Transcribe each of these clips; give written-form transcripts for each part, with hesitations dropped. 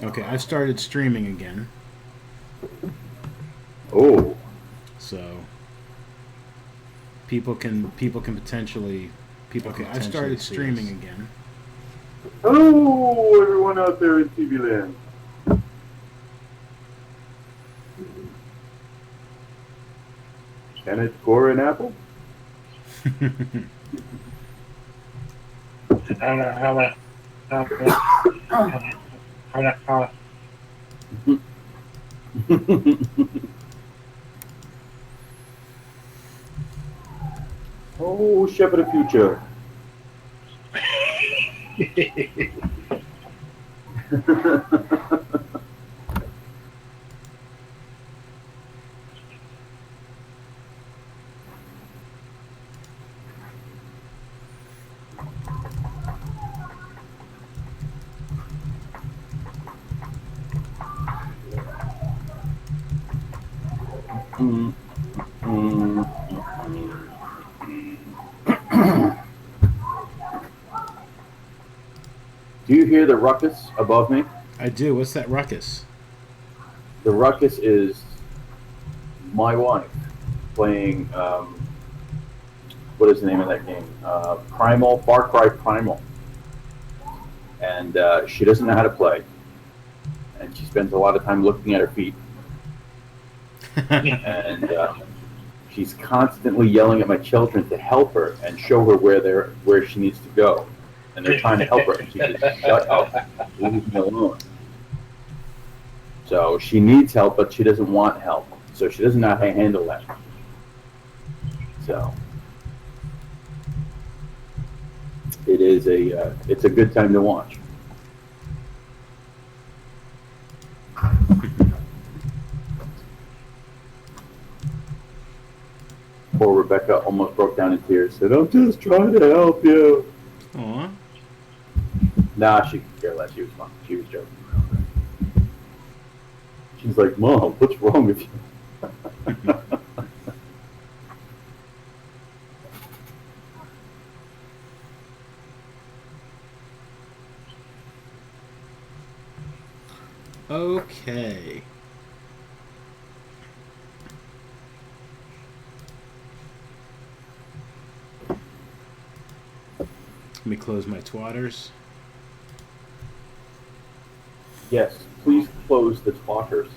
Okay, I've started streaming again. Oh, So people can potentially okay. I've potentially started see streaming us. again. Hello, everyone out there in TV land. Can it core an apple? Oh, chef of the future. Mm, mm, Do you hear the ruckus above me? I do. What's that ruckus? The ruckus is my wife playing. What is the name of that game? Primal, Far Cry Primal, and she doesn't know how to play, and she spends a lot of time looking at her feet, and she's constantly yelling at my children to help her and show her where she needs to go, and they're trying to help her, and she just shut up, leave me alone. So she needs help, but she doesn't want help, so she doesn't know how to handle that. So it's a good time to watch. Poor Rebecca almost broke down in tears. Said, "I'm just trying to help you." Aw. Nah, she could care less. She was fun. She was joking. She's like, "Mom, what's wrong with you?" Okay. Let me close my twatters. Yes, please close the talkers.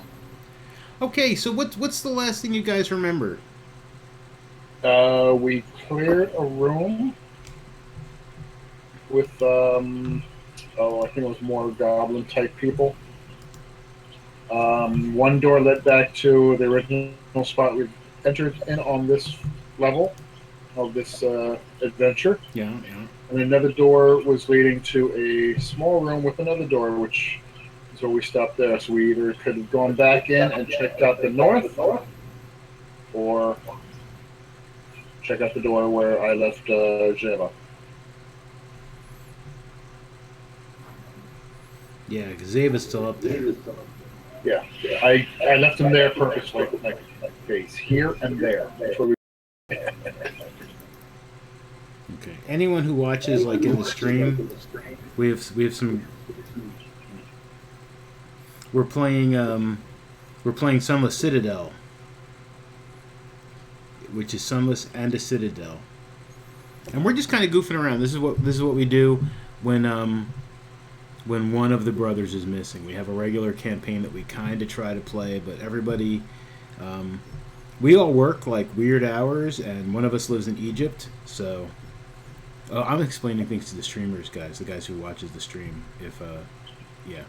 Okay, so what's the last thing you guys remember? We cleared a room with I think it was more goblin type people. One door led back to the original spot we entered in on this level of this adventure, Yeah, yeah. and another door was leading to a small room with another door, which is where we stopped there. So we either could have gone back in and checked out the north, or check out the door where I left Jeva. Yeah, because Zava's still up there. Yeah, I left him there purposely. Like, okay, he's here and there. That's where we. Okay. Anyone who watches like in the stream, we have some. We're playing Sunless Citadel, which is Sunless and a Citadel, and we're just kind of goofing around. This is what we do when one of the brothers is missing. We have a regular campaign that we kind of try to play, but everybody, we all work like weird hours, and one of us lives in Egypt. So I'm explaining things to the streamers, guys, the guys who watches the stream. If yeah,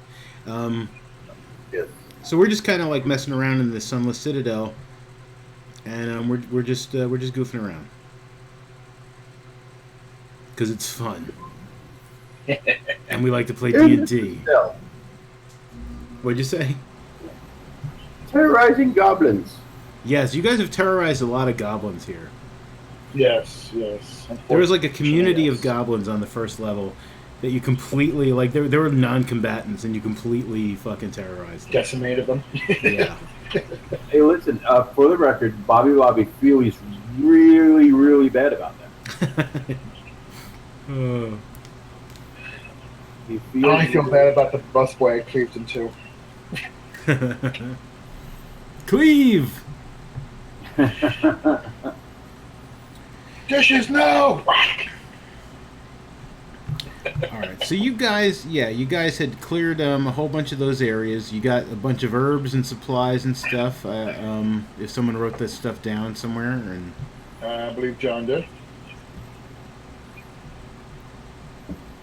Yes. so we're just kind of like messing around in the Sunless Citadel, and we're just goofing around because it's fun. And we like to play D&D. What'd you say? Terrorizing goblins. Yes, you guys have terrorized a lot of goblins here. Yes, yes. There was like a community Yes. of goblins on the first level that you completely like. There were non-combatants, and you completely fucking terrorized them. Decimated them. Yeah. Hey, listen. For the record, Bobby feels really, really bad about that. Oh. He I feels feel bad about the busboy I cleaved into. Cleave! Dishes, no! Alright, so you guys had cleared a whole bunch of those areas. You got a bunch of herbs and supplies and stuff. If someone wrote this stuff down somewhere. And I believe John did.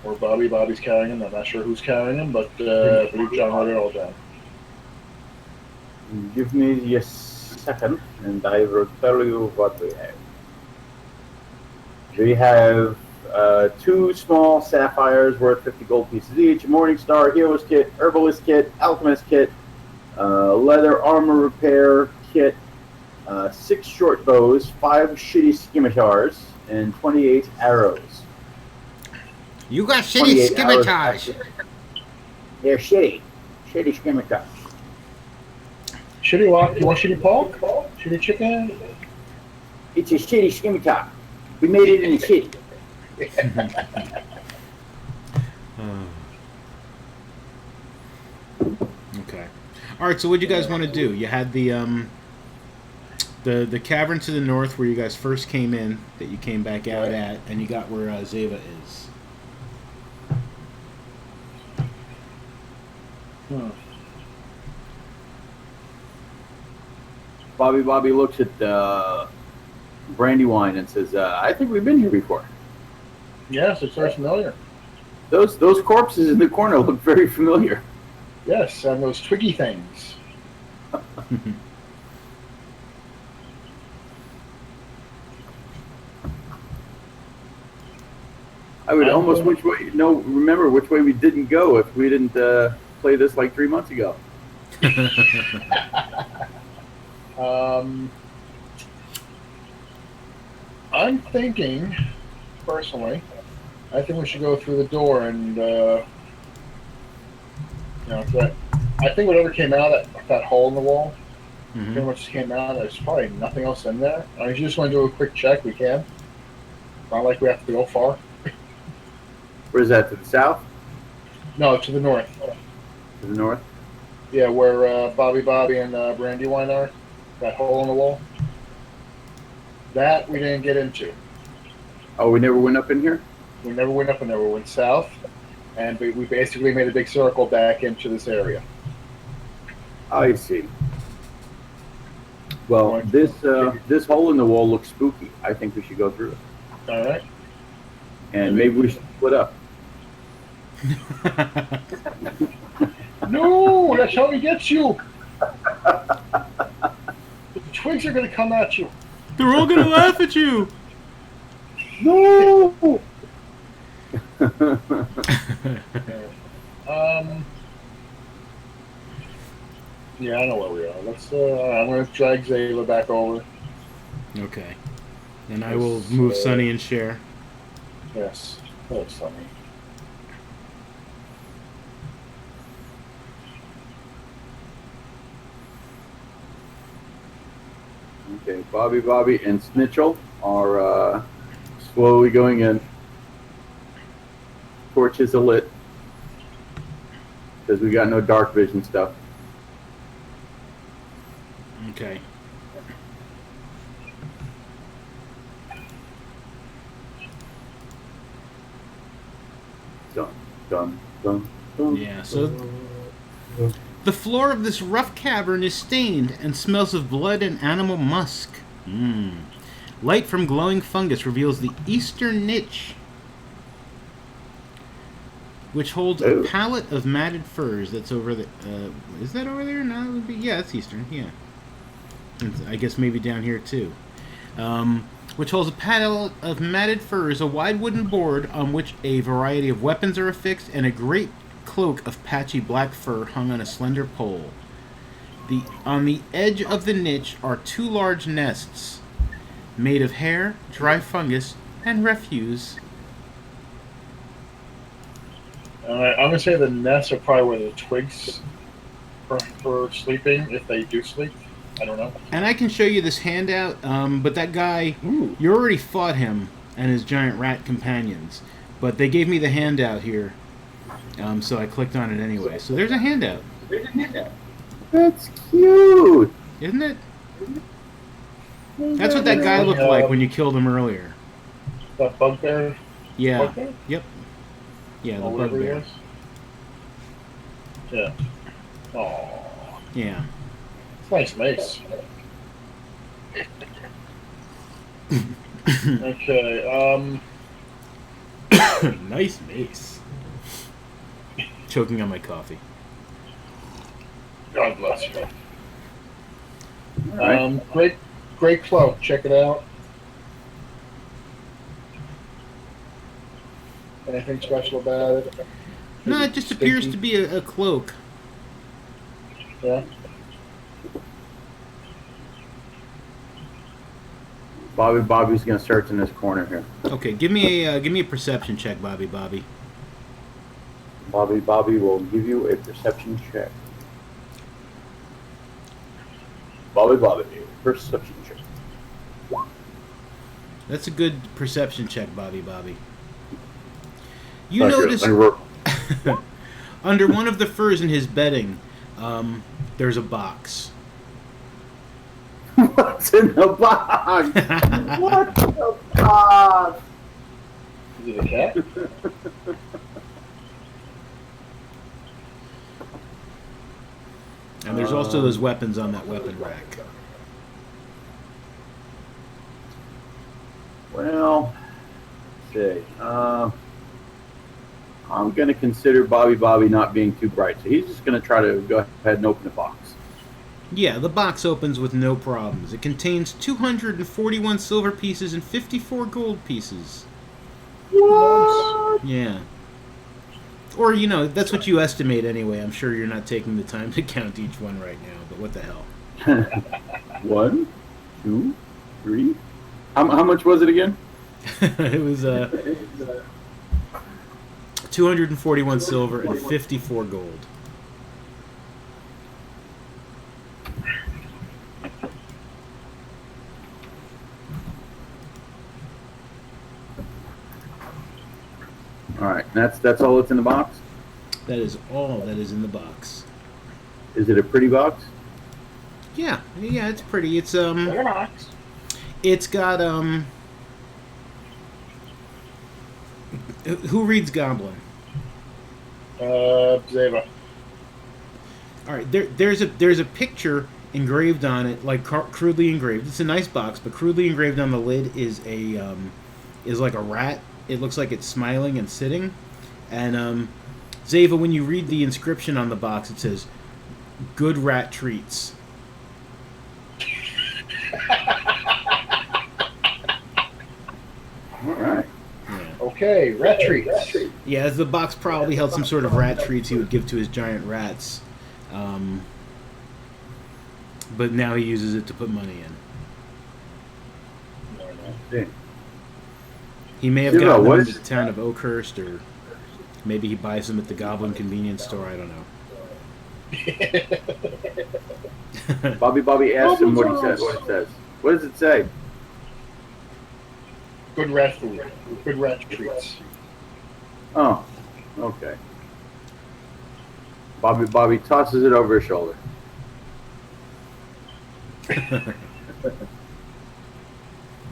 Or Bobby. Bobby's carrying him. I'm not sure who's carrying him, but I believe John wrote it all down. Give me a second, and I will tell you what we have. We have 2 small sapphires worth 50 gold pieces each, a Morning Star, Heroes Kit, Herbalist Kit, Alchemist Kit, Leather Armor Repair Kit, 6 short bows, 5 shitty scimitars, and 28 arrows. you got shitty 28 arrows. scimitars! They're shitty. Shitty scimitars. Shitty what? You want shitty pork? Shitty chicken? It's a shitty scimitar. We made it in a city. Okay. Alright, so what do you guys want to do? You had the cavern to the north where you guys first came in, that you came back out at, and you got where Zeva is. Bobby looks at Brandywine and says, I think we've been here before. Yes, it's very familiar. Those corpses in the corner look very familiar. Yes, and those twiggy things. I would almost remember which way we didn't go if we didn't play this like 3 months ago. I'm thinking, personally, I think we should go through the door and, I think whatever came out of that hole in the wall, pretty much just came out. There's probably nothing else in there. If you just want to do a quick check, we can. Not like we have to go far. Where is that, to the south? No, to the north. To the north? Yeah, where Bobby and Brandywine are. That hole in the wall. That we didn't get into. Oh, we never went up in here? We never went up and never went south. And we basically made a big circle back into this area. I see. Well, this hole in the wall looks spooky. I think we should go through it. All right. And maybe we should split up. No, that's how he gets you. The twigs are going to come at you. They're all gonna laugh at you! No! Yeah, I know where we are. Let's. I'm going to drag Zayla back over. Okay. Then I will move Sunny and share. Yes. Oh, Sunny. Okay, Bobby, and Snitchell are slowly going in. Torches are lit because we got no dark vision stuff. Okay. Dun, dun, dun. Yeah, so the floor of this rough cavern is stained and smells of blood and animal musk. Light from glowing fungus reveals the eastern niche, which holds a pallet of matted furs. That's over the. Is that over there? No, it would be. Yeah, it's eastern. Yeah. And I guess maybe down here too. Which holds a pallet of matted furs, a wide wooden board on which a variety of weapons are affixed, and a great cloak of patchy black fur hung on a slender pole. On the edge of the niche are 2 large nests made of hair, dry fungus, and refuse. I'm going to say the nests are probably where the twigs for sleeping, if they do sleep. I don't know. And I can show you this handout, but that guy, you already fought him and his giant rat companions. But they gave me the handout here. So I clicked on it anyway. So there's a handout. That's cute. Isn't it? That's what that guy looked like when you killed him earlier. That bugbear. Yeah. Bugbear? Yep. Yeah, the Or whatever he bugbear. was. Yeah. Oh, Yeah. it's nice mace. Okay. Nice mace. Choking on my coffee. God bless you. All right. Great cloak. Check it out. Anything special about it? No, it just appears to be a cloak. Yeah. Bobby's gonna search in this corner here. Okay, give me a perception check, Bobby. Bobby will give you a perception check. Bobby, perception check. That's a good perception check, Bobby. You Thank notice you. under one of the furs in his bedding, there's a box. What's in the box? What's in the box? Is it a cat? And there's also those weapons on that weapon rack. Well, let's see. I'm going to consider Bobby not being too bright, so he's just going to try to go ahead and open the box. Yeah, the box opens with no problems. It contains 241 silver pieces and 54 gold pieces. What? Yeah. Or, that's what you estimate anyway. I'm sure you're not taking the time to count each one right now, but what the hell. 1, 2, 3. How much was it again? It was 241 silver and 54 gold. All right, that's all that's in the box. That is all that is in the box. Is it a pretty box? Yeah, it's pretty. It's Box. It's got Who reads Goblin? Zeva. All right, there's a picture engraved on it, like crudely engraved. It's a nice box, but crudely engraved on the lid is like a rat. It looks like it's smiling and sitting. And Zeva, when you read the inscription on the box, it says, "Good rat treats." All right. Yeah. Okay, rat treats. Yeah, the box probably held some sort of rat treats he would give to his giant rats. But now he uses it to put money in. He may have gotten them into the town of Oakhurst, or maybe he buys them at the Goblin convenience store. I don't know. Bobby asked him what he says. What it says. What does it say? Good rat food. Good rat treats. Oh, okay. Bobby tosses it over his shoulder.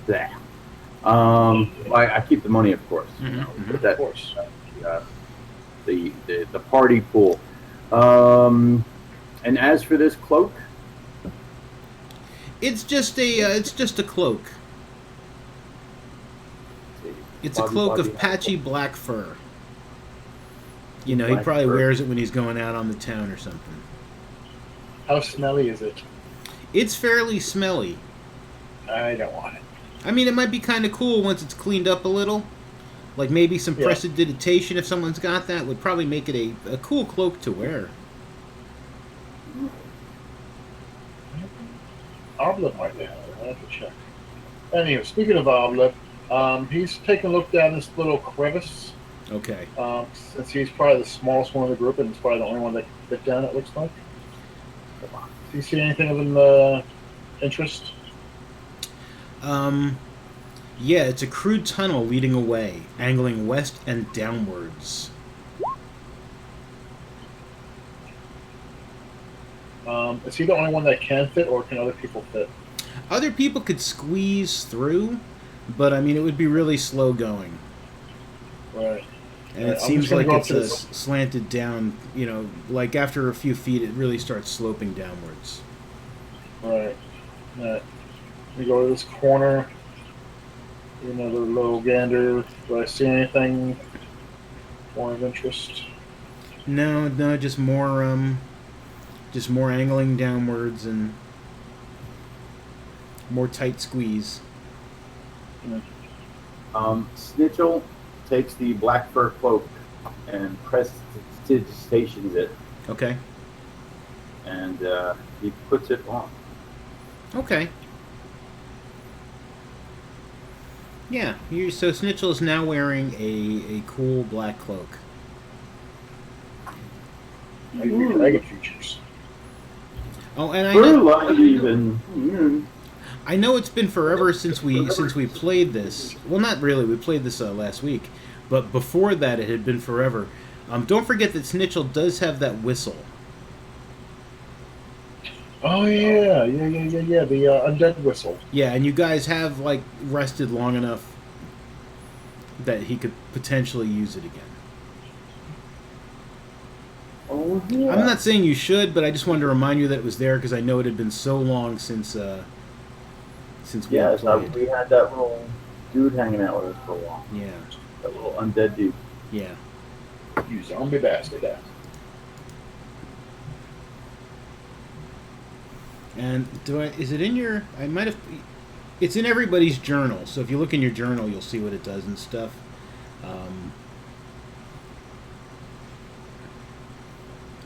There. I keep the money, of course. Put that, Of course. The party pool. And as for this cloak, It's just a cloak. It's a cloak of patchy black fur. He Black probably fur. wears it when he's going out on the town or something. How smelly is it? It's fairly smelly. I don't want it. I mean, it might be kind of cool once it's cleaned up a little. Like maybe some Yeah. prestidigitation, if someone's got that, would probably make it a cool cloak to wear. Oblip might have it. I have to check. Anyway, speaking of Oblip, he's taking a look down this little crevice. Okay. Since he's probably the smallest one in the group, and it's probably the only one that can fit down, it looks like. Do you see anything of an interest? Yeah, it's a crude tunnel leading away, angling west and downwards. Is he the only one that can fit, or can other people fit? Other people could squeeze through, but I mean, it would be really slow going. Right. And Right, it I'm seems just gonna like go up it's to this. slanted down, like after a few feet, it really starts sloping downwards. Right. Right. We go to this corner. Another little gander. Do I see anything more of interest? No, no, just more angling downwards and more tight squeeze. Snitchel takes the black fur cloak and prestidigitations it, Okay. and he puts it on. Okay. Yeah, so Snitchel is now wearing a cool black cloak. Maybe dragon features. Oh, and Fur light even. I know it's been forever since we played this. Well, not really. We played this last week, but before that, it had been forever. Don't forget that Snitchel does have that whistle. Oh yeah. The undead whistle. Yeah, and you guys have like rested long enough that he could potentially use it again. Oh yeah. I'm not saying you should, but I just wanted to remind you that it was there because I know it had been so long since we Yes, played. we had that little dude hanging out with us for a while. Yeah, That little undead dude. yeah. You zombie bastard. And is it in your? I might have. It's in everybody's journal. So if you look in your journal, you'll see what it does and stuff.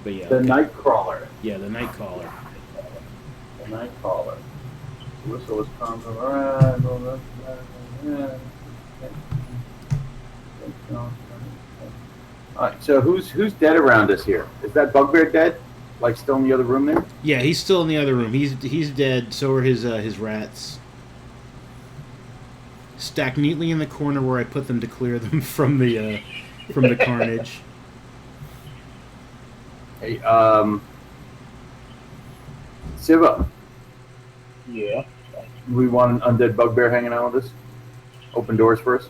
But yeah, The okay. Nightcrawler. Yeah, the night caller. The Nightcrawler. The whistle was coming around. Alright, so who's dead around us here? Is that Bugbear dead? Like still in the other room there? Yeah, he's still in the other room. He's dead. So are his rats. Stacked neatly in the corner where I put them to clear them from the carnage. Hey, Siva, Yeah. we want an undead bugbear hanging out with us? Open doors for us?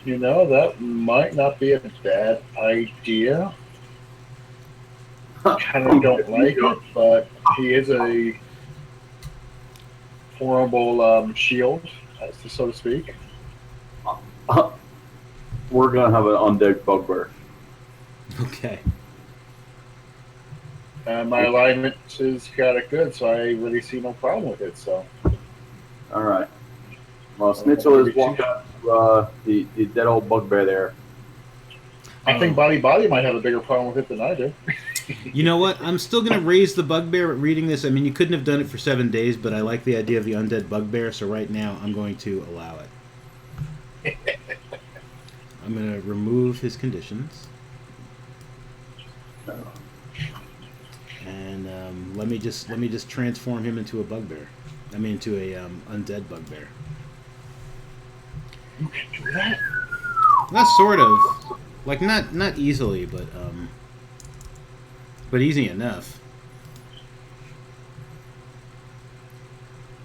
That might not be a bad idea. Kind of don't like it, but he is a horrible shield, so to speak. We're gonna have an undead bugbear. Okay. And my alignment is got it good, so I really see no problem with it. So, Alright. Well, Snitchel is walking up to the dead old bugbear there. I think Body might have a bigger problem with it than I do. You know what? I'm still going to raise the bugbear at reading this. I mean, you couldn't have done it for 7 days, but I like the idea of the undead bugbear, so right now I'm going to allow it. I'm going to remove his conditions. And let me just transform him into a bugbear. I mean, into a undead bugbear. You can do that? Not sort of, like not easily, but easy enough.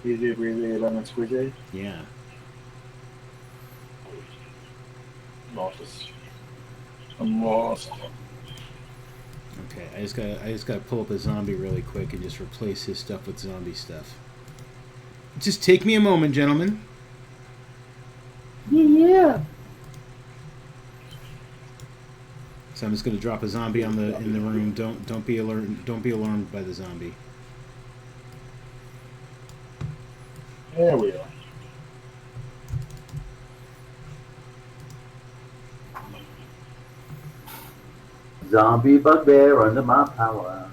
Easy breezy, lemon squeezy. Yeah. I'm lost. Okay, I just gotta pull up a zombie really quick and just replace his stuff with zombie stuff. Just take me a moment, gentlemen. Yeah. So I'm just gonna drop a zombie in the room. Don't be alarmed by the zombie. There we are. Zombie bugbear under my power.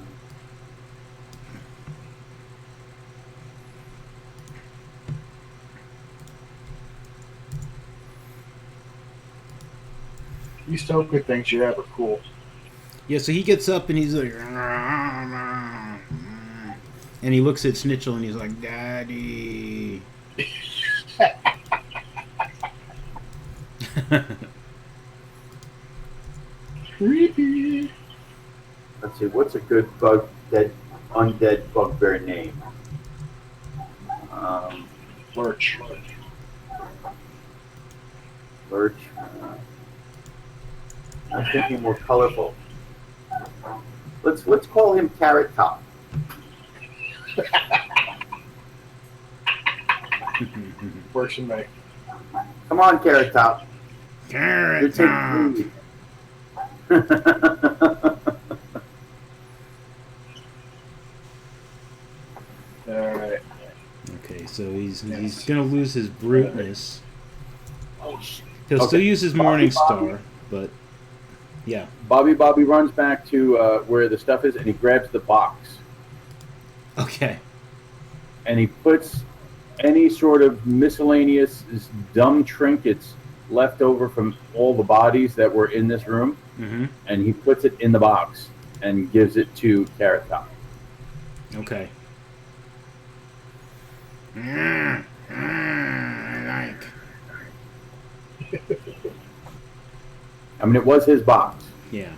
These Stoker things you have are cool. Yeah, so he gets up and he's like, and he looks at Snitchel and he's like, "Daddy." Creepy. Let's see, what's a good undead bugbear name? Lurch. Lurch. I'm thinking more colorful. Let's call him Carrot Top. Works for me. Come on, Carrot Top. Carrot Top. Alright. Okay, so he's gonna lose his bruteness. He'll Okay. still use his Morning Star, but yeah. Bobby runs back to where the stuff is, and he grabs the box. Okay. And he puts any sort of miscellaneous dumb trinkets left over from all the bodies that were in this room, and he puts it in the box and gives it to Carrot Top. Okay. I like. I mean, it was his box. Yeah.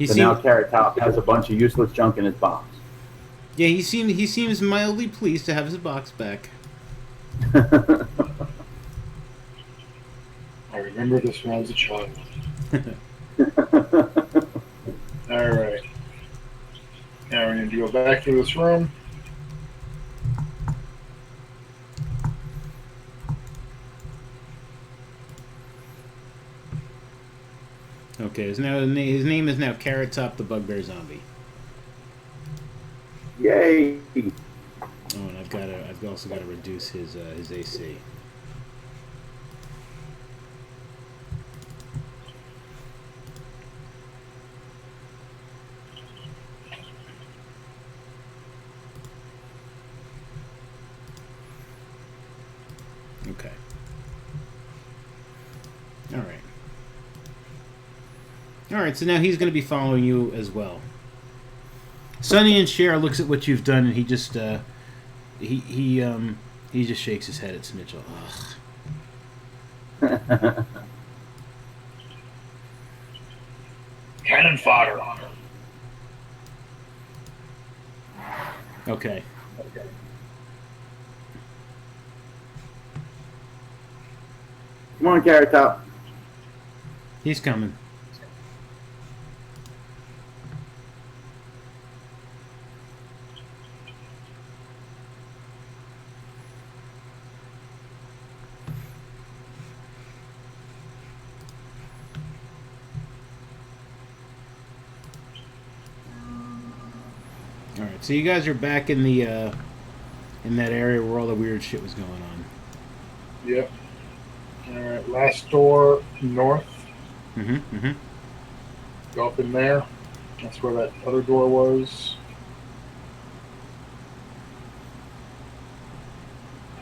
So now Carrot Top has a bunch of useless junk in his box. Yeah, he seems mildly pleased to have his box back. I remember this when I was a child. Alright. Now we need to go back to this room. Okay, his name is now Carrot Top the Bugbear Zombie. Yay! Oh, and I've also got to reduce his AC. Okay. All right, so now he's going to be following you as well. Sonny and Cher looks at what you've done, and he just he just shakes his head at Snitchell. Ugh. Cannon fodder. Okay. Come on, Carrot Top. He's coming. All right, so you guys are back in the in that area where all the weird shit was going on. Yep. Alright, last door north. Go up in there. That's where that other door was.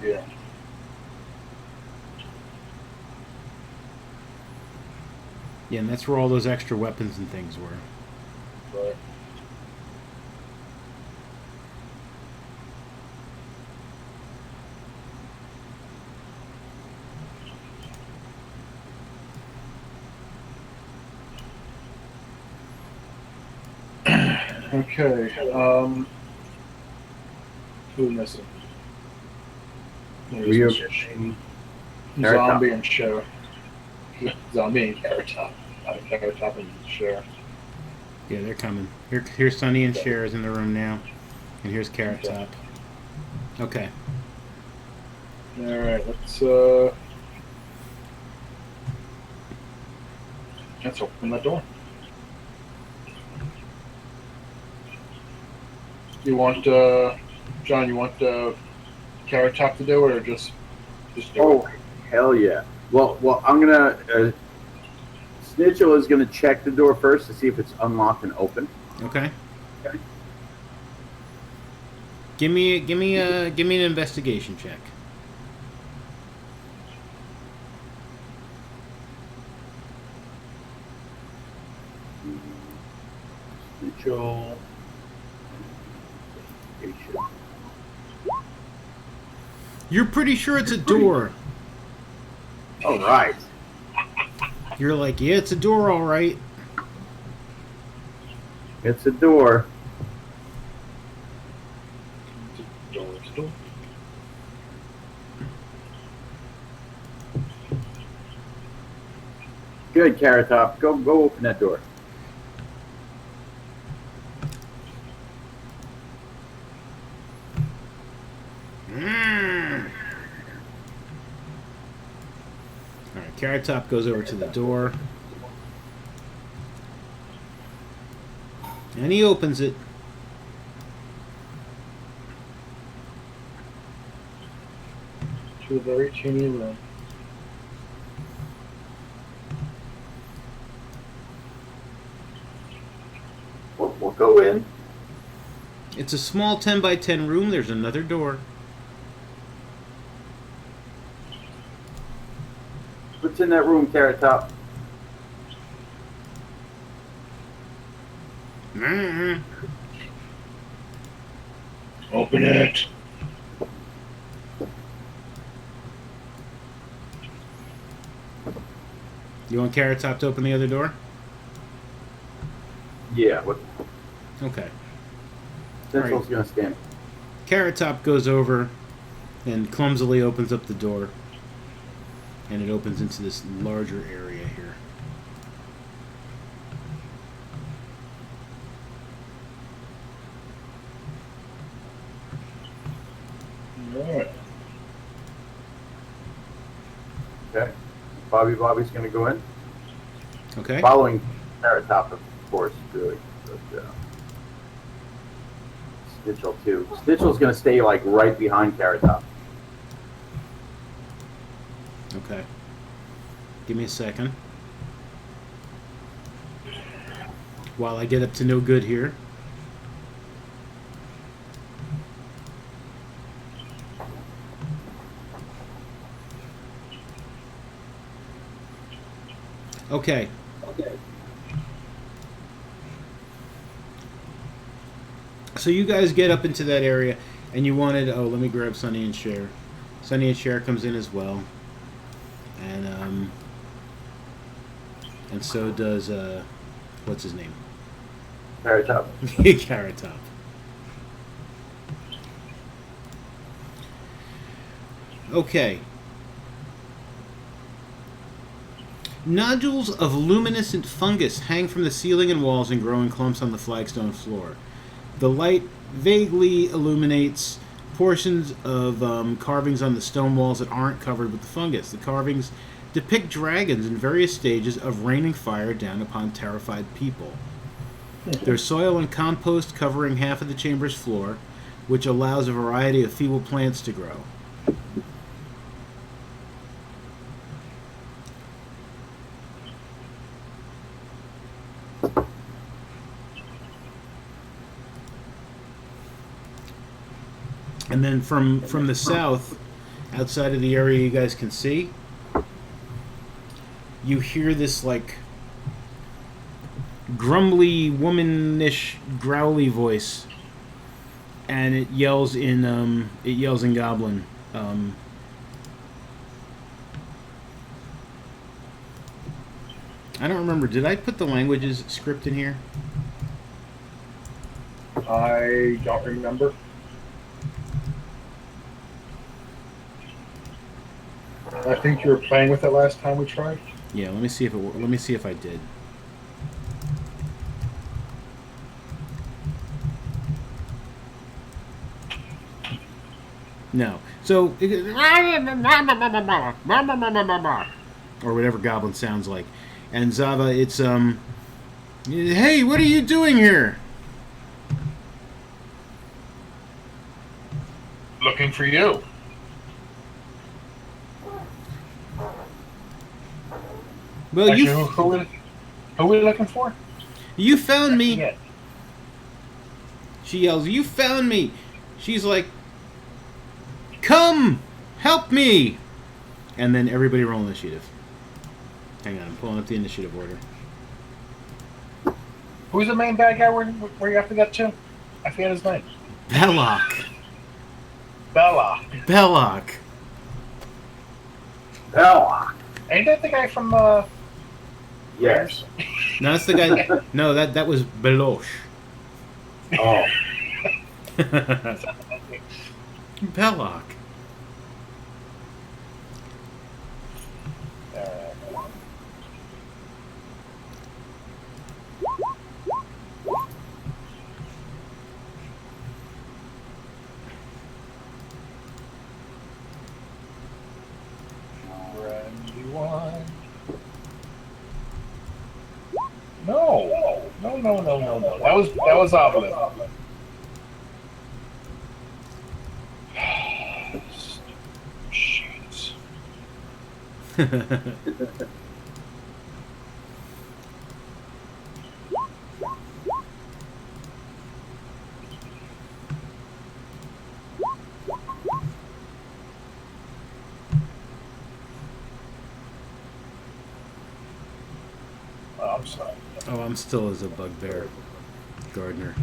Yeah. Yeah, and that's where all those extra weapons and things were. Right. Okay. Who's missing? Rio. Zombie and Cher. Zombie and Carrot Top. Carrot Top and Cher. Yeah, they're coming. Here's Sonny and Cher is in the room now, and here's Carrot Top. Okay. All right. Let's open that door. You want, John? You want Carrot Top to do it, or just do Oh, it? hell yeah! Well, I'm gonna. Snitchell is gonna check the door first to see if it's unlocked and open. Okay. Give me an investigation check. Snitchell. You're pretty sure it's a door. All right. You're like, yeah, it's a door, all right. It's a door. Door. Good, Carrot Top. Go open that door. All right, Carrot Top goes over to the door. And he opens it. To a very teeny room. We'll go in. It's a small 10 by 10 room. There's another door. What's in that room, Carrot Top? Open it. You want Carrot Top to open the other door? Yeah. Okay. Central's gonna stand. Carrot Top goes over and clumsily opens up the door. And it opens into this larger area here. Alright. Okay. Bobby's gonna go in. Okay? Following Carrot Top, of course, really. But, Stitchel too. Stitchel's gonna stay like right behind Carrot Top. Okay. Give me a second. While I get up to no good here. Okay. So you guys get up into that area, and you wanted... Oh, let me grab Sonny and Cher. Sonny and Cher comes in as well. And so does... what's his name? Carrot Top. Carrot Top. Okay. Nodules of luminescent fungus hang from the ceiling and walls and grow in clumps on the flagstone floor. The light vaguely illuminates portions of carvings on the stone walls that aren't covered with the fungus. The carvings depict dragons in various stages of raining fire down upon terrified people. There's soil and compost covering half of the chamber's floor, which allows a variety of feeble plants to grow. And then from the south, outside of the area you guys can see, you hear this like grumbly, womanish, growly voice, and it yells in Goblin. I don't remember. Did I put the languages script in here? I don't remember. I think you were playing with it last time we tried. Yeah, let me see if I did. No. So or whatever Goblin sounds like. And Zava, it's hey, what are you doing here? Looking for you. Well, Actually, who are we looking for? You found me. Yeah. She yells, "You found me!" She's like, "Come, help me!" And then everybody roll initiative. Hang on, I'm pulling up the initiative order. Who's the main bad guy where you have to get to? I forget his name. Belloc. Bella. Belloc. Bella. Ain't that the guy from Yes. No, that's the guy. No, that was Beloche. Oh, Belloc. Friendly one. No. No. That was Obelisk. Shit. Oh, I'm sorry. Oh, I'm still as a bugbear gardener.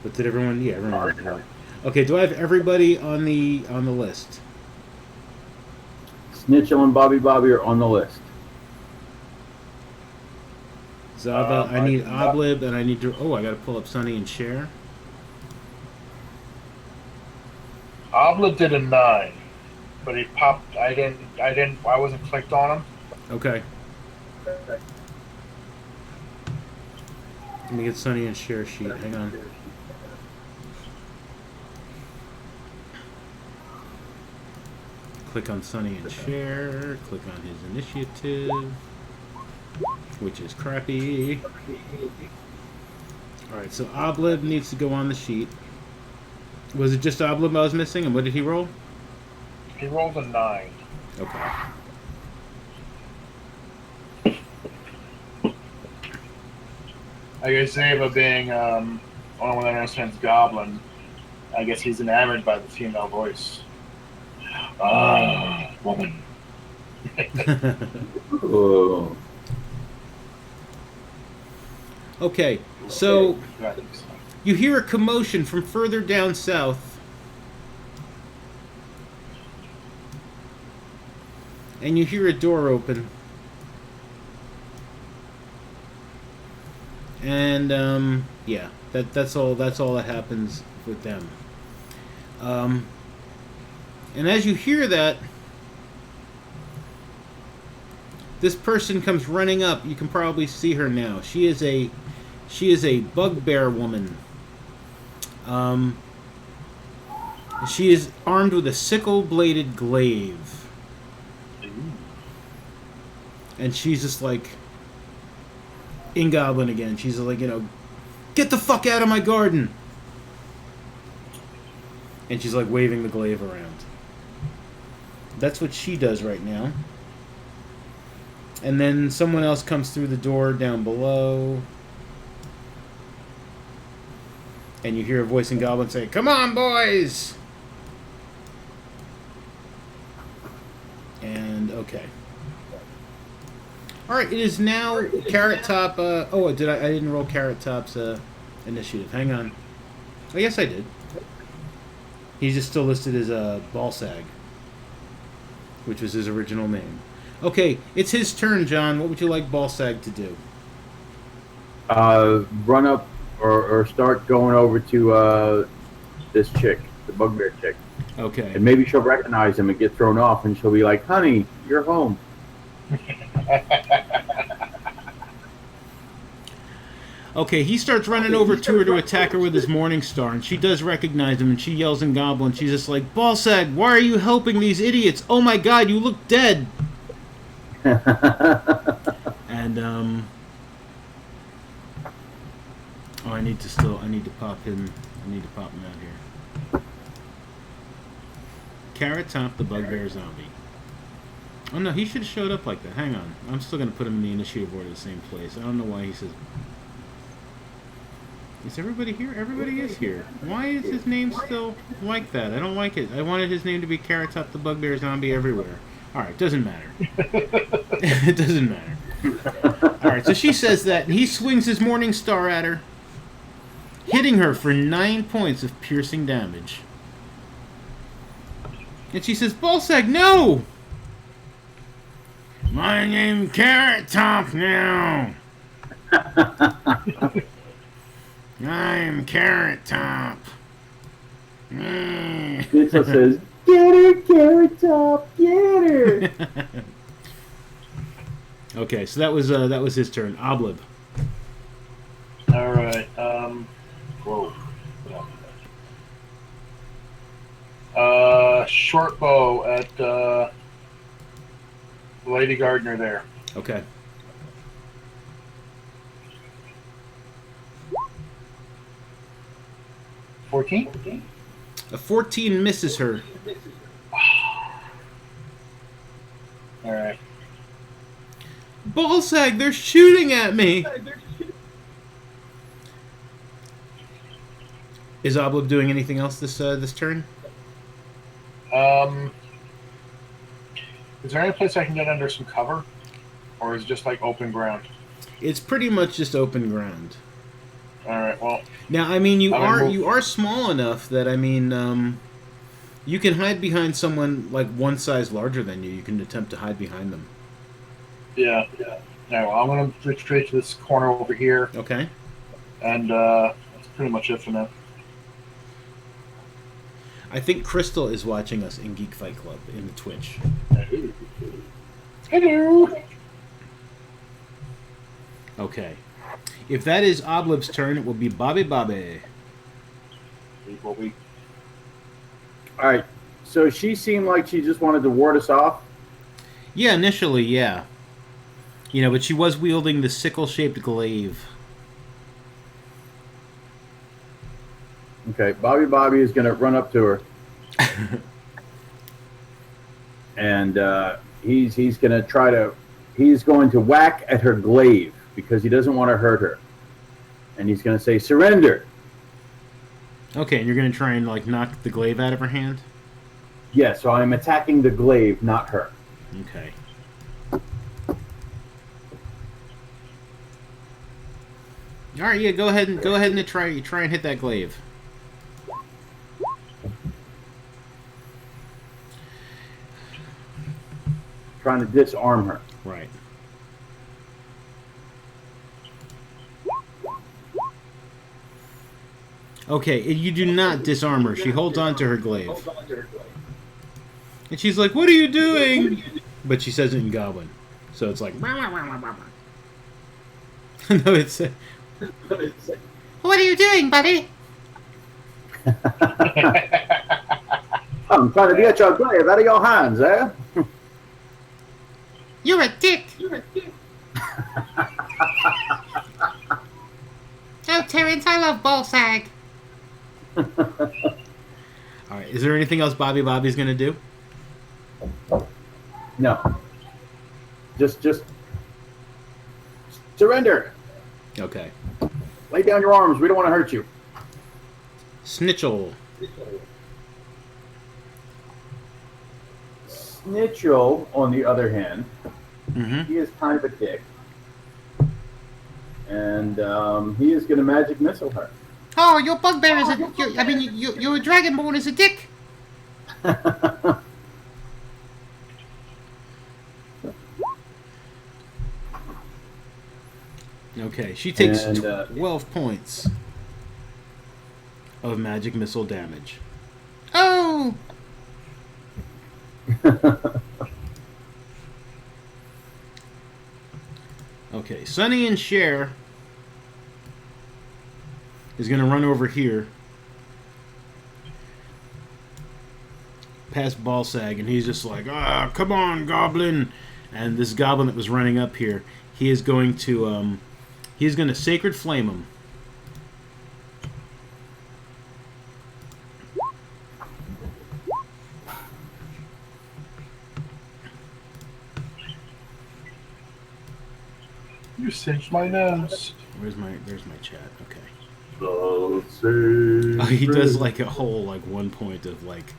But did everyone? Yeah, everyone. Vote. Okay, do I have everybody on the list? Snitchel and Bobby are on the list. Zava, I need Oblib, and I need to. Oh, I got to pull up Sunny and share. Obla did a 9, but he popped. I wasn't clicked on him. Okay. Let me get Sunny and share sheet. Hang on. Click on Sunny and share. Click on his initiative, which is crappy. Alright, so Oblib needs to go on the sheet. Was it just Oblib I was missing? And what did he roll? He rolled a 9. Okay. I guess Zava being only one that understands Goblin, I guess he's enamored by the female voice. Woman. Oh. Okay, so you hear a commotion from further down south. And you hear a door open. And yeah, that's all that happens with them. And as you hear that, this person comes running up. You can probably see her now. She is a bugbear woman. She is armed with a sickle-bladed glaive. And she's just like in Goblin again. She's like, get the fuck out of my garden. And she's like waving the glaive around. That's what she does right now. And then someone else comes through the door down below. And you hear a voice in Goblin say, "Come on, boys!" And, okay. Alright, it is now Carrot Top. I didn't roll Carrot Top's initiative. Hang on. Oh, yes, I did. He's just still listed as Balsag, which was his original name. Okay, it's his turn, John. What would you like Balsag to do? Run up or start going over to this chick, the bugbear chick. Okay. And maybe she'll recognize him and get thrown off, and she'll be like, "Honey, you're home." Okay, he starts running over to her to attack her with his Morning Star, and she does recognize him, and she yells in Goblin. She's just like, "Balsag, why are you helping these idiots? Oh my god, you look dead!" And, oh, I need to pop him out here. Carrot Top, the Bugbear Zombie. Oh no, he should have showed up like that. Hang on. I'm still going to put him in the initiative order the same place. I don't know why he says... Is everybody here? Everybody is here. Why is his name still like that? I don't like it. I wanted his name to be Carrot Top, the Bugbear Zombie everywhere. Alright, doesn't matter. It doesn't matter. Alright, so she says that, and he swings his Morning Star at her, hitting her for 9 points of piercing damage. And she says, "Balsag, no! My name's Carrot Top now! I'm Carrot Top. Mm. Mitchell says, "Get her, Carrot Top, get her." Okay, so that was his turn. Oblib. All right. Whoa. Short bow at Lady Gardner there. Okay. $14? A 14 misses her. All right. Ballsag, they're shooting at me. Is Oblib doing anything else this turn? Is there any place I can get under some cover, or is it just like open ground? It's pretty much just open ground. All right. Well, Now, I mean, you I'm are small enough that you can hide behind someone like one size larger than you. You can attempt to hide behind them. yeah. No, I'm gonna retreat to this corner over here, Okay. and that's pretty much it for now. I think Crystal is watching us in Geek Fight Club in the Twitch. Hello. Okay. If that is Oblib's turn, it will be Bobby Bobby. Will we? All right. So she seemed like she just wanted to ward us off. Yeah, initially, yeah. You know, but she was wielding the sickle-shaped glaive. Okay, Bobby is going to run up to her, and he's going to whack at her glaive because he doesn't want to hurt her, and he's going to say surrender. Okay, and you're going to try and like knock the glaive out of her hand? Yeah, so I'm attacking the glaive, not her. Okay. All right, yeah, go ahead and try and hit that glaive. Trying to disarm her. Right. Okay, you do not disarm her. She holds on to her glaive. And she's like, "What are you doing?" But she says it in Goblin. So it's like... No, it's... What are you doing, buddy? I'm trying to get your glaive out of your hands, eh? You're a dick. Oh, Terrence, I love Ballsag. All right, is there anything else Bobby's going to do? No. Just surrender. Okay. Lay down your arms. We don't want to hurt you. Snitchel. Snitchel, on the other hand, Mm-hmm. he is kind of a dick. And he is going to magic missile her. Oh, your bugbear is your Dragonborn is a dick. Okay, she takes And, 12 points of magic missile damage. Oh! Okay, Sonny and Cher is going to run over here past Ballsag, and he's just like, "Ah, come on, Goblin!" And this Goblin that was running up here, he is going to Sacred Flame him. You cinched my nose. There's my chat. Okay. So Oh, he does like a whole like 1 point of like,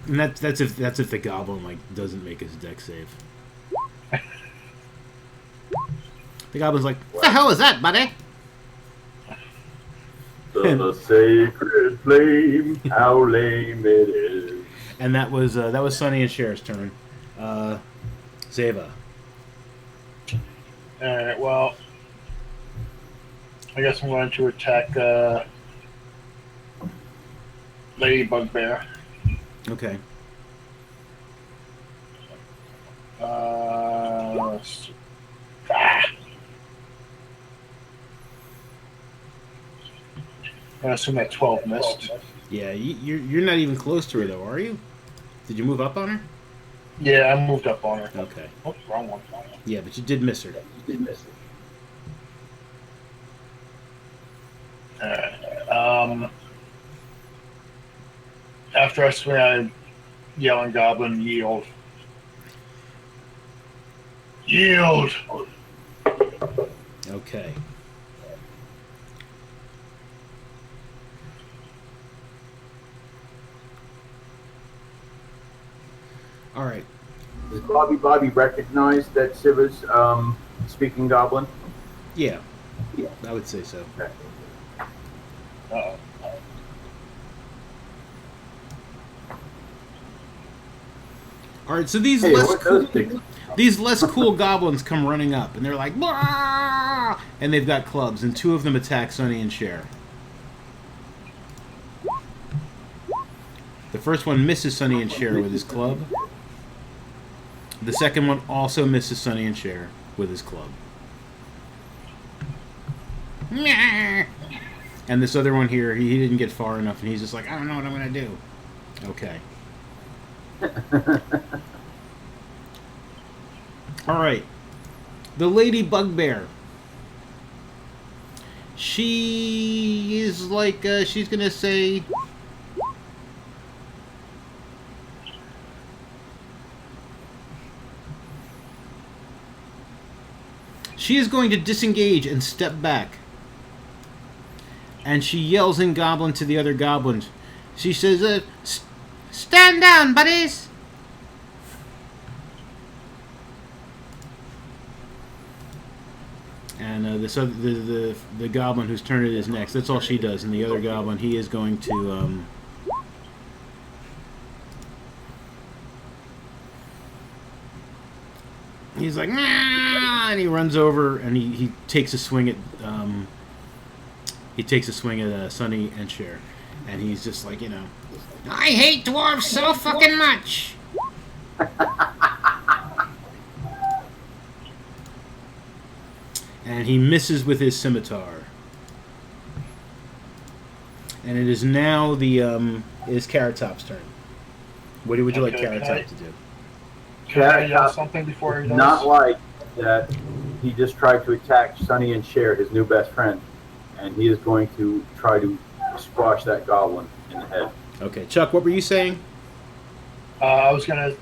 and that's if the Goblin like doesn't make his deck save. The Goblin's like, "What the hell is that, buddy?" The sacred flame, how lame it is. And that was Sonny and Cher's turn. Zeva. All right. Well, I guess I'm going to attack Lady Bugbear. Okay. Ah. I assume that 12 missed. Yeah, you're not even close to her though, are you? Did you move up on her? Yeah, I moved up on her. Okay. Oh, wrong one. Yeah, but you did miss her. Alright. After I swing, I yell and goblin, yield. Yield! Okay. All right. Does Bobby recognize that Siva's speaking goblin? Yeah. I would say so. Okay. Uh-oh. All right, so these Hey, less what cool, does things? these less cool goblins come running up, and they're like, "Blah!" And they've got clubs, and two of them attack Sonny and Cher. The first one misses Sonny and Cher with his club. The second one also misses Sonny and Cher with his club. And this other one here, he didn't get far enough, and he's just like, I don't know what I'm going to do. Okay. All right. The Lady Bugbear. She is like, she's going to say... She is going to disengage and step back. And she yells in Goblin to the other goblins. She says, stand down, buddies! And the goblin whose turn it is next, that's all she does. And the other goblin, he is going to... he's like, nah! And he runs over and he takes a swing at... he takes a swing at Sonny and Cher. And he's just like, I hate dwarves so fucking much! And he misses with his scimitar. And it is now it is Carrot Top's turn. What would you like Carrot Top to do? Can I yell something before he does? Not like that he just tried to attack Sonny and Cher, his new best friend, and he is going to try to squash that goblin in the head. Okay, Chuck, what were you saying? I was going to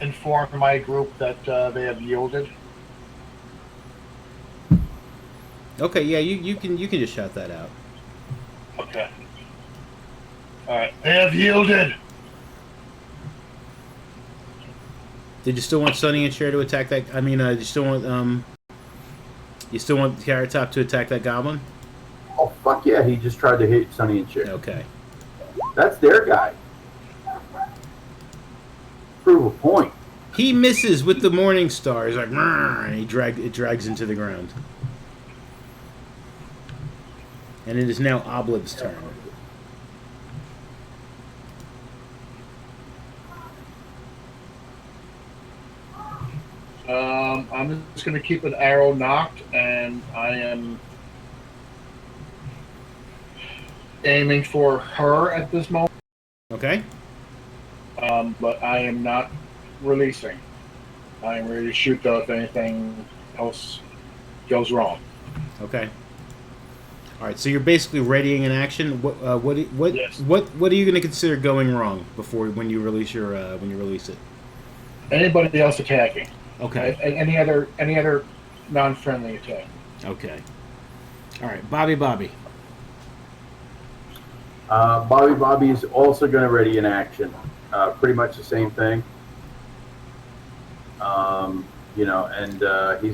inform my group that they have yielded. Okay, yeah, you can just shout that out. Okay. All right, they have yielded. Did you still want Sonny and Cher to attack that? I mean, you still want Carrot Top to attack that goblin? Oh fuck yeah! He just tried to hit Sonny and Cher. Okay. That's their guy. Prove a point. He misses with the Morning Star. He's like, and it drags into the ground. And it is now Oblib's turn. I'm just going to keep an arrow knocked, and I am aiming for her at this moment. Okay. But I am not releasing. I am ready to shoot though if anything else goes wrong. Okay. All right. So you're basically readying an action. What Yes. what are you going to consider going wrong when you release it? Anybody else attacking? Okay. Any other non-friendly attack? Okay. All right. Bobby. Bobby is also going to ready an action. Pretty much the same thing. And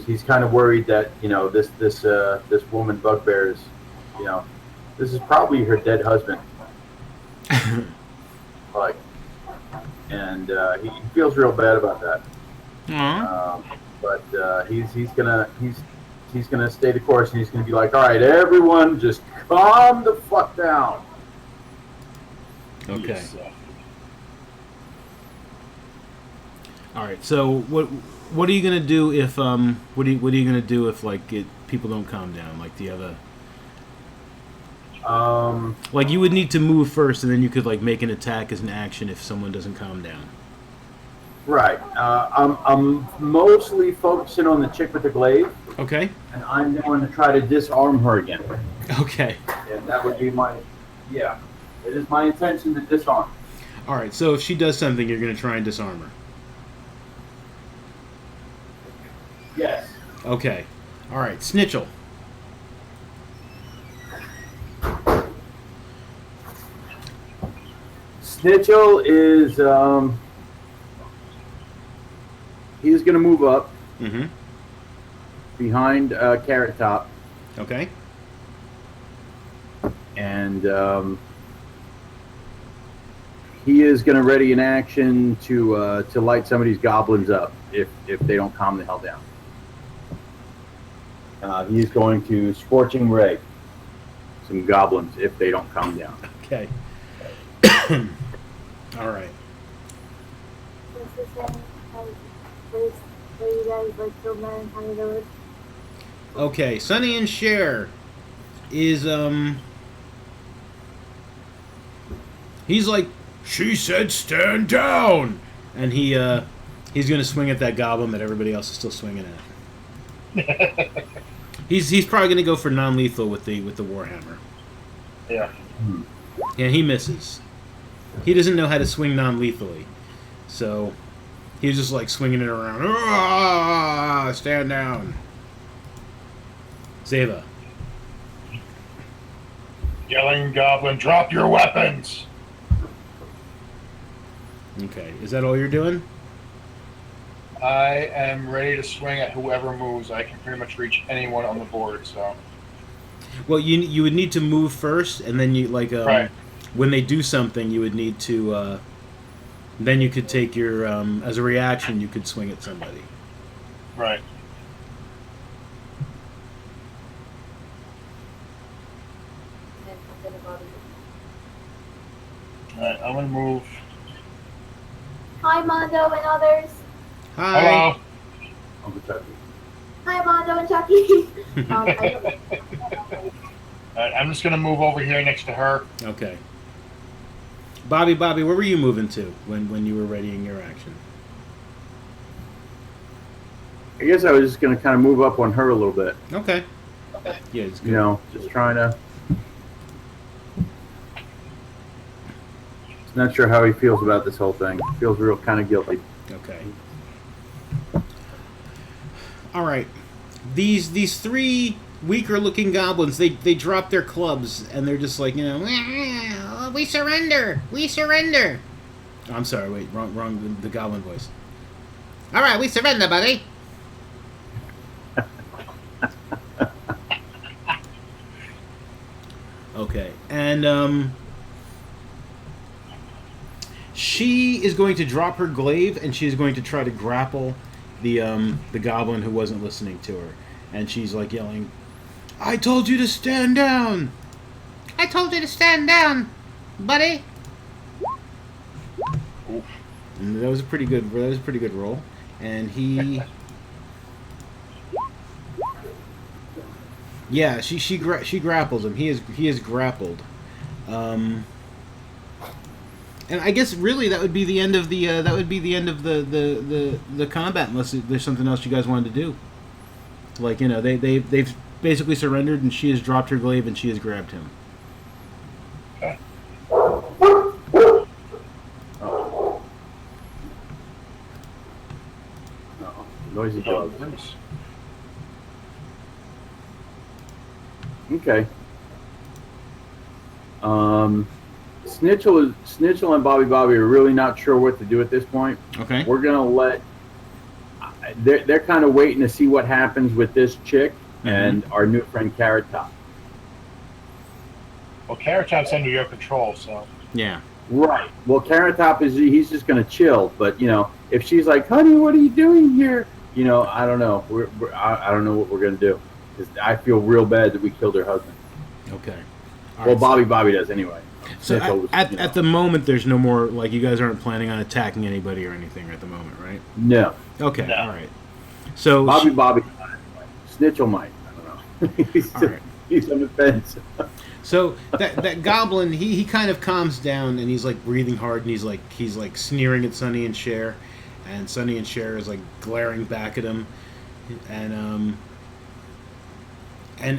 he's kind of worried that this woman Bugbear is, this is probably her dead husband. And he feels real bad about that. Aww. But he's he's gonna stay the course, and he's gonna be like, "All right, everyone, just calm the fuck down." Okay. Yes. All right. So what are you gonna do if what are you gonna do if like people don't calm down? Like do you have a like you would need to move first, and then you could like make an attack as an action if someone doesn't calm down. Right. I'm mostly focusing on the chick with the glaive, Okay. and I'm going to try to disarm her again. Okay. And that would be yeah. It is my intention to disarm. All right. So if she does something, you're gonna try and disarm her. Yes. Okay. All right. Snitchel. Snitchel is he's going to move up Mm-hmm. behind Carrot Top, Okay. and he is going to ready an action to light some of these goblins up if they don't calm the hell down. He's going to Scorching Ray some goblins if they don't calm down. Okay. All right. Okay. Sonny and Cher is he's like, she said stand down, and he's gonna swing at that goblin that everybody else is still swinging at. He's probably gonna go for non-lethal with the warhammer. Yeah. Yeah, he misses. He doesn't know how to swing non-lethally, so he's just like swinging it around. Ah, stand down. Zeva. Yelling goblin, drop your weapons! Okay, is that all you're doing? I am ready to swing at whoever moves. I can pretty much reach anyone on the board, so. Well, you would need to move first, and then you like Right. when they do something, you would need to. Then you could take your as a reaction, you could swing at somebody. Right. Alright, I'm gonna move. Hi, Mondo and others. Hi. Hello. Uncle Chucky. Hi, Mondo and Chucky. Alright, I'm just gonna move over here next to her. Okay. Bobby, where were you moving to when you were readying your action? I guess I was just going to kind of move up on her a little bit. Okay. Yeah, it's good. You know, just trying to. Not sure how he feels about this whole thing. Feels real kind of guilty. Okay. All right. These three weaker looking goblins, they drop their clubs and they're just like, we surrender. We surrender. Oh, I'm sorry. Wait, wrong. The goblin voice. All right, we surrender, buddy. Okay, and she is going to drop her glaive, and she's going to try to grapple the goblin who wasn't listening to her, and she's like yelling, "I told you to stand down! I told you to stand down, buddy!" And that was a pretty good roll, and he. Yeah, she grapples him. He is grappled, and I guess really that would be the end of the the combat unless there's something else you guys wanted to do. Like they've basically surrendered and she has dropped her glaive and she has grabbed him. Okay. Noisy dog. Nice. Okay. Snitchel and Bobby are really not sure what to do at this point. Okay. We're gonna let. They're kind of waiting to see what happens with this chick and our new friend Carrot Top. Well, Carrot Top's under your control, so. Yeah. Right. Well, Carrot Top he's just gonna chill, but if she's like, "Honey, what are you doing here?" I don't know. I don't know what we're gonna do. Because I feel real bad that we killed her husband. Okay. All Well, right, Bobby does anyway. So Snitch was, at the moment, there's no more, like, you guys aren't planning on attacking anybody or anything at the moment, right? No. Okay, No. all right. So Bobby. Snitchell might. I don't know. All right. He's on the fence. So that goblin, he kind of calms down and he's like breathing hard and he's like sneering at Sonny and Cher, and Sonny and Cher is like glaring back at him, and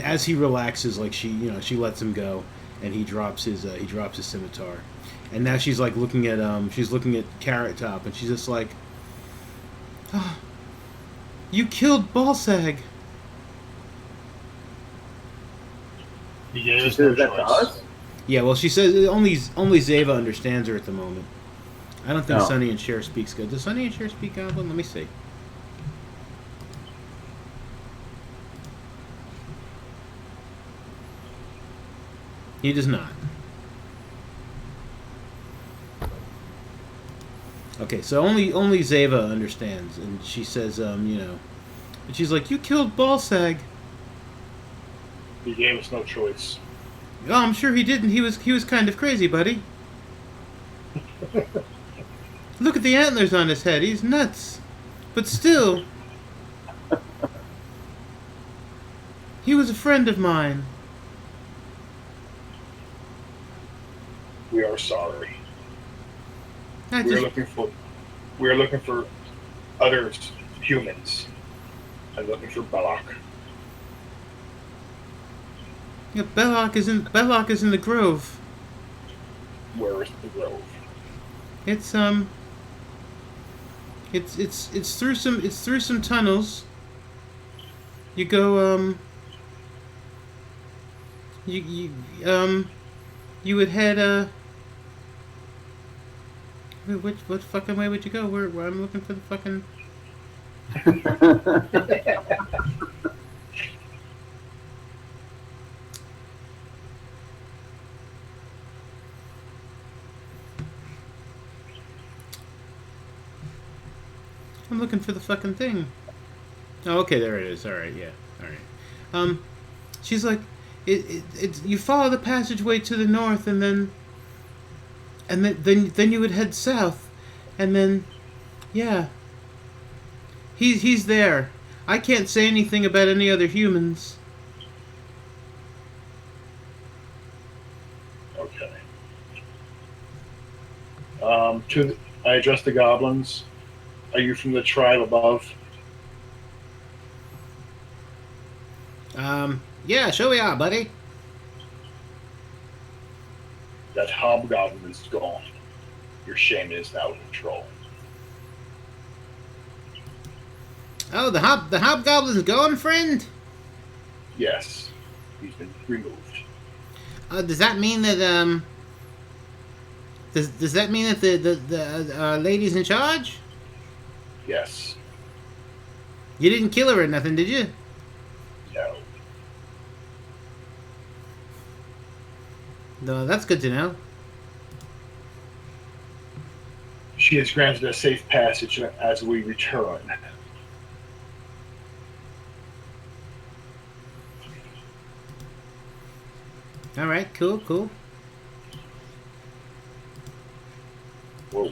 as he relaxes, like she lets him go, and he drops his scimitar, and now she's like looking at Carrot Top, and she's just like, oh, you killed Ballsag. He gave She us no says that to choice. us? Yeah, well, she says only Zeva understands her at the moment. I don't think No. Sonny and Cher speaks good. Does Sonny and Cher speak Goblin? Let me see. He does not. Okay, so only Zeva understands, and she says, and she's like, "You killed Ballsag." He gave us no choice. Oh, I'm sure he didn't. He was kind of crazy, buddy. Look at the antlers on his head. He's nuts. But still, he was a friend of mine. We are sorry. I We are just, looking for other humans. I'm looking for Belloc. yeah, Belloc is in the grove. Where is the grove? It's it's through some tunnels. You go you would head what fucking way would you go? Where I'm looking for the fucking. I'm looking for the fucking thing. Oh, okay, there it is. All right, yeah, all right. She's like, it's you follow the passageway to the north, and then you would head south, and then, yeah. He's there. I can't say anything about any other humans. Okay. I address the goblins. Are you from the tribe above? Yeah, sure we are, buddy. That hobgoblin is gone. Your shaman is now in control. Oh, the hobgoblin's gone, friend. Yes, he's been removed. Does that mean that Does that mean that the lady's in charge? Yes. You didn't kill her or nothing, did you? No. No, that's good to know. She has granted a safe passage as we return. All right, cool. Whoa.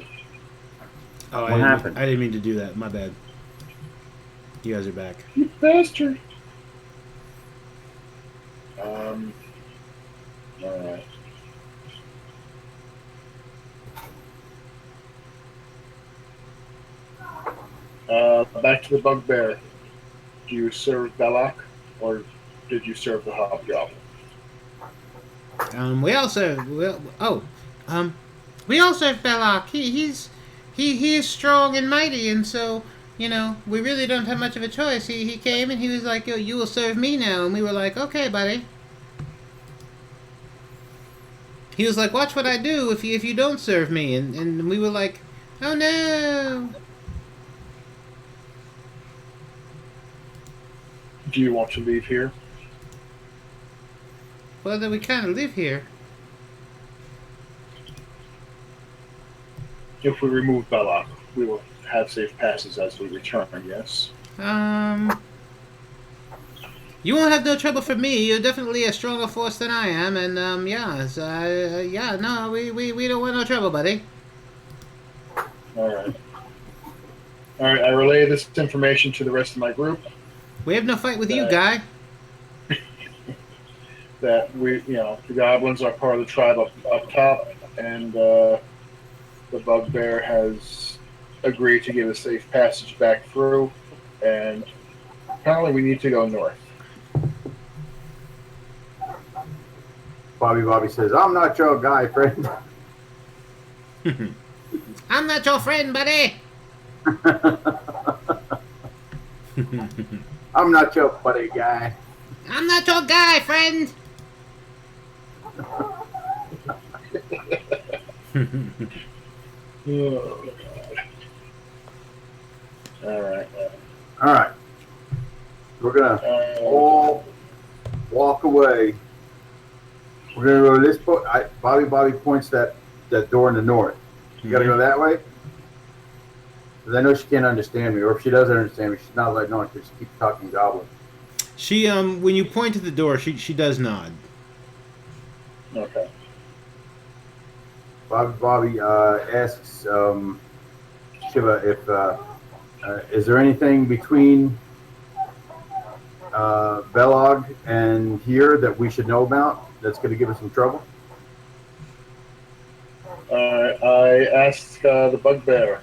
Oh, What happened? I didn't mean to do that. My bad. You guys are back. You bastard. Alright. Back to the bugbear. Do you serve Belloc, or did you serve the hobgoblin? We all serve Belloc. He is strong and mighty, and so we really don't have much of a choice. He came and he was like, "Yo, you will serve me now," and we were like, "Okay, buddy." He was like, "Watch what I do if you don't serve me," and we were like, "Oh no." Do you want to leave here? Well, then we kind of live here. If we remove Belloc, we will have safe passes as we return, yes? You won't have no trouble from me. You're definitely a stronger force than I am, and yeah, so, yeah, no, we don't want no trouble, buddy. All right. All right. I relay this information to the rest of my group We have no fight with you, that guy. that the goblins are part of the tribe up top, and the bugbear has agreed to give a safe passage back through, and apparently we need to go north. Bobby says, "I'm not your guy, friend." I'm not your friend, buddy. I'm not your buddy guy. I'm not your guy, friend. Oh, God. All right. All right. We're gonna all walk away. We're gonna go to this book. Bobby points that door in the north. You gotta go that way. Because I know she can't understand me, or if she doesn't understand me, she's not letting on because she keeps talking goblin. She when you point to the door, she does nod. Okay. Bobby asks Shiva if is there anything between Belog and here that we should know about that's going to give us some trouble? I asked the bugbear.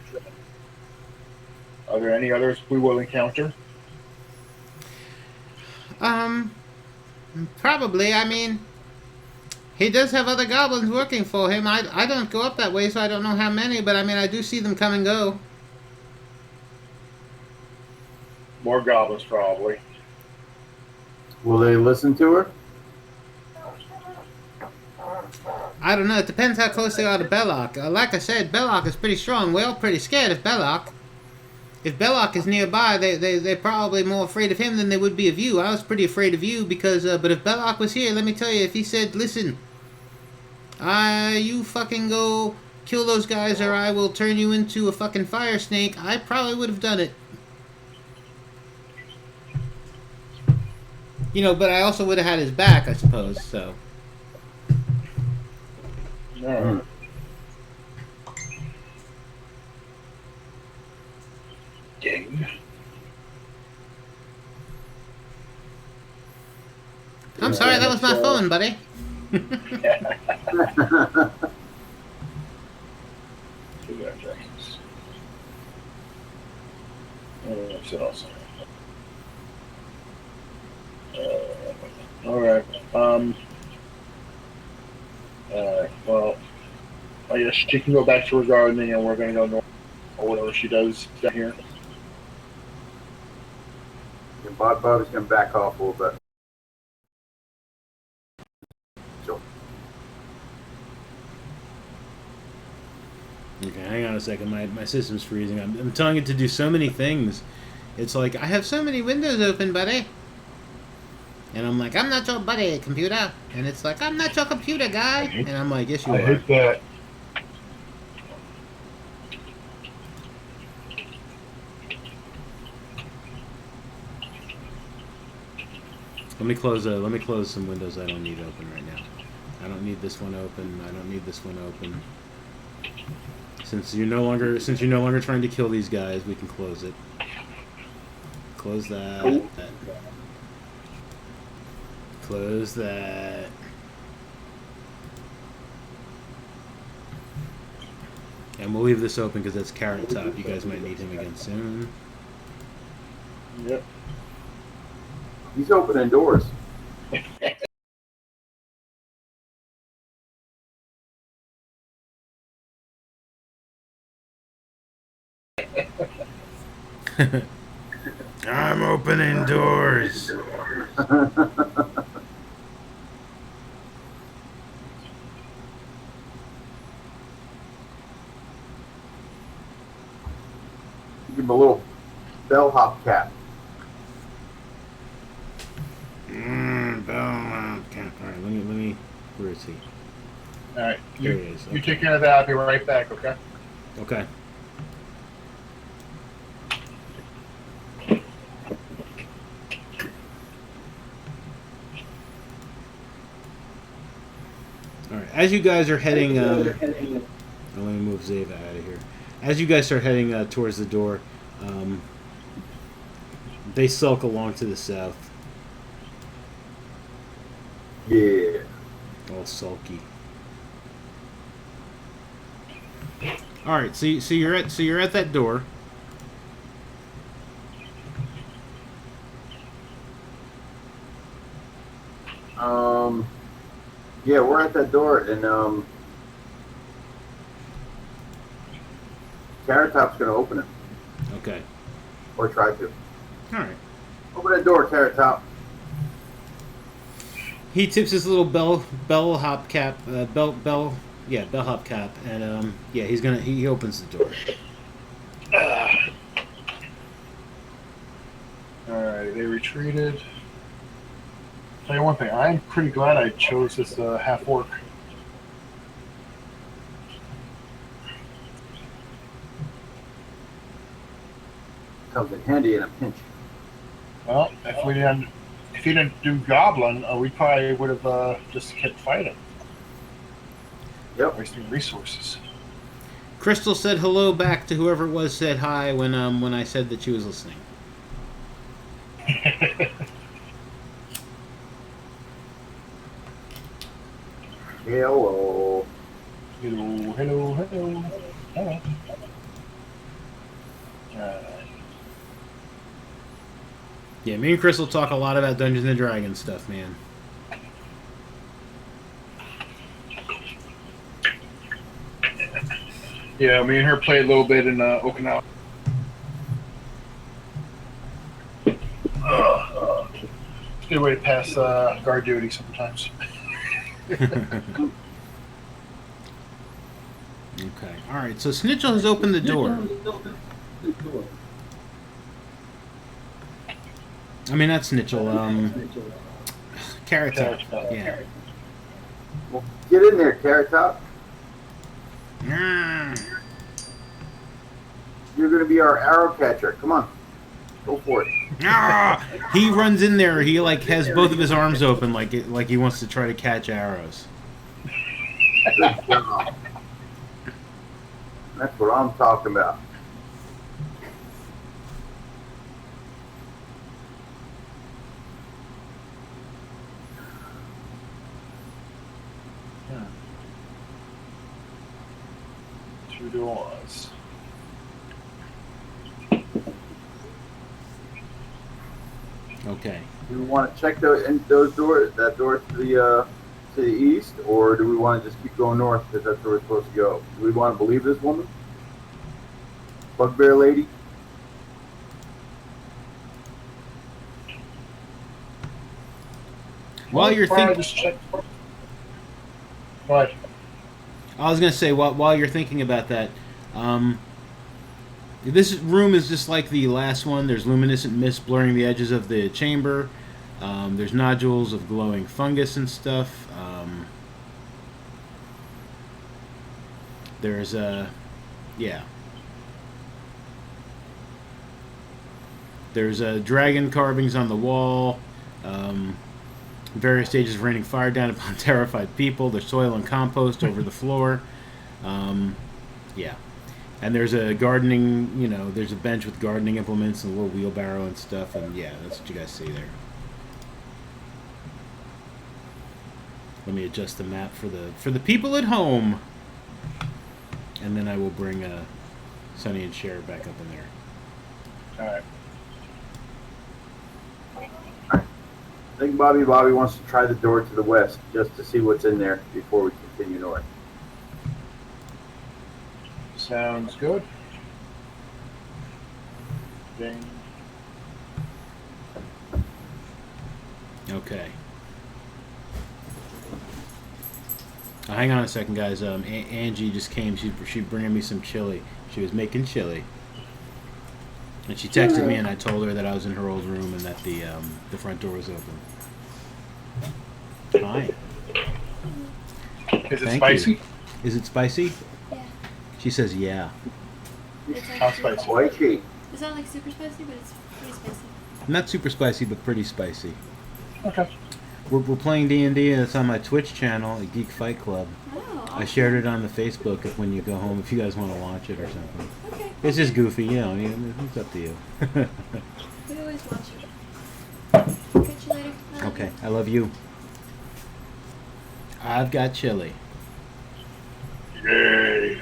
Are there any others we will encounter? Probably. I mean, he does have other goblins working for him. I don't go up that way, so I don't know how many, but I mean, I do see them come and go. More goblins, probably. Will they listen to her? I don't know. It depends how close they are to Belloc. Like I said, Belloc is pretty strong. We're all pretty scared of Belloc. If Belloc is nearby, they're probably more afraid of him than they would be of you. I was pretty afraid of you because, but if Belloc was here, let me tell you, if he said, listen, you fucking go kill those guys or I will turn you into a fucking fire snake, I probably would have done it. You know, but I also would have had his back, I suppose, so. No. Gang. I'm sorry, that was my phone, buddy. All right. Well, I guess she can go back to her gardening, and we're going to go north, or whatever she does down here. And Bobby's going to back off a little bit. So. Okay, hang on a second. My system's freezing. I'm telling it to do so many things. It's like, I have so many windows open, buddy. And I'm like, I'm not your buddy, computer. And it's like, I'm not your computer, guy. And I'm like, yes, you are. I hate that. Let me close some windows I don't need open right now. I don't need this one open. I don't need this one open. Since you're no longer trying to kill these guys, we can close it. Close that. Close that. And we'll leave this open because that's Carrot Top. You guys might need him again soon. Yep. He's opening doors. I'm opening doors. Give him a little bellhop cap. Bellhop cap. All right, let me. Where is he? All right. There he is. You take care of that. I'll be right back, okay? Okay. All right. As you guys are heading, let me move Zava out of here. As you guys start heading towards the door, they sulk along to the south, Yeah. all sulky. All right. So you're at that door. Yeah, we're at that door, and Carrot Top's gonna open it, Okay. or try to. All right. Open that door, Carrot Top. He tips his little bellhop cap, bellhop cap, and yeah, he opens the door. Alright, they retreated. Tell you one thing, I'm pretty glad I chose this half orc. Comes in handy in a pinch. Well, if he didn't do goblin, we probably would have just kept fighting, Yep. wasting resources. Crystal said hello back to whoever it was said hi when I said that she was listening. Hello. Hello. Alright. Yeah, me and Crystal talk a lot about Dungeons and Dragons stuff, man. Yeah, me and her played a little bit in Okinawa. Good way to pass guard duty sometimes. Okay. All right. So Snitchell has opened the door. I mean, not Snitchell. Carrot Top. Yeah. Well, get in there, Carrot Top. Ah. You're gonna be our arrow catcher. Come on. Go for it. Ah! He runs in there. He like has both of his arms open, like he wants to try to catch arrows. Good job. That's what I'm talking about. Two doors. Okay. Do we want to check those doors? That door to the east, or do we want to just keep going north because that's where we're supposed to go? Do we want to believe this woman, Bugbear Lady? While you're thinking, Just check. What? I was gonna say while you're thinking about that, this room is just like the last one. There's luminescent mist blurring the edges of the chamber. There's nodules of glowing fungus and stuff. There's yeah. There's dragon carvings on the wall. Various stages of raining fire down upon terrified people. There's soil and compost over the floor. Yeah. And there's a gardening, there's a bench with gardening implements and a little wheelbarrow and stuff. And yeah, that's what you guys see there. Let me adjust the map for the people at home. And then I will bring Sonny and Cher back up in there. Alright. I think Bobby wants to try the door to the west just to see what's in there before we continue north. Sounds good. Ding. Okay. Hang on a second, guys. Angie just came. She's bringing me some chili. She was making chili. And she texted me, and I told her that I was in her old room and that the front door was open. Hi. Is it Thank spicy? you. Is it spicy? Yeah. She says, yeah. It's How actually, spicy? Spicy. it's not like super spicy, but it's pretty spicy. Not super spicy, but pretty spicy. Okay. We're playing D&D, and it's on my Twitch channel, at Geek Fight Club. Oh, I shared it on the Facebook if when you go home, if you guys want to watch it or something. Okay. It's just goofy, you know. It's up to you. We always watch it. Catch you later. Bye. Okay, I love you. I've got chili. Yay!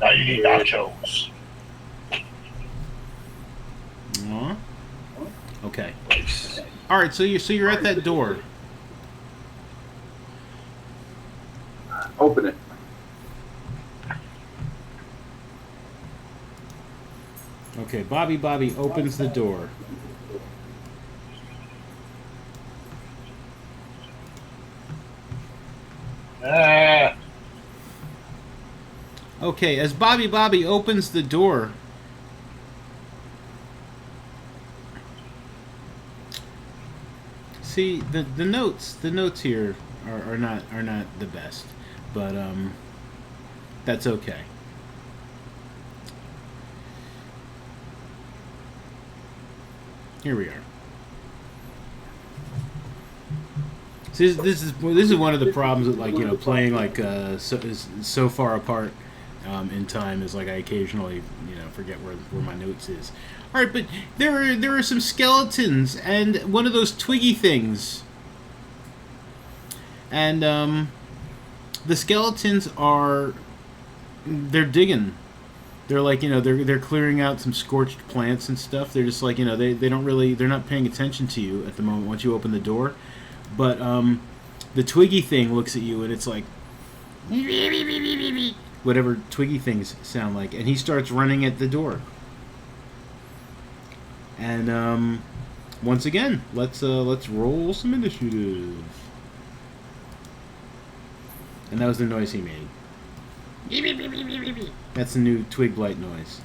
Now you need nachos. Aw. Okay. All right, so you're at that door. Open it. Okay, Bobby opens the door. Ah, Okay, as Bobby opens the door, see the notes here are not the best, but that's okay. Here we are. See, this is one of the problems with, like, you know, playing like so far apart in time, is like I occasionally, you know, forget where my notes is. All right, but there are some skeletons and one of those twiggy things, and the skeletons they're digging. They're like, you know, they're clearing out some scorched plants and stuff. They're just like, you know, they're not paying attention to you at the moment once you open the door. But the twiggy thing looks at you and it's like whatever twiggy things sound like, and he starts running at the door. And once again, let's roll some initiative. And that was the noise he made. That's the new twig blight noise.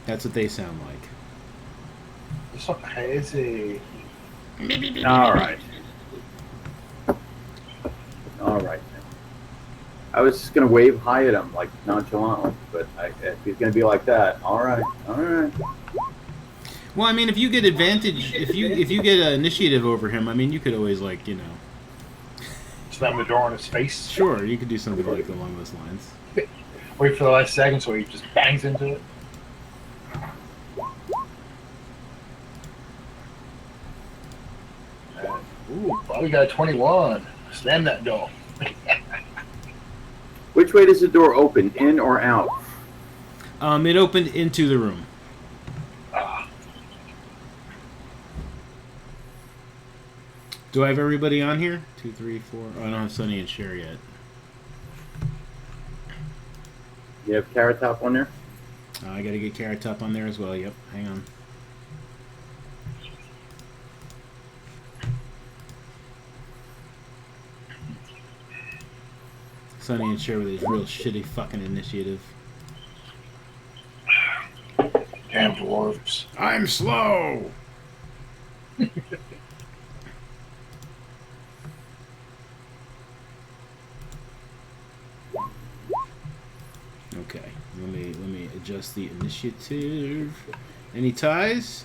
That's what they sound like. it's so crazy. All right. All right. I was just gonna wave hi at him like nonchalantly, but if he's gonna be like that, all right, all right. Well, I mean, if you get advantage, if you get initiative over him, I mean, you could always, like, you know. Slam the door in his face. Sure, you could do something like along those lines. Wait for the last second so he just bangs into it. Ooh, Bobby got a 21. Slam that door. Which way does the door open, in or out? It opened into the room. Ah, Do I have everybody on here? 2, 3, 4. Oh, I don't have Sunny and Cher yet. You have Carrot Top on there? I gotta get Carrot Top on there as well. Yep, hang on. Sunny and Cher with his real shitty fucking initiative. damn dwarves. I'm slow! Okay, let me adjust the initiative. Any ties?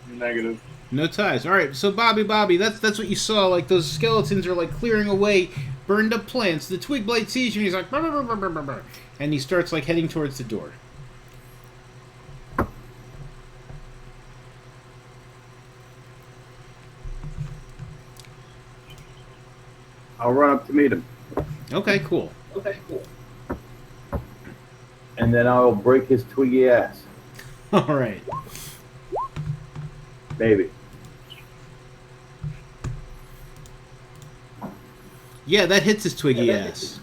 Negative. No ties. All right, so Bobby, that's what you saw. Like, those skeletons are like clearing away burned up plants. The twig blight sees you, and he's like, "Brr, brr, brr, brr, brr, brr," and he starts like heading towards the door. I'll run up to meet him, Okay, cool. and then I'll break his twiggy ass. All right. Maybe. Yeah, that hits his twiggy ass.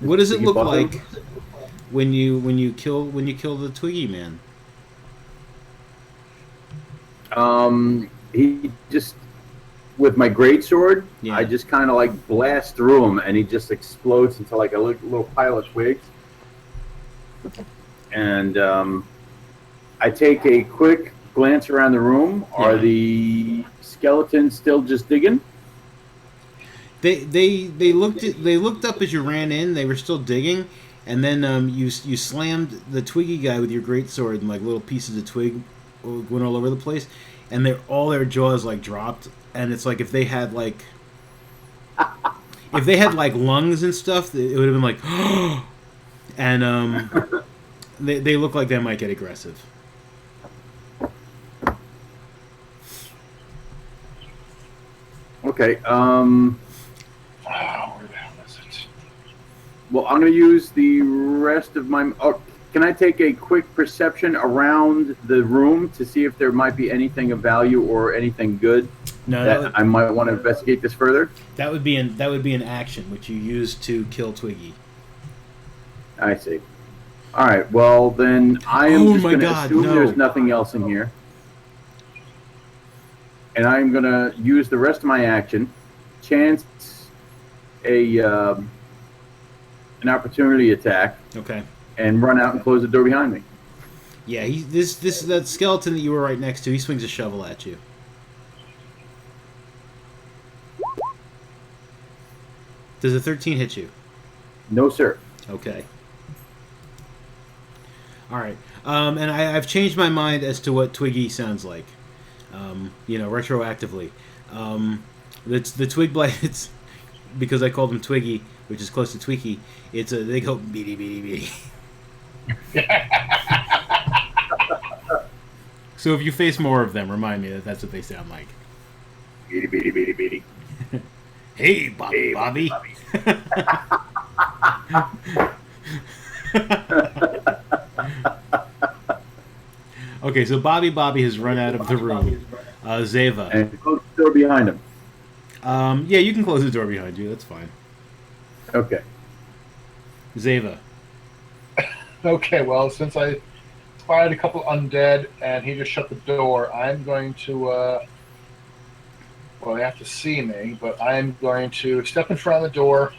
What does it look like when you kill the twiggy man? He just, with my greatsword, Yeah. I just kind of like blast through him, and he just explodes into like a little pile of twigs. And I take a quick glance around the room. Are Yeah. the skeletons still just digging? They looked up as you ran in. They were still digging, and then you slammed the Twiggy guy with your greatsword, and like little pieces of twig went all over the place, and all their jaws like dropped, and it's like if they had like lungs and stuff, it would have been like, and they look like they might get aggressive. Okay. Where the hell is it? Well, I'm going to use the rest of my. Oh, can I take a quick perception around the room to see if there might be anything of value or anything good that I might want to investigate this further? That would be an action which you use to kill Twiggy. I see. All right. Well, then I am just going to assume there's nothing else in here, and I'm going to use the rest of my action, chance an opportunity attack. Okay. And run out and close the door behind me. Yeah, that skeleton that you were right next to, he swings a shovel at you. Does a 13 hit you? No, sir. Okay. All right. And I've changed my mind as to what Twiggy sounds like. Retroactively. The twig blights, because I called him Twiggy, which is close to Tweaky. They go beady beady beady. So if you face more of them, remind me that that's what they sound like. Beady beady beady beady. Hey, Bobby, Bobby. Okay, so Bobby has run out of the room. Zeva. And close the door behind him. Yeah, you can close the door behind you. That's fine. Okay. Zeva. Okay, well, since I spied a couple undead and he just shut the door, I'm going to, well, they have to see me, but I'm going to step in front of the door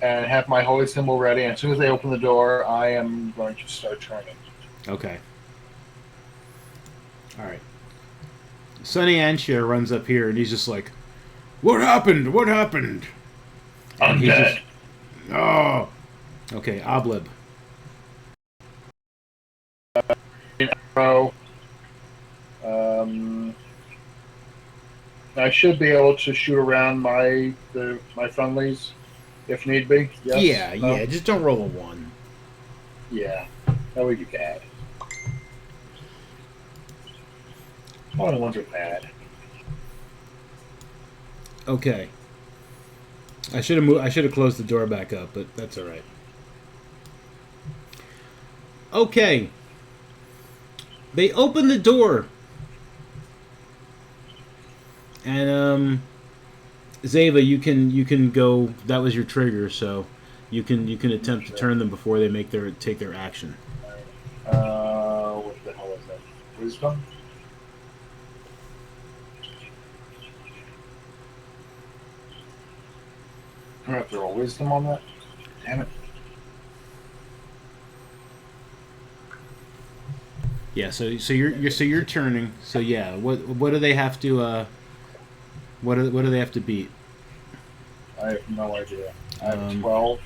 and have my holy symbol ready, and as soon as they open the door, I am going to start turning. Okay. Alright. Sonny Anshare runs up here and he's just like, What happened? What happened? And Undead. Oh. Okay, Oblib. Arrow. I should be able to shoot around my friendlies if need be. Yes? Yeah, just don't roll a 1. Yeah, that would be bad. All the ones are bad. Okay. I should have closed the door back up, but that's all right. Okay. They open the door. And Zeva, you can go. That was your trigger, so you can attempt to turn them before they take their action. What the hell is that? Wisdom? I'm gonna have to roll wisdom on that. Damn it. Yeah, so you're turning. So yeah, what do they have to what do they have to beat? I have no idea. I have 12.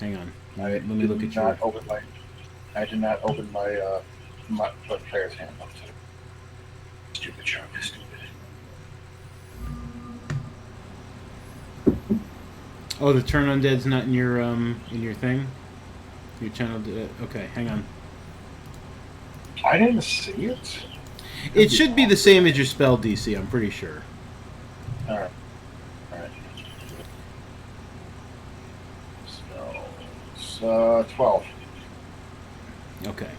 Hang on. Let me look at your. I did not open my player's handbook. Stupid shark is stupid. Oh, the turn undead's not in your thing. Your channel. Okay, hang on. I didn't see it. It should be the same as your spell DC. I'm pretty sure. All right. So, 12. Okay.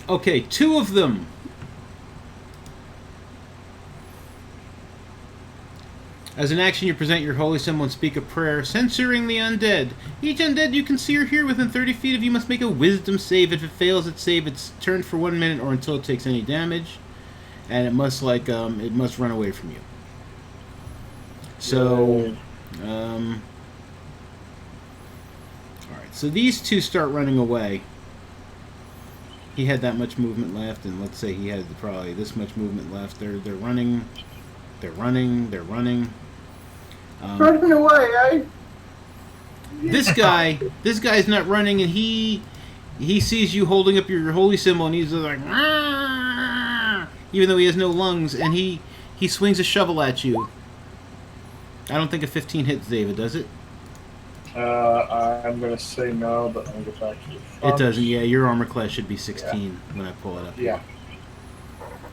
Okay, 2 of them. As an action, you present your holy symbol and speak a prayer, censoring the undead. Each undead you can see or hear within 30 feet of you must make a wisdom save. If it fails its save, it's turned for 1 minute or until it takes any damage, and it must run away from you. So, all right. So these 2 start running away. he had that much movement left, and let's say he had probably this much movement left. They're running, they're running, they're running. Running away, eh? This guy's not running, and he sees you holding up your holy symbol, and he's like, "Ah!" Even though he has no lungs, and he swings a shovel at you. I don't think a 15 hits David, does it? I'm gonna say no, but let me get back to the front. It doesn't. Yeah, your armor class should be 16 when I pull it up. Yeah.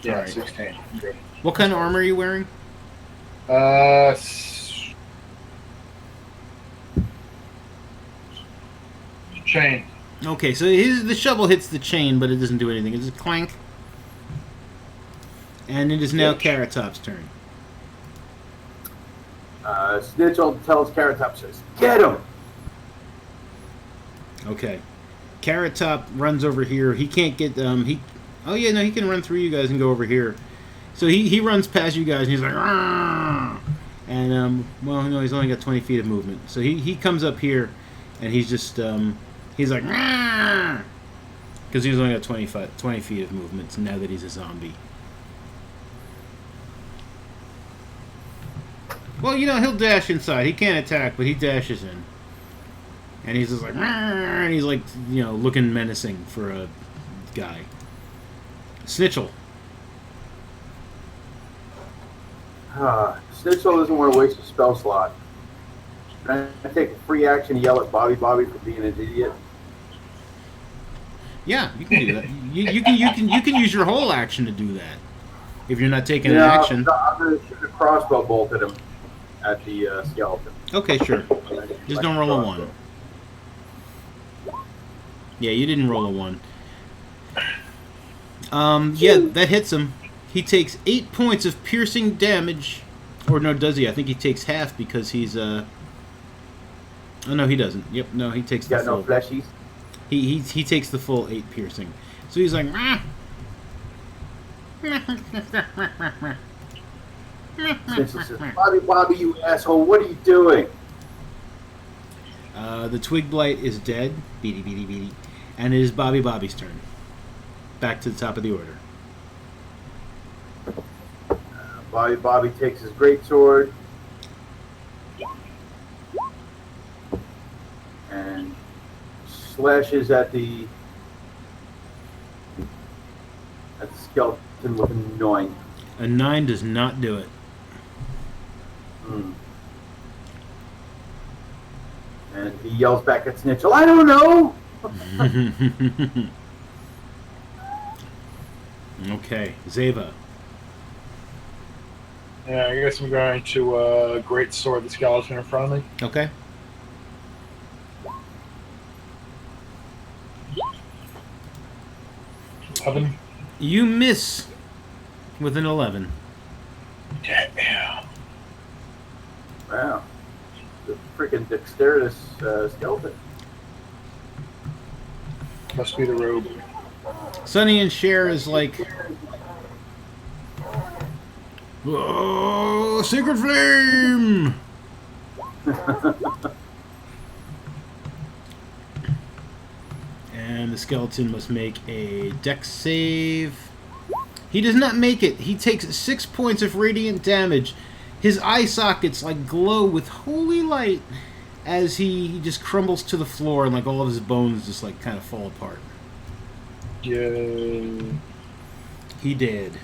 Yeah, Alright. 16. Good. What kind of armor are you wearing? Chain. Okay, so the shovel hits the chain, but it doesn't do anything. It's just clank. And it is now Carrot Top's turn. Snitchel tells Carrot Top, says, "Get him!" Okay. Carrot Top runs over here. He can't get he can run through you guys and go over here. So he runs past you guys and he's like, "Argh!" And well, no, he's only got 20 feet of movement. So he comes up here and he's just he's like, because he's only got 20 feet of movement now that he's a zombie. Well, he'll dash inside. He can't attack, but he dashes in. And he's just like, and he's like, looking menacing for a guy. Snitchel. Snitchel doesn't want to waste a spell slot. Can I take a free action and yell at Bobby for being an idiot? Yeah, you can do that. You can use your whole action to do that. If you're not taking an action. I'm going to shoot a crossbow bolt at him, at the skeleton. Okay, sure. Just don't roll a 1. Yeah, you didn't roll a 1. Yeah, that hits him. He takes 8 points of piercing damage. Or no, does he? I think he takes half because he's Oh no, he doesn't. Yep, no, he takes the full. No fleshies. He takes the full 8 piercing. So he's like, Snitchel says, Bobby, you asshole, what are you doing? The Twig Blight is dead. Beady, beady, beady. And it is Bobby's turn. Back to the top of the order. Bobby takes his greatsword and slashes at the skeleton with a 9. A 9 does not do it. And he yells back at Snitchel, "I don't know!" Okay, Zeva. Yeah, I guess I'm going to great sword the skeleton in front of me. Okay. Oven. You miss with an 11. Yeah. Wow. The freaking dexterous skeleton. Must be the robe. Sonny and Cher is like, "Oh, Sacred Flame!" And the skeleton must make a dex save. He does not make it. He takes 6 points of radiant damage. His eye sockets like glow with holy light as he just crumbles to the floor and like all of his bones just like kind of fall apart. Yeah. He did.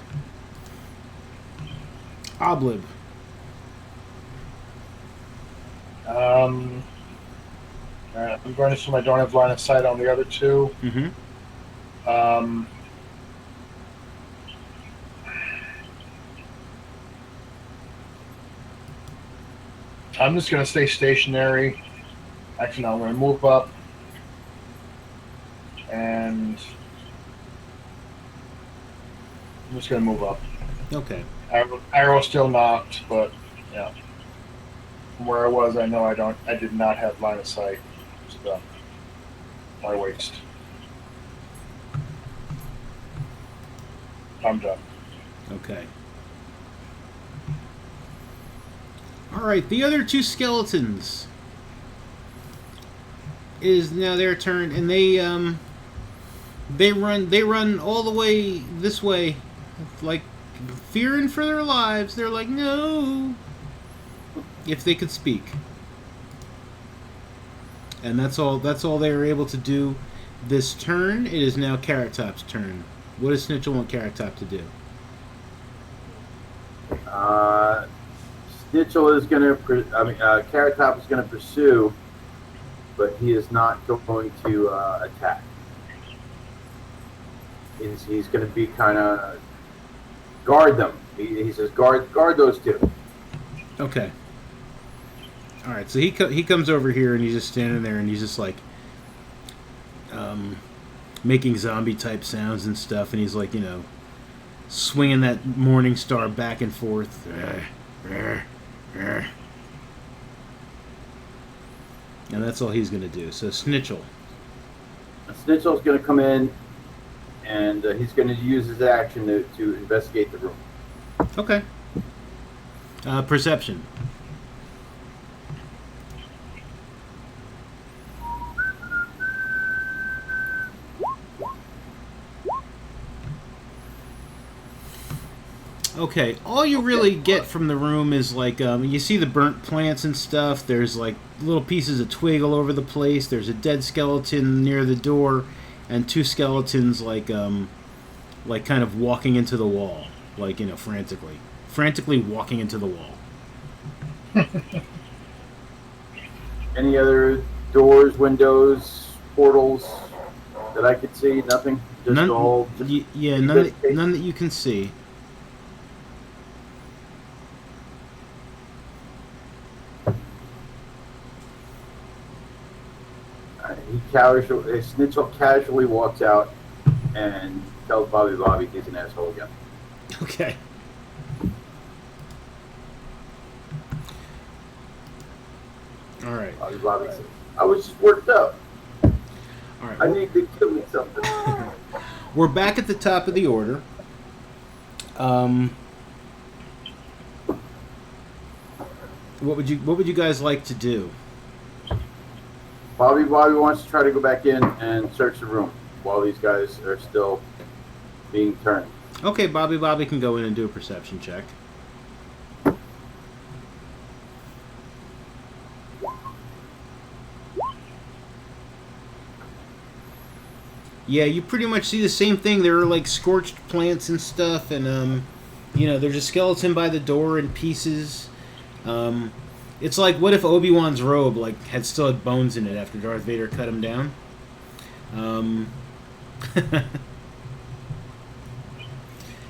Oblib. Alright, I'm going to assume I don't have line of sight on the other two. Mm-hmm. I'm just going to stay stationary. Actually, no, I'm going to move up. And I'm just going to move up. Okay. Arrow still knocked, but yeah. From where I was, I know I did not have line of sight. So my waist. I'm done. Okay. Alright, the other two skeletons is now their turn, and They run all the way this way, like fearing for their lives. They're like, no. If they could speak. And that's all they were able to do this turn. It is now Carrot Top's turn. What does Snitchell want Carrot Top to do? Snitchell is going to, Carrot Top is going to pursue, but he is not going to attack. He's going to be kind of guard them. He says guard those two. Okay. All right. So he comes over here and he's just standing there and he's just like making zombie type sounds and stuff, and he's like, you know, swinging that Morning Star back and forth. And that's all he's going to do. So Snitchell. Snitchell's going to come in, and he's going to use his action to investigate the room. Okay. Perception. Okay, all you really get from the room is like, you see the burnt plants and stuff. There's like little pieces of twig all over the place. There's a dead skeleton near the door, and two skeletons like kind of walking into the wall, like, you know, frantically walking into the wall. Any other doors, windows, portals that I could see? Nothing. Just None, all. yeah, none that you can see. Snitchell casually walks out and tells Bobby he's an asshole again. Okay. All right. Bobby says, I was just worked up. All right. I need to kill me something. We're back at the top of the order. What would you guys like to do? Bobby wants to try to go back in and search the room while these guys are still being turned. Okay, Bobby can go in and do a perception check. Yeah, you pretty much see the same thing. There are like scorched plants and stuff, and you know, there's a skeleton by the door in pieces. It's like, what if Obi-Wan's robe still had bones in it after Darth Vader cut him down? And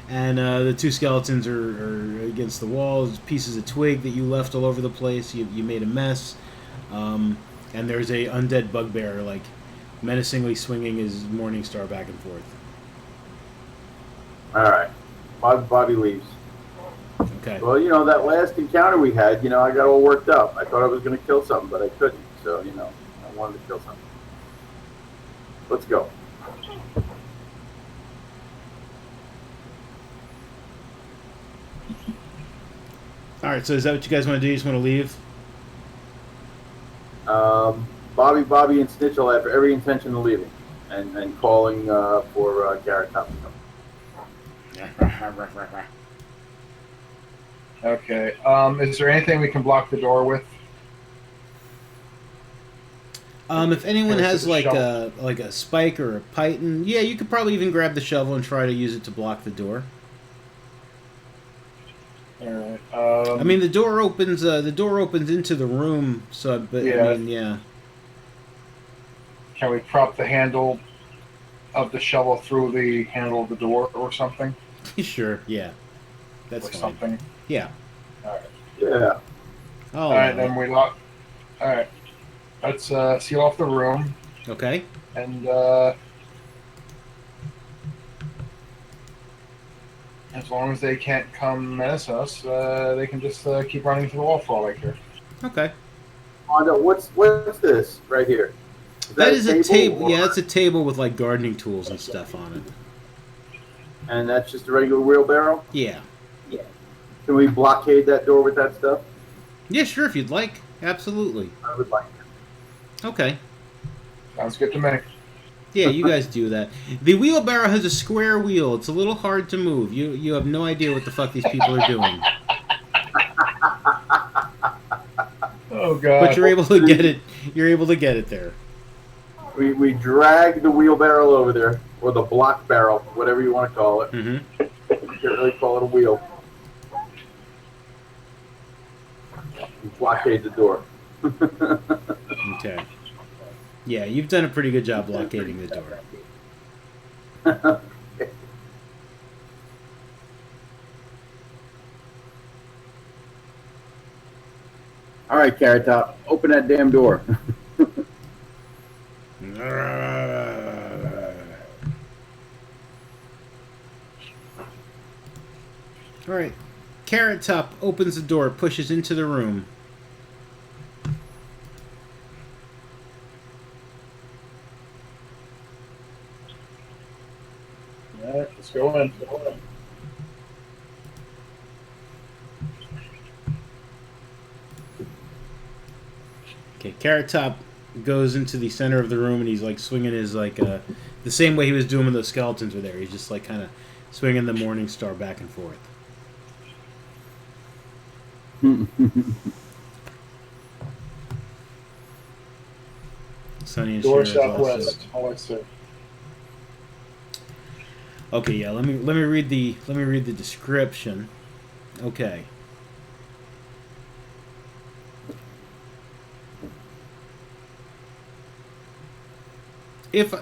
the two skeletons are against the walls, pieces of twig that you left all over the place. You made a mess. And there's a undead bugbear, like, menacingly swinging his Morning Star back and forth. All right. Bobby leaves. Okay. Well, you know, that last encounter we had, you know, I got all worked up. I thought I was going to kill something, but I couldn't. So, you know, I wanted to kill something. Let's go. All right, so is that what you guys want to do? You just want to leave? Bobby and Snitchell have every intention of leaving and calling for Garrett Top to come. Okay. Is there anything we can block the door with? If anyone has a like shovel. a spike or a python, yeah, you could probably even grab the shovel and try to use it to block the door. All right. I mean, the door opens into the room, so but Yeah. I mean, yeah. Can we prop the handle of the shovel through the handle of the door or something? Sure, yeah. That's Or fine. something. Yeah. All right. Yeah. Oh. All right. Then we lock. All right. Let's seal off the room Okay. and. As long as they can't come menace us, they can just keep running through the wall for all I care. Okay. Mondo, what's this right here? That is a table. or- Yeah, it's a table with like gardening tools and stuff on it. And that's just a regular wheelbarrow? Yeah. Can we blockade that door with that stuff? Yeah, sure, if you'd like. Absolutely. I would like to. Okay. Sounds good to me. Yeah, you guys do that. The wheelbarrow has a square wheel. It's a little hard to move. You have no idea what the fuck these people are doing. Oh God! But you're able to get it. You're able to get it there. We drag the wheelbarrow over there, or the block barrel, whatever you want to call it. Mm-hmm. You can't really call it a wheel. We blockade the door. Okay. Yeah, you've done a pretty good job blockading the door. All right, Carrot Top, open that damn door. All right. Carrot Top opens the door, pushes into the room. All right, let's go in. Okay, Carrot Top goes into the center of the room and he's like swinging his the same way he was doing when those skeletons were there. He's just like kind of swinging the Morning Star back and forth. Sunny and Door Cher is southwest. All I say. Okay, yeah. Let me read the description. Okay. If I,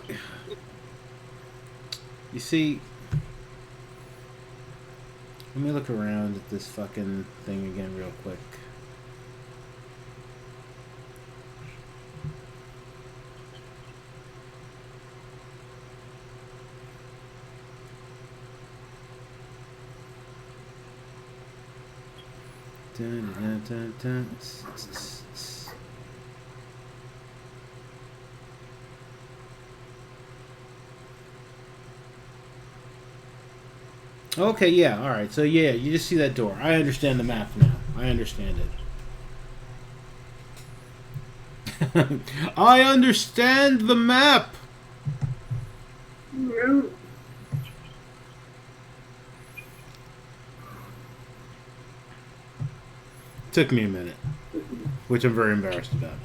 you see, let me look around at this fucking thing again real quick. Dun, dun, dun, dun. Okay, yeah, alright. So, yeah, you just see that door. I understand the map now. I understand it. I understand the map! Took me a minute, which I'm very embarrassed about.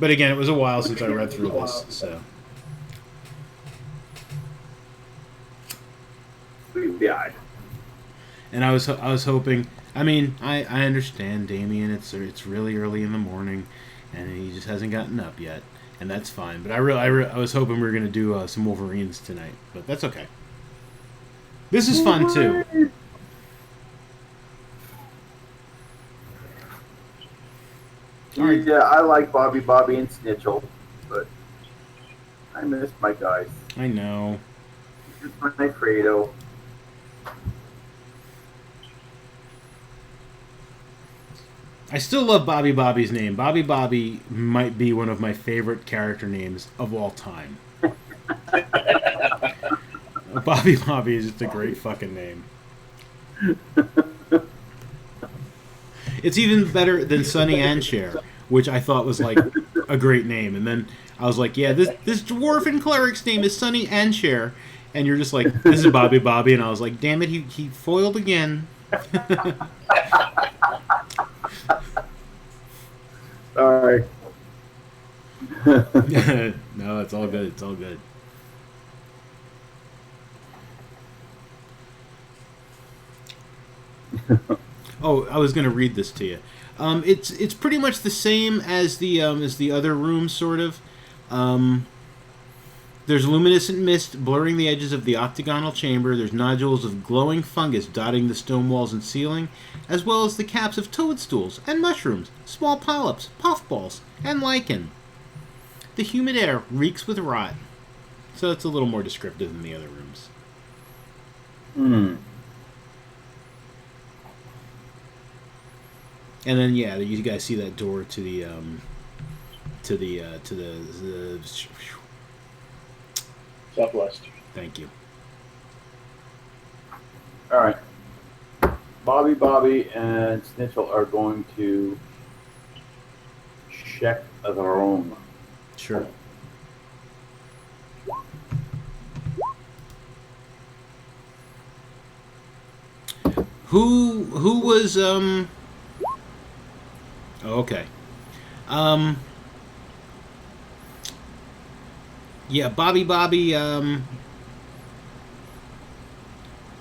But again, it was a while since I read through this, so... Yeah. And I was hoping. I mean, I understand, Damien. It's really early in the morning, and he just hasn't gotten up yet, and that's fine. But I was hoping we were gonna do some Wolverines tonight, but that's okay. This is fun too. Yeah, I like Bobby and Snitchel, but I miss my guys. I know. It's my Fredo. I still love Bobby's name. Bobby might be one of my favorite character names of all time. Bobby is just a great fucking name. It's even better than Sunny and Cher, which I thought was like a great name. And then I was like, yeah, this dwarven cleric's name is Sunny and Cher. And you're just like, this is Bobby. And I was like, damn it, he foiled again. Sorry. No, it's all good. It's all good. Oh, I was gonna read this to you. It's pretty much the same as the other room, sort of. There's luminescent mist blurring the edges of the octagonal chamber. There's nodules of glowing fungus dotting the stone walls and ceiling, as well as the caps of toadstools and mushrooms, small polyps, puffballs, and lichen. The humid air reeks with rot. So it's a little more descriptive than the other rooms. And then yeah, you guys see that door to the Southwest. Thank you. All right. Bobby and Snitchel are going to check the room. Sure. Who was Oh, okay. Um yeah, Bobby,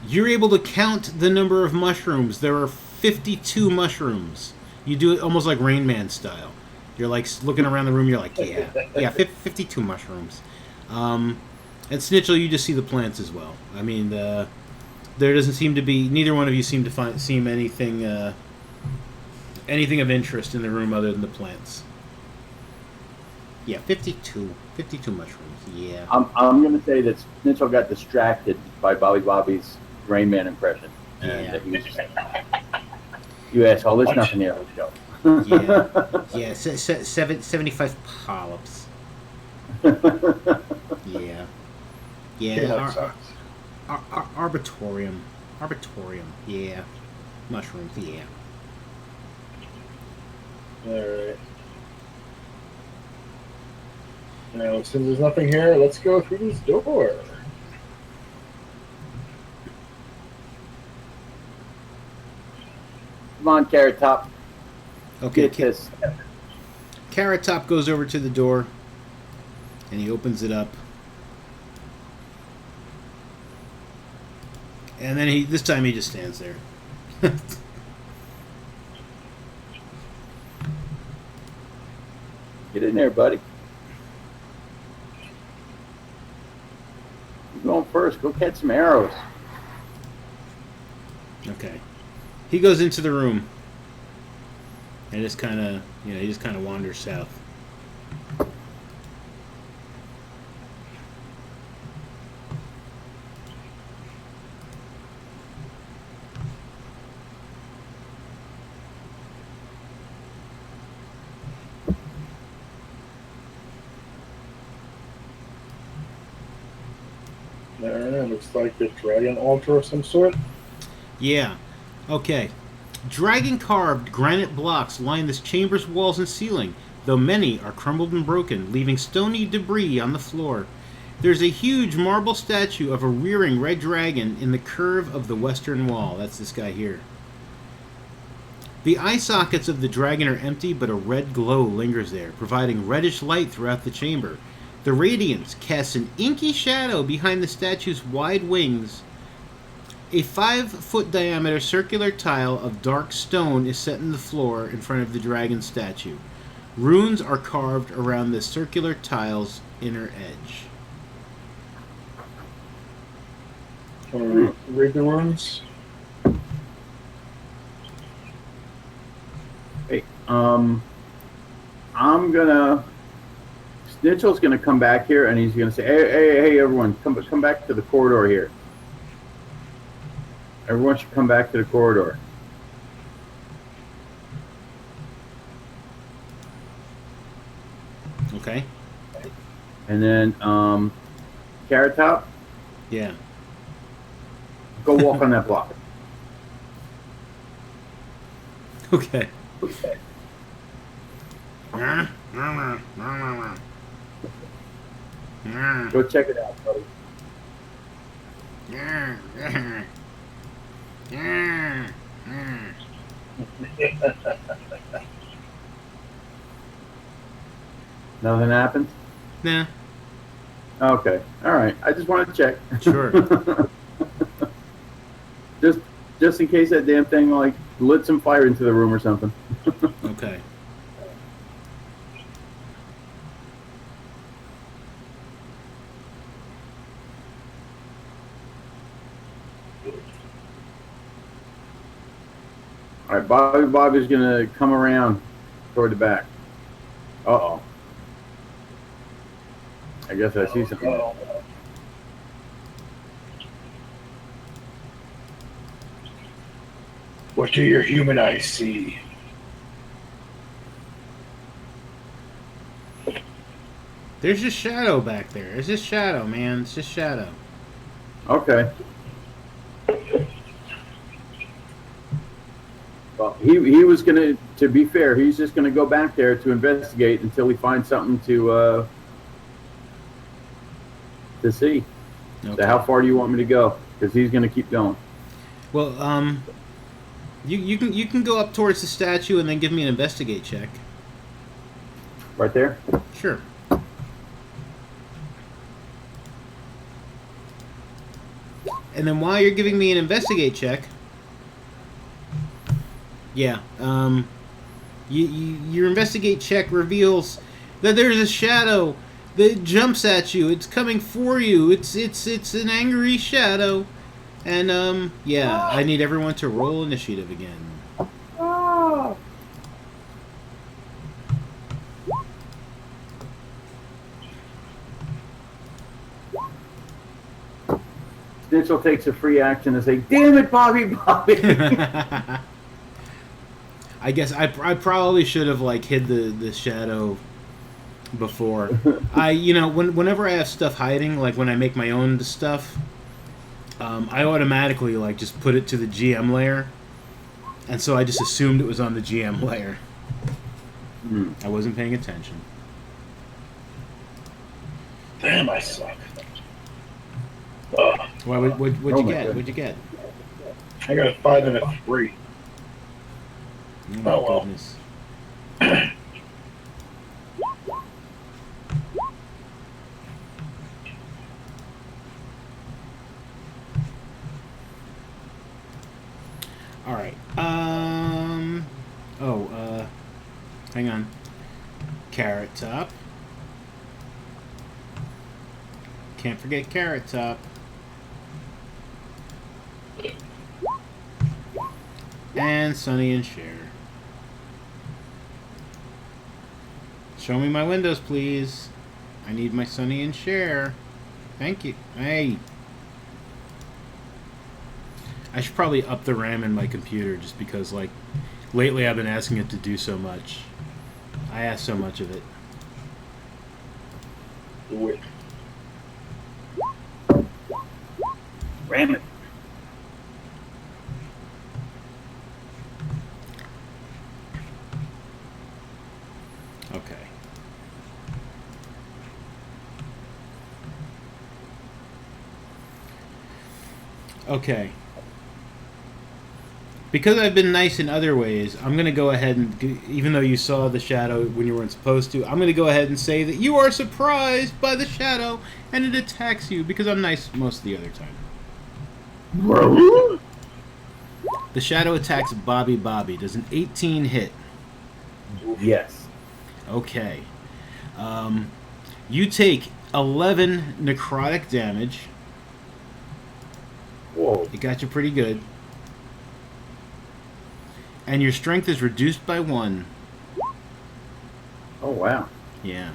you're able to count the number of mushrooms. There are 52 mushrooms. You do it almost like Rain Man style. You're like looking around the room. You're like, yeah, 52 mushrooms. And Snitchell, you just see the plants as well. I mean, there doesn't seem to be. Neither one of you seem to seem anything of interest in the room other than the plants. Yeah, 52 mushrooms. Yeah. I'm going to say that Snitchell got distracted by Bobby's Rain Man impression. And Yeah. that he was just, you asshole, there's nothing here. Let's go. Yeah. 75 polyps. Yeah. Yeah, that Ar- sucks. Arbitorium. Yeah. Mushrooms. Yeah. Alright. Now, since there's nothing here, let's go through this door. Come on, Carrot Top. Okay. Get this. Carrot Top goes over to the door, and he opens it up. And then this time he just stands there. Get in there, buddy. You're going first. Go catch some arrows. Okay. He goes into the room. And just kind of, he just kind of wanders south. There, looks like the dragon altar of some sort. Yeah. Okay. Dragon carved granite blocks line this chamber's walls and ceiling, though many are crumbled and broken, leaving stony debris on the floor. There's a huge marble statue of a rearing red dragon in the curve of the western wall. That's this guy here. The eye sockets of the dragon are empty, but a red glow lingers there, providing reddish light throughout the chamber. The radiance casts an inky shadow behind the statue's wide wings. A 5-foot diameter circular tile of dark stone is set in the floor in front of the dragon statue. Runes are carved around the circular tile's inner edge. Want to read the runes? Hey, I'm gonna. Snitchell's gonna come back here and he's gonna say, "Hey, everyone, come back to the corridor here. Everyone should come back to the corridor." Okay? And then, Carrot Top, Yeah. go walk on that block. Okay. Go check it out, buddy. Nothing happens? Nah. Okay. All right. I just wanted to check. Sure. just in case that damn thing like lit some fire into the room or something. Okay. All right. Bobby's gonna come around toward the back. Uh-oh. I guess I see something. What do your human eyes see? There's just shadow back there. It's just shadow, man. It's just shadow. Okay. Well, he was gonna. To be fair, he's just gonna go back there to investigate until he finds something to see. Okay. So how far do you want me to go? Because he's gonna keep going. Well, you can go up towards the statue and then give me an investigate check. Right there. Sure. And then while you're giving me an investigate check, yeah, your investigate check reveals that there's a shadow that jumps at you. It's coming for you. It's an angry shadow, and yeah, I need everyone to roll initiative again. Oh. Snitchell takes a free action and say, "Damn it, Bobby, Bobby." I guess I probably should have like hid the shadow before. Whenever I have stuff hiding, like when I make my own stuff, I automatically like just put it to the GM layer, and so I just assumed it was on the GM layer. I wasn't paying attention. Damn, I suck. Why? What'd you Oh my get? goodness. What'd you get? I got a 5 and a 3. Oh my Oh, well. goodness. All right. Hang on. Carrot Top. Can't forget Carrot Top. And Sonny and Cher. Show me my windows, please. I need my Sonny and Cher. Thank you. Hey. I should probably up the RAM in my computer just because, like, lately I've been asking it to do so much. I ask so much of it. Do it. Ram it. Okay. Okay. Because I've been nice in other ways, I'm going to go ahead and, even though you saw the shadow when you weren't supposed to, I'm going to go ahead and say that you are surprised by the shadow and it attacks you because I'm nice most of the other time. The shadow attacks Bobby Bobby. Does an 18 hit? Yes. Okay. You take 11 necrotic damage. Whoa. It got you pretty good. And your strength is reduced by 1. Oh, wow. Yeah.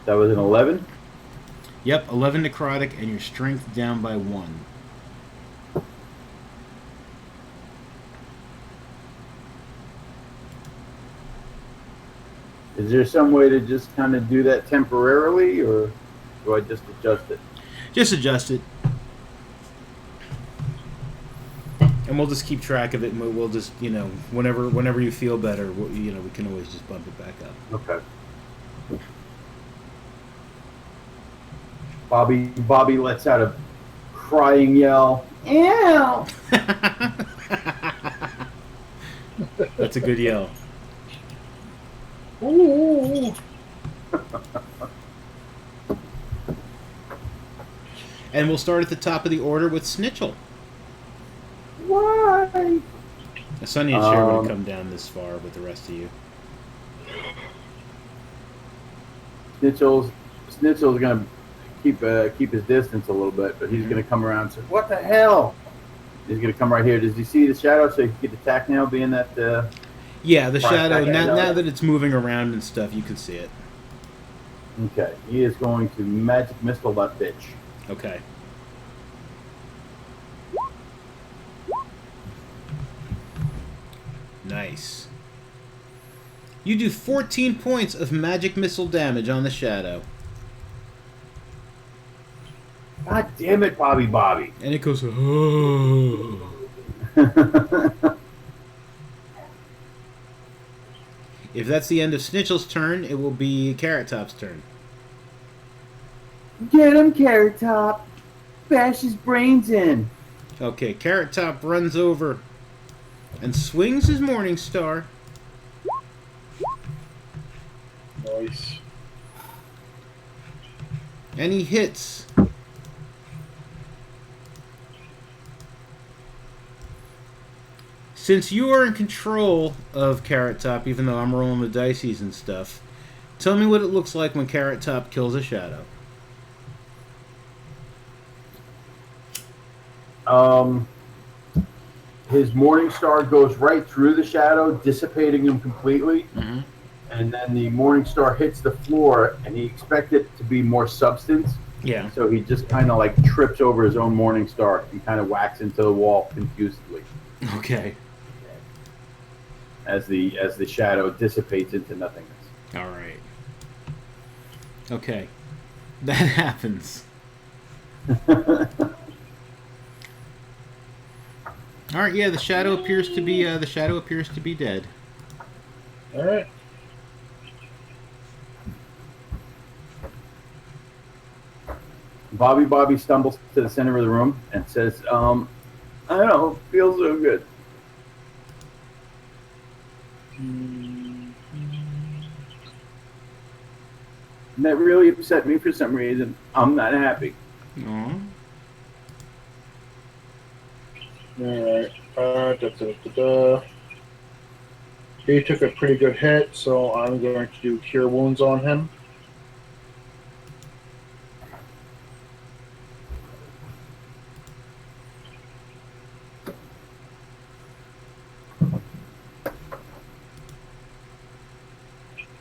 That was an 11? Yep, 11 necrotic and your strength down by 1. Is there some way to just kind of do that temporarily, or do I just adjust it? Just adjust it. And we'll just keep track of it, and we'll just, whenever you feel better, we can always just bump it back up. Okay. Bobby lets out a crying yell. Ew! That's a good yell. Ooh. And we'll start at the top of the order with Snitchell. Why? Sonny and Cher would have come down this far with the rest of you. Snitchell's gonna keep his distance a little bit, but he's gonna come around and say, "What the hell?" He's gonna come right here. Does he see the shadow so he can get attacked now? Being that Yeah, the Right, shadow, okay, now that it's moving around and stuff, you can see it. okay, he is going to magic missile that bitch. Okay. Nice. You do 14 points of magic missile damage on the shadow. God damn it, Bobby. And it goes, oh. If that's the end of Snitchel's turn, it will be Carrot Top's turn. Get him, Carrot Top. Bash his brains in. Okay, Carrot Top runs over and swings his Morning Star. Nice. And he hits. Since you are in control of Carrot Top, even though I'm rolling the dices and stuff, tell me what it looks like when Carrot Top kills a shadow. His Morning Star goes right through the shadow, dissipating him completely. Mm-hmm. And then the Morning Star hits the floor, and he expected it to be more substance. Yeah. So he just kind of like trips over his own Morning Star and kind of whacks into the wall confusedly Okay. as the shadow dissipates into nothingness. All right. Okay. That happens. All right. Yeah, the shadow appears to be dead. All right. Bobby stumbles to the center of the room and says, I don't know, feels so good. And that really upset me for some reason. I'm not happy. Aw. All right. He took a pretty good hit, so I'm going to do Cure Wounds on him.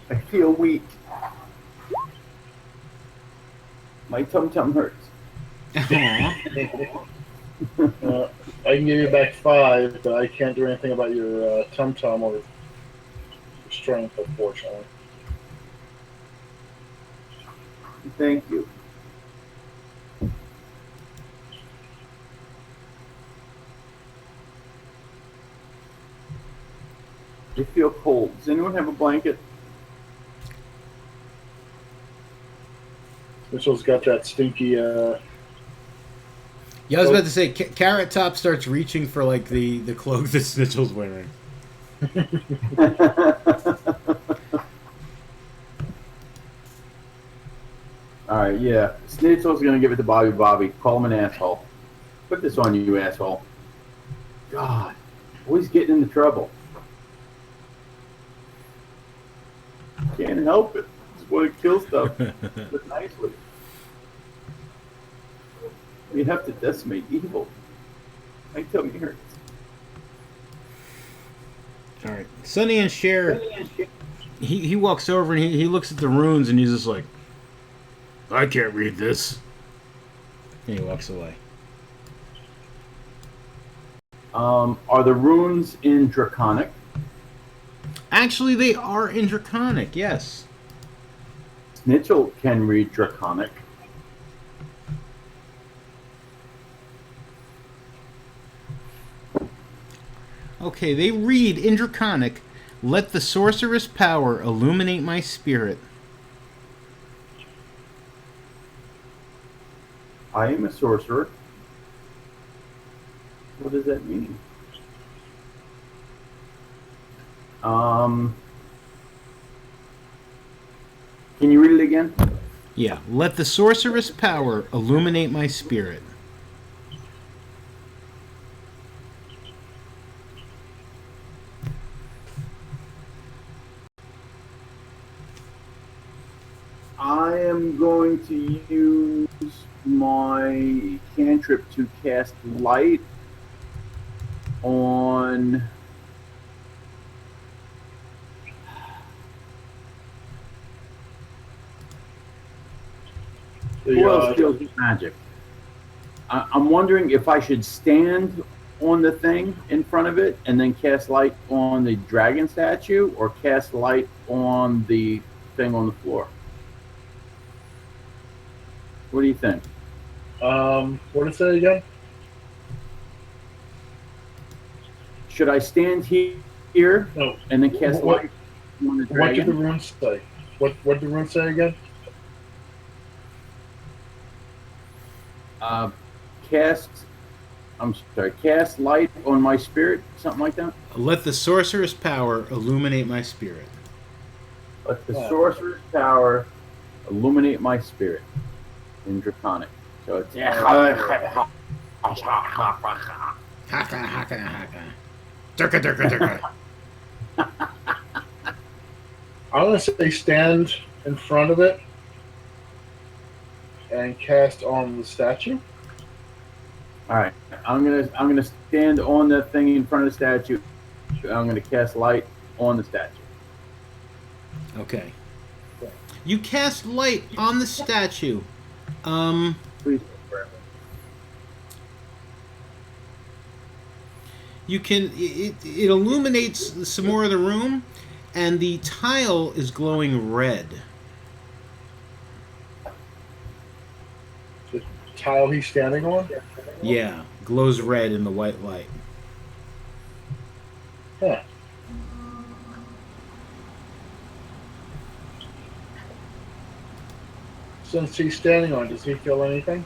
I feel weak. My tum-tum hurts. Aw. I can give you back 5, but I can't do anything about your tum-tum or your strength, unfortunately. Thank you. I feel cold. Does anyone have a blanket? Mitchell's got that stinky. Yeah, I was about to say, Carrot Top starts reaching for like the cloak that Snitchel's wearing. All right, yeah. Snitzel's gonna give it to Bobby. Call him an asshole. Put this on you, asshole. God, always getting into trouble. Can't help it. Just want to kill stuff, but nicely. You have to decimate evil. My tummy hurts. All right, Sonny and Cher. He walks over and he looks at the runes and he's just like, I can't read this. And he walks away. Are the runes in Draconic? Actually, they are in Draconic, yes. Snitchel can read Draconic. Okay, they read in Draconic, let the sorceress power illuminate my spirit. I am a sorcerer. What does that mean? Can you read it again? Yeah, let the sorceress power illuminate my spirit. I am going to use my cantrip to cast light on who else deals with magic. I'm wondering if I should stand on the thing in front of it and then cast light on the dragon statue, or cast light on the thing on the floor. What do you think? What did it say again? Should I stand here No. and then cast What? light? On the What did the dragon? runes say? What did the runes say again? Uh, cast. I'm sorry. Cast light on my spirit. Something like that. Let the sorcerer's power illuminate my spirit. Let the Yeah. sorcerer's power illuminate my spirit in Draconic. So it's Haka, haka, haka. Durka, durka, durka. I'm gonna say stand in front of it and cast on the statue. all right. I'm gonna stand on the thing in front of the statue. I'm gonna cast light on the statue. Okay. You cast light on the statue. Please. You can it illuminates some more of the room, and the tile is glowing red. The tile he's standing on. Yeah, glows red in the white light. Huh. Since he's standing on, does he feel anything?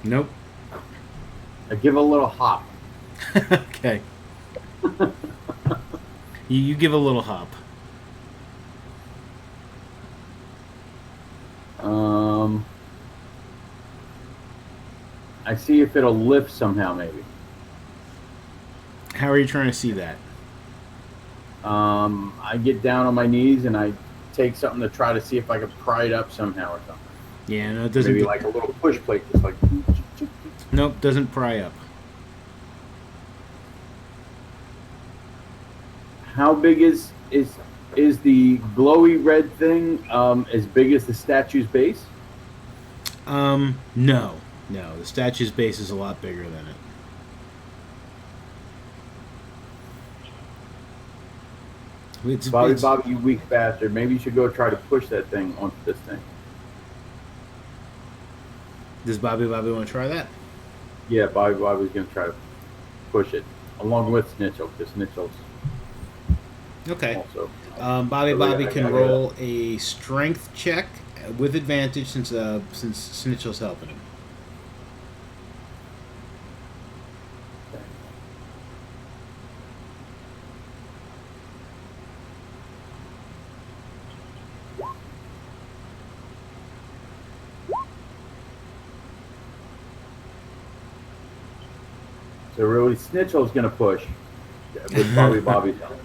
Nope. I give a little hop. Okay. You give a little hop. I see if it'll lift somehow, maybe. How are you trying to see that? I get down on my knees and I take something to try to see if I can pry it up somehow or something. Yeah, no, it doesn't. Maybe like a little push plate, just like. Nope, doesn't pry up. How big is the glowy red thing? As big as the statue's base? No. The statue's base is a lot bigger than it. Bobby, you weak bastard. Maybe you should go try to push that thing onto this thing. Does Bobby want to try that? Yeah, Bobby's going to try to push it along with Snitchell, because Snitchell's Okay. also. Bobby can roll a strength check with advantage since Snitchell's helping him. So really, Snitchell's going to push with Bobby's help.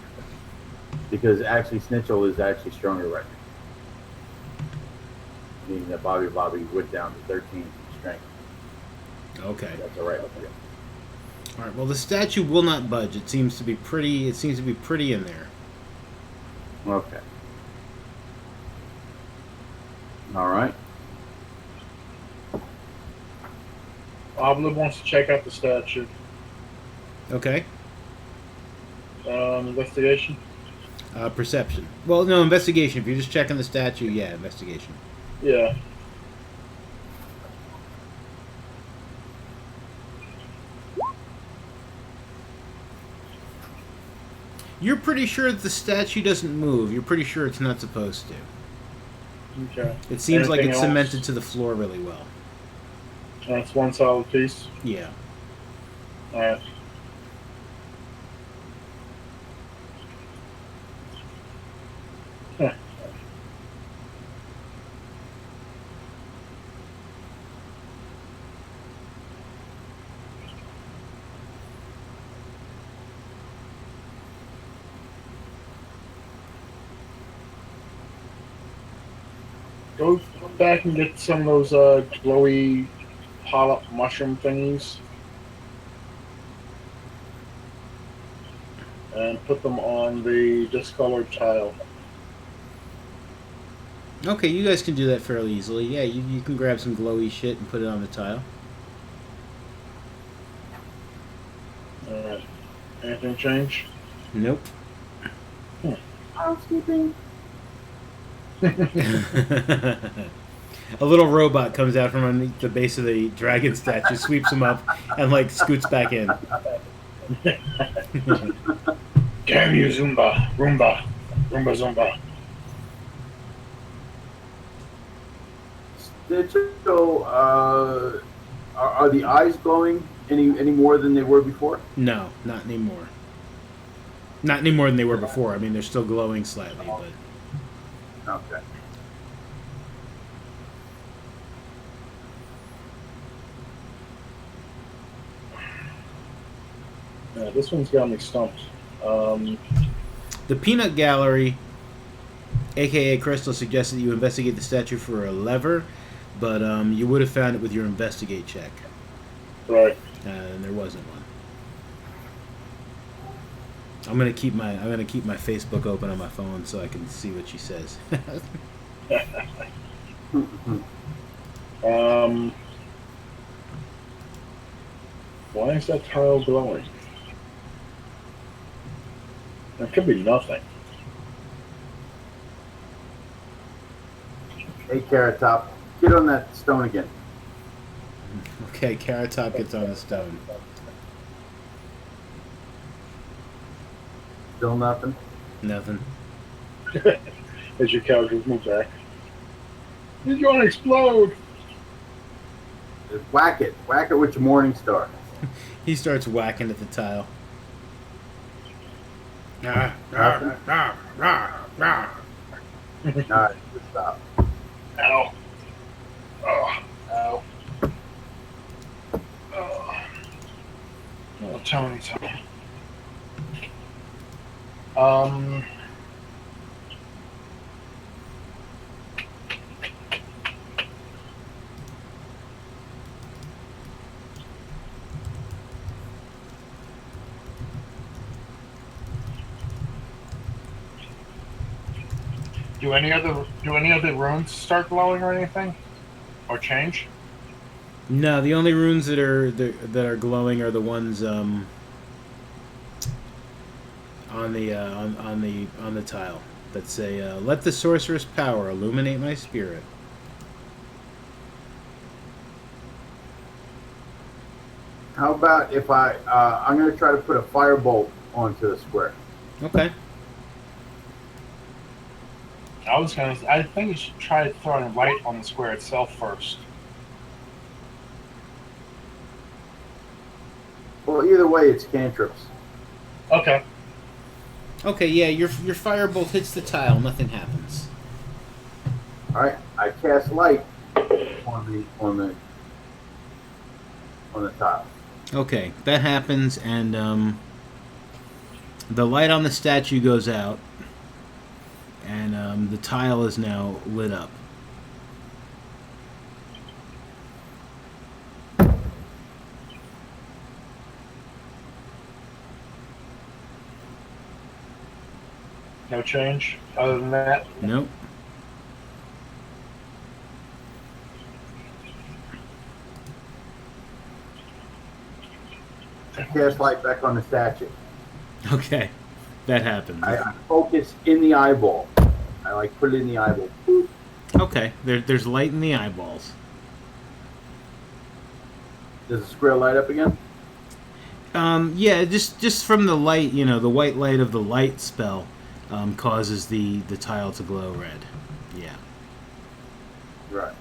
Because actually, Snitchell is actually stronger right now. Meaning that Bobby went down to 13 strength. Okay. That's all right. Yeah. All right. Well, the statue will not budge. It seems to be pretty. It seems to be pretty in there. Okay. All right. Obla wants to check out the statue. Okay. Investigation. Perception. Well, no, investigation. If you're just checking the statue, yeah, investigation. Yeah. You're pretty sure that the statue doesn't move. You're pretty sure it's not supposed to. Okay. It seems like Anything it's else? cemented to the floor really well. That's one solid piece. Yeah. All right. Huh. Go back and get some of those glowy polyp mushroom thingies and put them on the discolored tile. Okay, you guys can do that fairly easily. Yeah, you can grab some glowy shit and put it on the tile. Alright. Anything change? Nope. Housekeeping. A little robot comes out from underneath the base of the dragon statue, sweeps him up, and like scoots back in. Damn you, Zumba. Roomba. Roomba Zumba. So, are the eyes glowing any more than they were before? No, not anymore. Not any more than they were before. I mean, they're still glowing slightly, but Okay. Yeah, this one's got me stumped. the Peanut Gallery, aka Crystal, suggested you investigate the statue for a lever, but you would have found it with your investigate check, Right. and there wasn't one. I'm gonna keep my Facebook open on my phone so I can see what she says. Why is that tile glowing? It could be nothing. Hey, Carrot Top, get on that stone again. Okay, Carrot Top gets on the stone. Still nothing. Nothing. As your characters move back. He's going to explode! Just whack it. Whack it with your morning star. He starts whacking at the tile. Nothing. All right, just stop. Ow. Oh. Ow. Oh. Oh, Tony. Do any other runes start glowing or anything, or change? No, the only runes that are glowing are the ones on the tile that say "Let the sorceress power illuminate my spirit." How about if I'm going to try to put a firebolt onto the square. Okay. I think you should try throwing light on the square itself first. Well, either way, it's cantrips. Okay. Okay, yeah, your firebolt hits the tile, nothing happens. All right, I cast light on the tile. Okay, that happens, and the light on the statue goes out, and the tile is now lit up. No change other than that. Nope. I cast light back on the statue. Okay, that happens. I focus in the eyeball. I put it in the eyeball. Boop. Okay, there's light in the eyeballs. Does the square light up again? Yeah, just from the light, the white light of the light spell causes the tile to glow red. Yeah. Right.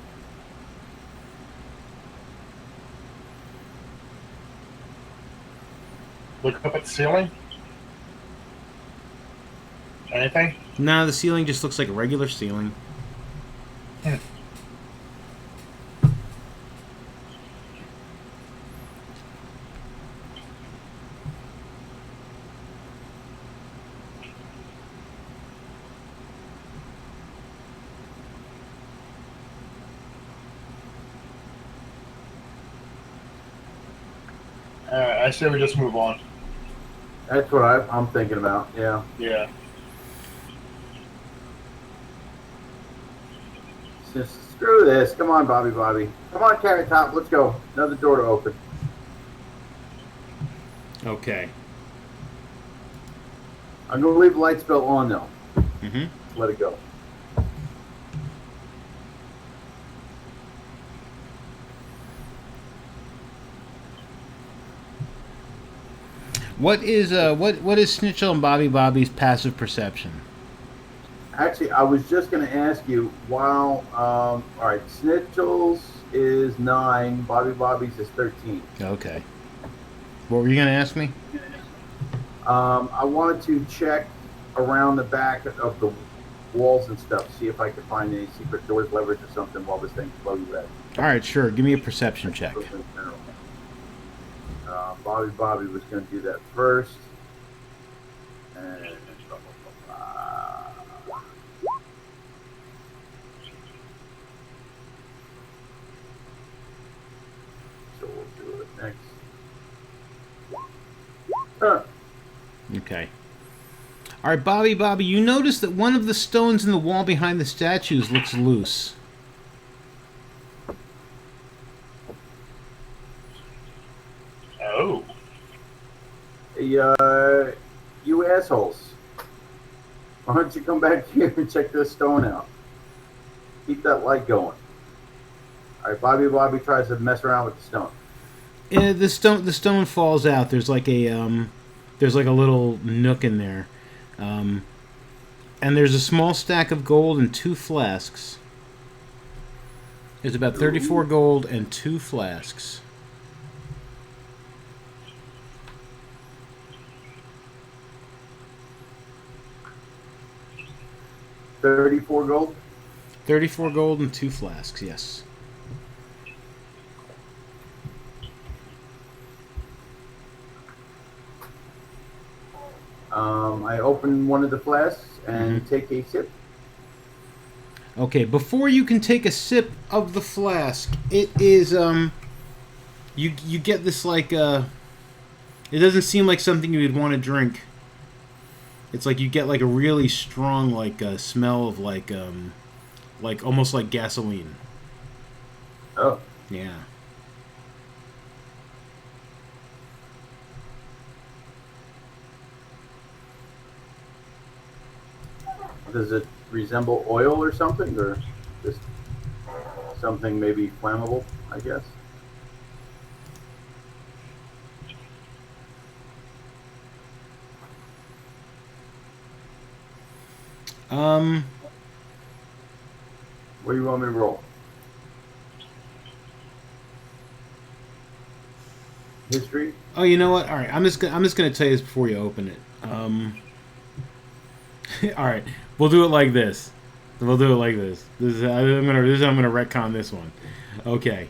Look up at the ceiling. Anything? Nah, the ceiling just looks like a regular ceiling. I say we just move on. That's what I'm thinking about. Yeah. Yeah. Just screw this. Come on, Bobby. Come on, Carrot Top. Let's go. Another door to open. Okay. I'm going to leave the light spell on, though. Mm-hmm. Let it go. What is Snitchell and Bobby's passive perception? Actually, I was just going to ask you. While all right, Snitchell's is 9. Bobby's is 13. Okay. What were you gonna ask me? I wanted to check around the back of the walls and stuff, see if I could find any secret doors, levers, or something while this thing's slowly red. All right, sure. Give me a perception check. Bobby was going to do that first. And so we'll do it next. Okay. All right, Bobby, you notice that one of the stones in the wall behind the statues looks loose. Oh. Hey, you assholes. Why don't you come back here and check this stone out? Keep that light going. All right, Bobby tries to mess around with the stone. The stone falls out. There's like a little nook in there, and there's a small stack of gold and 2 flasks. There's about 34 gold and 2 flasks. $34 gold. 34 gold and 2 flasks. Yes. I open one of the flasks and take a sip. Okay, before you can take a sip of the flask, it is you get this like it doesn't seem like something you would want to drink. It's like you get like a really strong like smell of like almost like gasoline. Oh. Yeah. Does it resemble oil or something, or just something maybe flammable, I guess? What do you want me to roll? History? Oh, you know what? All right, I'm just gonna tell you this before you open it. All right, we'll do it like this. I'm gonna retcon this one. Okay.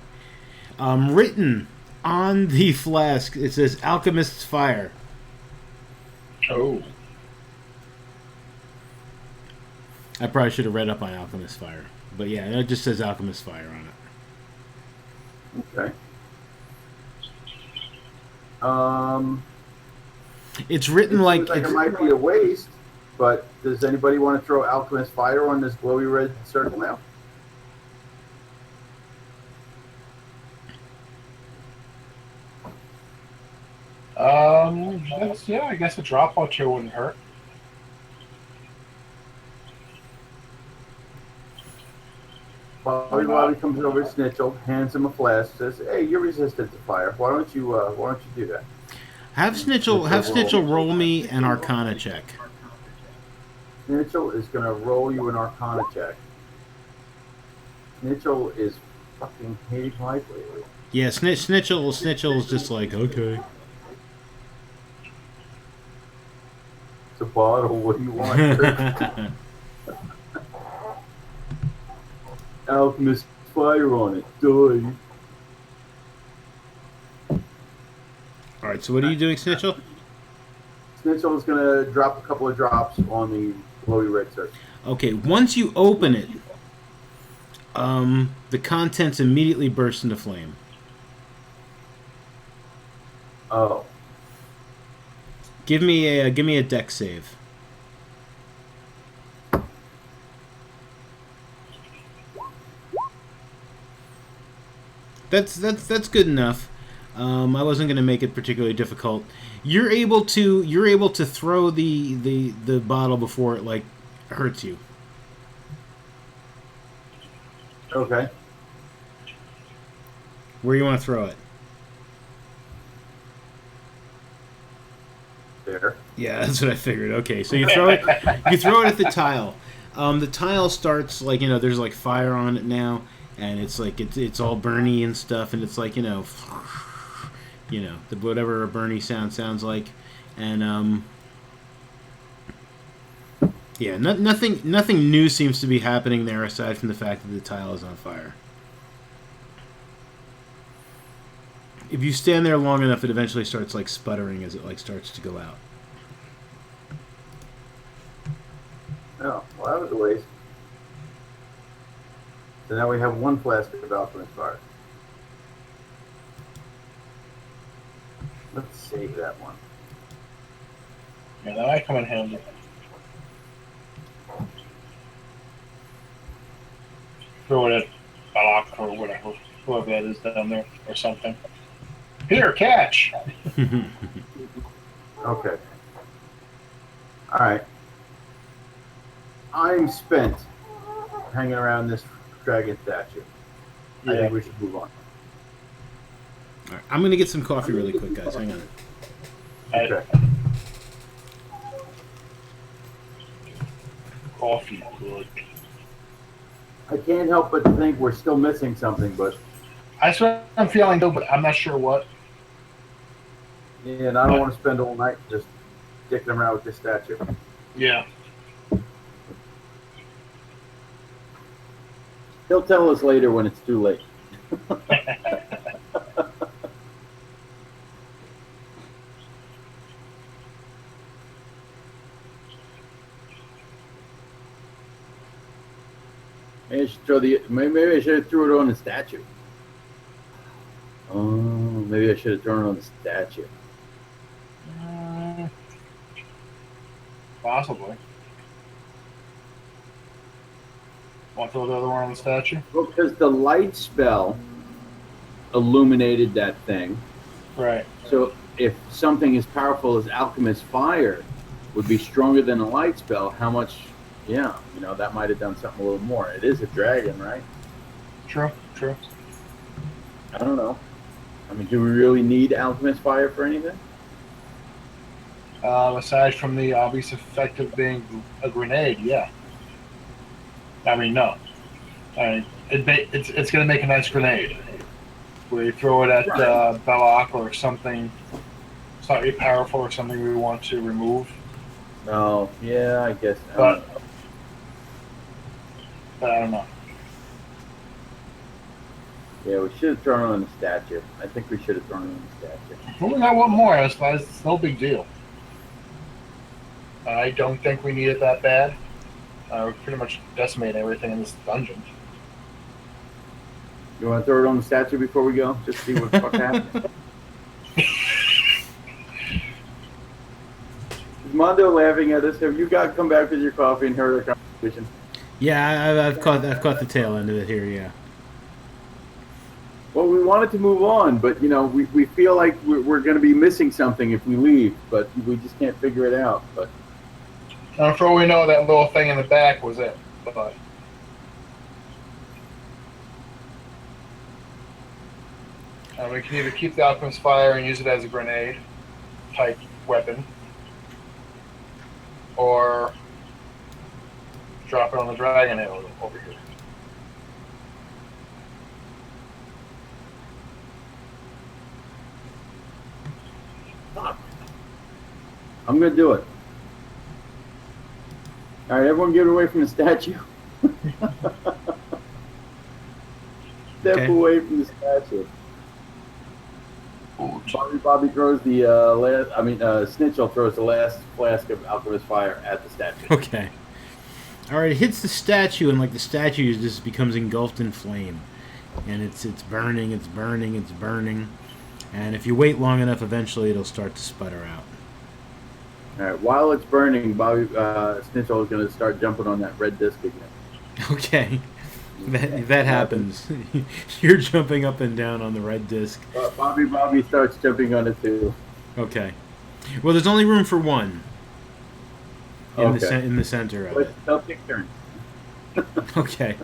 Written on the flask, it says "Alchemist's Fire." Oh. I probably should have read up on Alchemist's Fire, but yeah, it just says Alchemist's Fire on it. Okay. It's written It like seems like it might be a waste, but does anybody want to throw Alchemist Fire on this glowy red circle now? I guess a drop or two wouldn't hurt. Bobby comes over to Snitchell, hands him a flask, says, "Hey, you're resistant to fire. Why don't you do that?" have Snitchell roll me an Arcana check. Snitchell is going to roll you an Arcana check. Snitchell is fucking hating life lately. Yeah, Snitchell's just like, okay. It's a bottle. What do you want? Alchemist Fire on it. Die. All right, so what are you doing, Snitchell? Snitchell is going to drop a couple of drops on the glowy red circle. Okay, once you open it, the contents immediately burst into flame. Oh. Give me a deck save. That's good enough. I wasn't going to make it particularly difficult. You're able to throw the bottle before it like hurts you. Okay. Where you want to throw it? there. Yeah, that's what I figured. Okay, so you throw it. You throw it at the tile. The tile starts like there's like fire on it now, and it's like it's all burny and stuff, and it's like whatever a burny sounds like, and yeah, nothing new seems to be happening there aside from the fact that the tile is on fire. If you stand there long enough, it eventually starts like sputtering as it like starts to go out. Oh, well, that was a waste. So now we have one flask of alchemist fire. Let's save that one. Yeah, that might come in handy. Throw it at Balak or whatever, whoever that is down there, or something. Here, catch! Okay. All right. I'm spent hanging around this dragon statue. I Yeah. think we should move on. All right, I'm gonna get some coffee really quick, guys. Hang on. Okay. Coffee, good. I can't help but think we're still missing something, but That's what I'm feeling though, but I'm not sure what. yeah, and I don't want to spend all night just dicking around with this statue. Yeah. He'll tell us later when it's too late. Maybe I should have threw it on the statue. Oh, maybe I should have thrown it on the statue. Possibly. Want to throw the other one on the statue? Well, because the light spell illuminated that thing. Right. So if something as powerful as alchemist fire would be stronger than a light spell, how much? Yeah, that might have done something a little more. It is a dragon, right? True, true. I don't know. I mean, do we really need alchemist fire for anything? Aside from the obvious effect of being a grenade, yeah. I mean, no. It's going to make a nice grenade. We throw it at Belloc or something slightly powerful or something we want to remove. No, yeah, I guess. But I don't know. Yeah, we should have thrown it on the statue. I think we should have thrown it on the statue. We only got one more. It's no big deal. I don't think we need it that bad. We pretty much decimated everything in this dungeon. You want to throw it on the statue before we go? Just see what the fuck happens. Is Mondo laughing at us? Have you got come back with your coffee and heard our conversation? Yeah, I've caught the tail end of it here. Yeah. Well, we wanted to move on, but we feel like we're going to be missing something if we leave, but we just can't figure it out. But For all we know, that little thing in the back was it. But we can either keep the alchemist fire and use it as a grenade type weapon, or drop it on the dragon head over here. I'm going to do it. All right, everyone get away from the statue. Step away from the statue. Bobby throws the Snitchell throws the last flask of alchemist fire at the statue. Okay. All right, it hits the statue, and like the statue just becomes engulfed in flame, and it's burning, it's burning, it's burning, and if you wait long enough, eventually it'll start to sputter out. All right, while it's burning, Snitchell is going to start jumping on that red disc again. Okay. That happens. You're jumping up and down on the red disc. Bobby starts jumping on it too. Okay. Well, there's only room for one. In Okay. the center of Let's it. they'll take turns. Okay.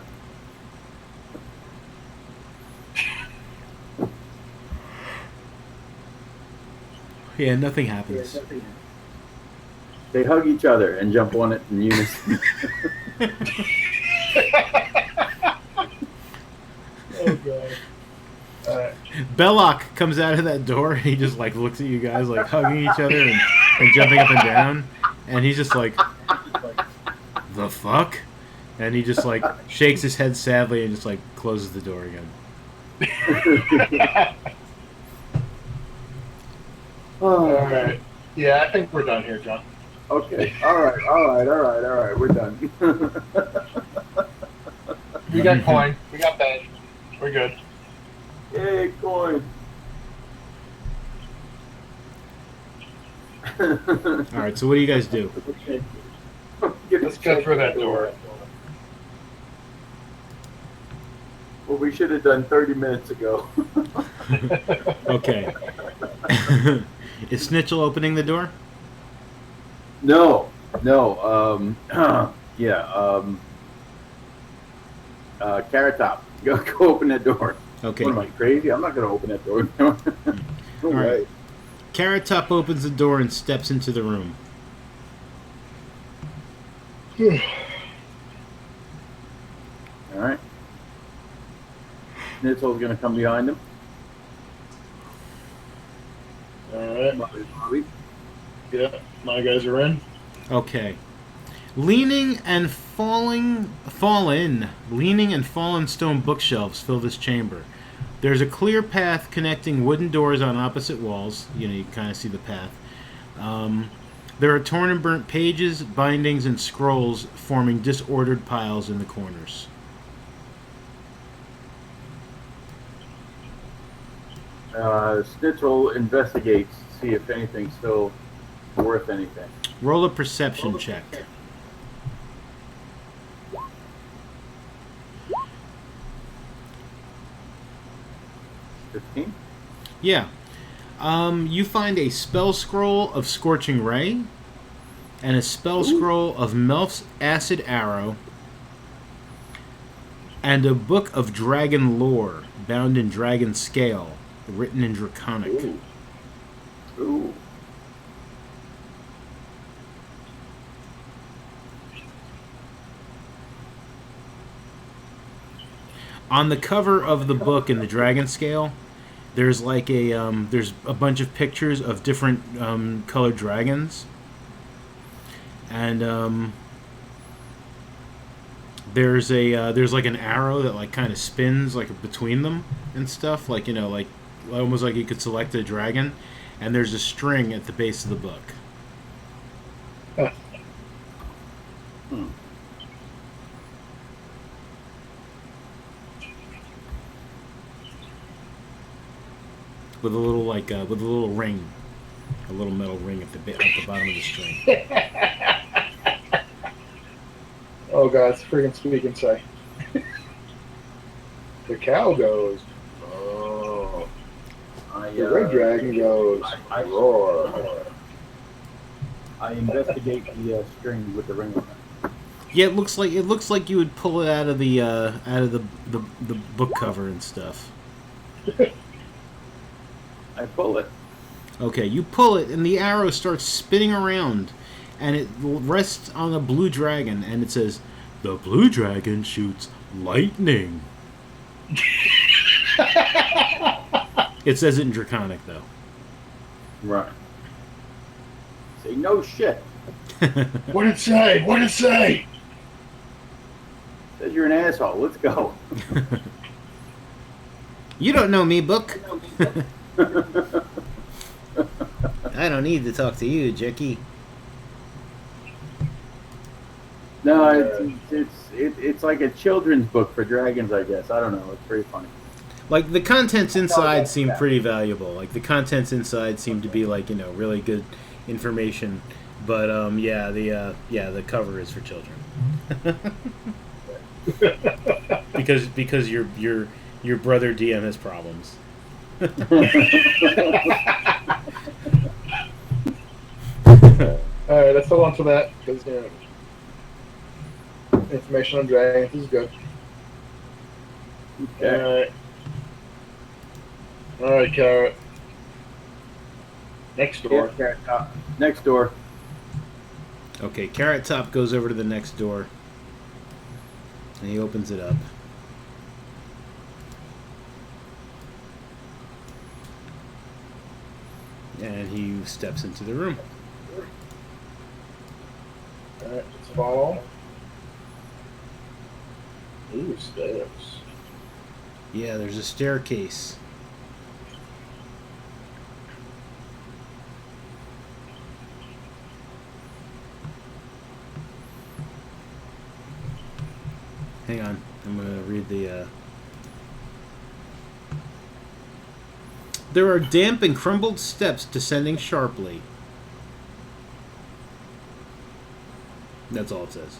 Yeah, nothing happens. They hug each other and jump on it in unison. Oh god. Alright. Belloc comes out of that door and he just like looks at you guys like hugging each other and jumping up and down, and he's just like, the fuck? And he just like shakes his head sadly and just like closes the door again. Alright. Yeah, I think we're done here, John. Okay. All right. We're done. We got coin. We got badge. We're good. Yay, coin. All right, so what do you guys do? Let's go through that door. Well, we should have done 30 minutes ago. Okay. Is Snitchel opening the door? No. Carrot Top, go open that door. Okay. What am I, crazy? I'm not going to open that door. No All way. right. Carrot Top opens the door and steps into the room. All right. Schnitzel's going to come behind him. Alright. Bobby. Yeah, my guys are in. Okay. Leaning and fallen stone bookshelves fill this chamber. There's a clear path connecting wooden doors on opposite walls. You know, you can kind of see the path. There are torn and burnt pages, bindings, and scrolls forming disordered piles in the corners. Schnitzel investigates to see if anything's still worth anything. Roll a perception check. $15? Yeah. You find a spell scroll of Scorching Ray and a spell scroll of Melf's Acid Arrow and a book of dragon lore bound in dragon scale, written in Draconic. Ooh. On the cover of the book in the dragon scale, there's like there's a bunch of pictures of different colored dragons, and there's like an arrow that like kind of spins like between them and stuff, like, you know, like almost like you could select a dragon, and there's a string at the base of the book. With a little with a little ring, a little metal ring at the bottom of the string. Oh god, it's freaking speak and say. The cow goes. Oh. The red dragon goes. Roar. I investigate the string with the ring on it. Yeah, it looks like you would pull it out of the book cover and stuff. I pull it. Okay, you pull it, and the arrow starts spinning around, and it rests on a blue dragon, and it says, "The blue dragon shoots lightning." It says it in Draconic, though. Right. Say no shit. What did it say? What did it say? Says you're an asshole. Let's go. You don't know me, book. I don't need to talk to you, Jackie. No, it's like a children's book for dragons, I guess. I don't know. It's pretty funny. Like, the contents inside seem pretty valuable. Like, the contents inside seem to be, like, you know, really good information. But the cover is for children. because your brother DM has problems. Alright, let's hold on to that, because information on dragons is good. Okay. Alright, Carrot. Next door. Next door. Okay, Carrot Top goes over to the next door. And he opens it up. And he steps into the room. Alright, let's follow. Ooh, stairs. Yeah, there's a staircase. Hang on, I'm gonna read the. There are damp and crumbled steps descending sharply. That's all it says.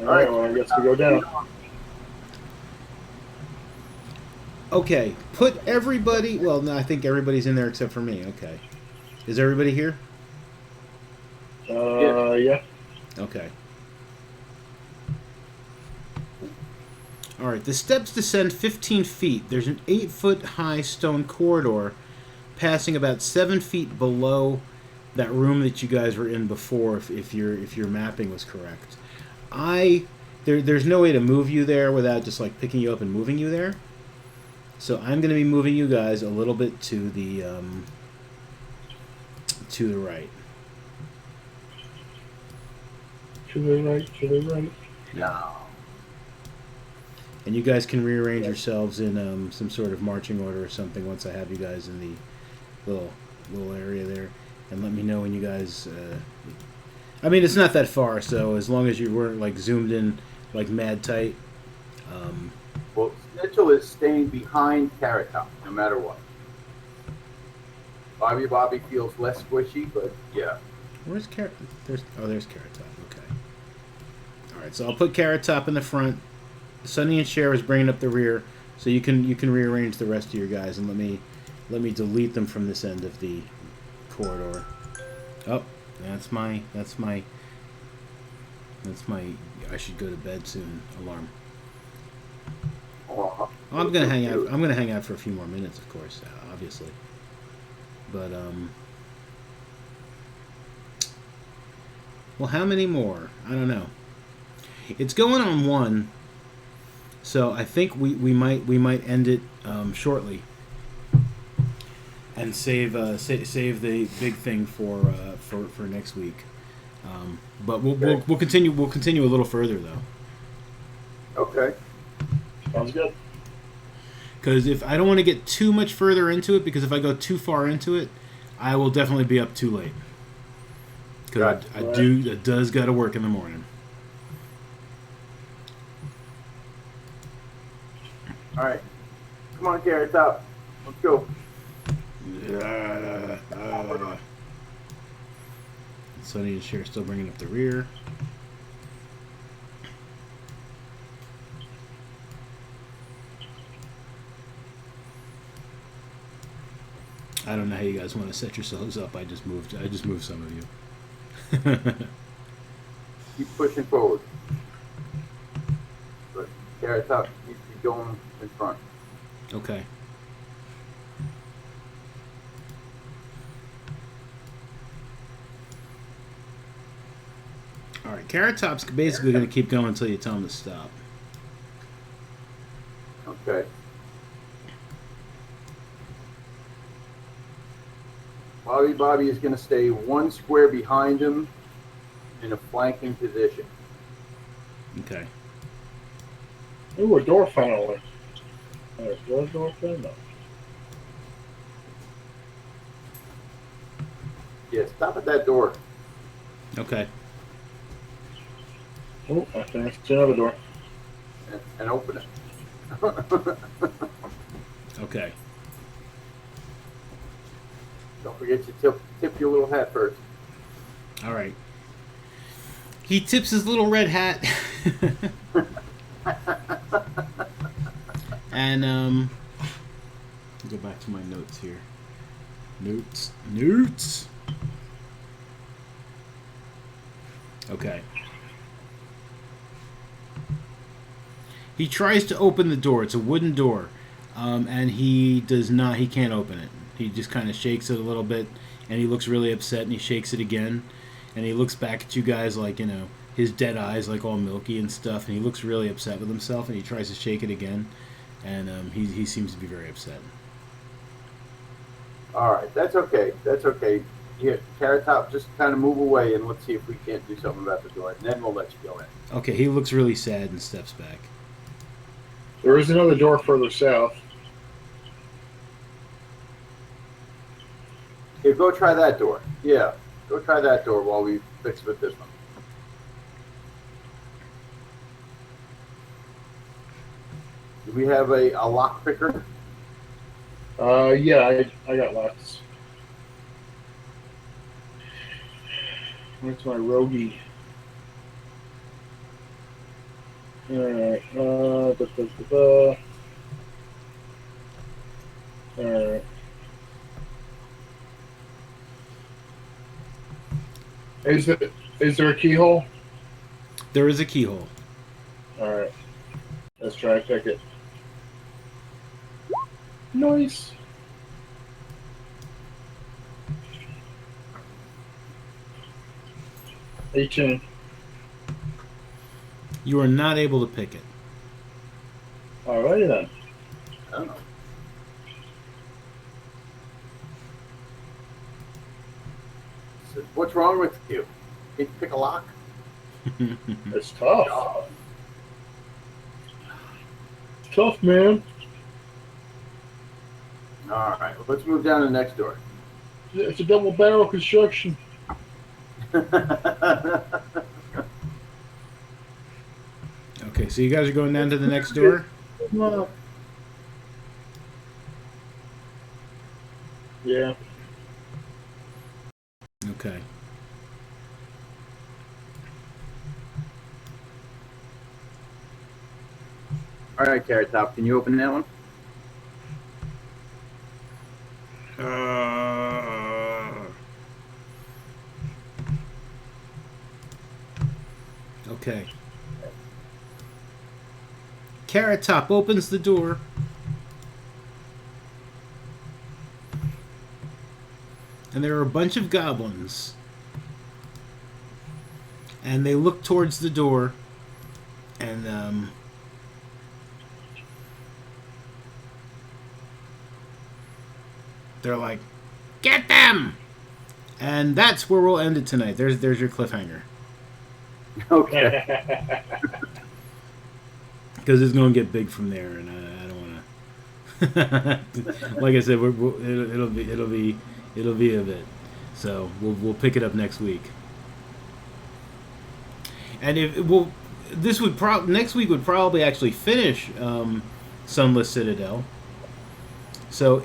Alright, well, I guess we go down. Okay, put everybody. Well, no, I think everybody's in there except for me. Okay, is everybody here? Yeah. Okay. All right. The steps descend 15 feet. There's an 8-foot high stone corridor, passing about 7 feet below that room that you guys were in before. If your mapping was correct, there's no way to move you there without just like picking you up and moving you there. So I'm going to be moving you guys a little bit to the right. To the right, to the right. No. And you guys can rearrange yourselves in some sort of marching order or something once I have you guys in the little area there. And let me know when you guys... I mean, it's not that far, so as long as you weren't like zoomed in like mad tight. Well, Snitchel is staying behind Carrot Top, no matter what. Bobby feels less squishy, but yeah. Where's Carrot? There's Carrot Top. Okay. All right, so I'll put Carrot Top in the front. Sunny and Cher is bringing up the rear, so you can rearrange the rest of your guys and let me delete them from this end of the corridor. Oh, that's my I should go to bed soon alarm. Oh, I'm gonna hang out. I'm gonna hang out for a few more minutes, of course, obviously. But well, how many more? I don't know. It's going on 1, so I think we might end it shortly and save the big thing for next week. But we'll continue a little further though. Okay. Sounds good. Because if I don't want to get too much further into it, because if I go too far into it, I will definitely be up too late. Because it does got to work in the morning. All right. Come on, Carrot Top. Let's go. Sunny and Cher still bringing up the rear. I don't know how you guys want to set yourselves up. I just moved some of you. Keep pushing forward. But Carrot Top needs to be going in front. Okay. All right. Carrot Top's basically going to keep going until you tell him to stop. Okay. Bobby is going to stay 1 square behind him in a flanking position. Okay. Ooh, a door finally. There's a door open? No. Yeah, stop at that door Okay. Oh, I think I see another door. and open it. Okay. Don't forget to tip your little hat first. All right. He tips his little red hat. And go back to my notes here. Notes. Okay. He tries to open the door. It's a wooden door, and he does not. He can't open it. He just kind of shakes it a little bit, and he looks really upset, and he shakes it again, and he looks back at you guys like, his dead eyes like all milky and stuff, and he looks really upset with himself, and he tries to shake it again, and he seems to be very upset. All right, that's okay. That's okay. Here, Carrot Top, just kind of move away and let's see if we can't do something about the door, and then we'll let you go in. Okay, he looks really sad and steps back. There is another door further south. Here, go try that door. Yeah, go try that door while we fix with this one. Do we have a lock picker? Yeah, I got lots. Where's my rogie? Alright, Alright. Is there a keyhole? There is a keyhole. Alright. Let's try and pick it. Nice. $18. You are not able to pick it. Alrighty then. I don't know. So what's wrong with you? Can't you pick a lock? It's tough. Tough, man. All right, well, let's move down to the next door. It's a double barrel construction. Okay, so you guys are going down to the next door? Yeah. Okay. All right, Carrot Top, can you open that one? Okay. Carrot Top opens the door. And there are a bunch of goblins. And they look towards the door. And, they're like, "Get them!" And that's where we'll end it tonight. There's your cliffhanger. Okay. Because it's going to get big from there, and I don't want to. Like I said, it'll be a bit. So we'll pick it up next week. And next week would probably actually finish Sunless Citadel. So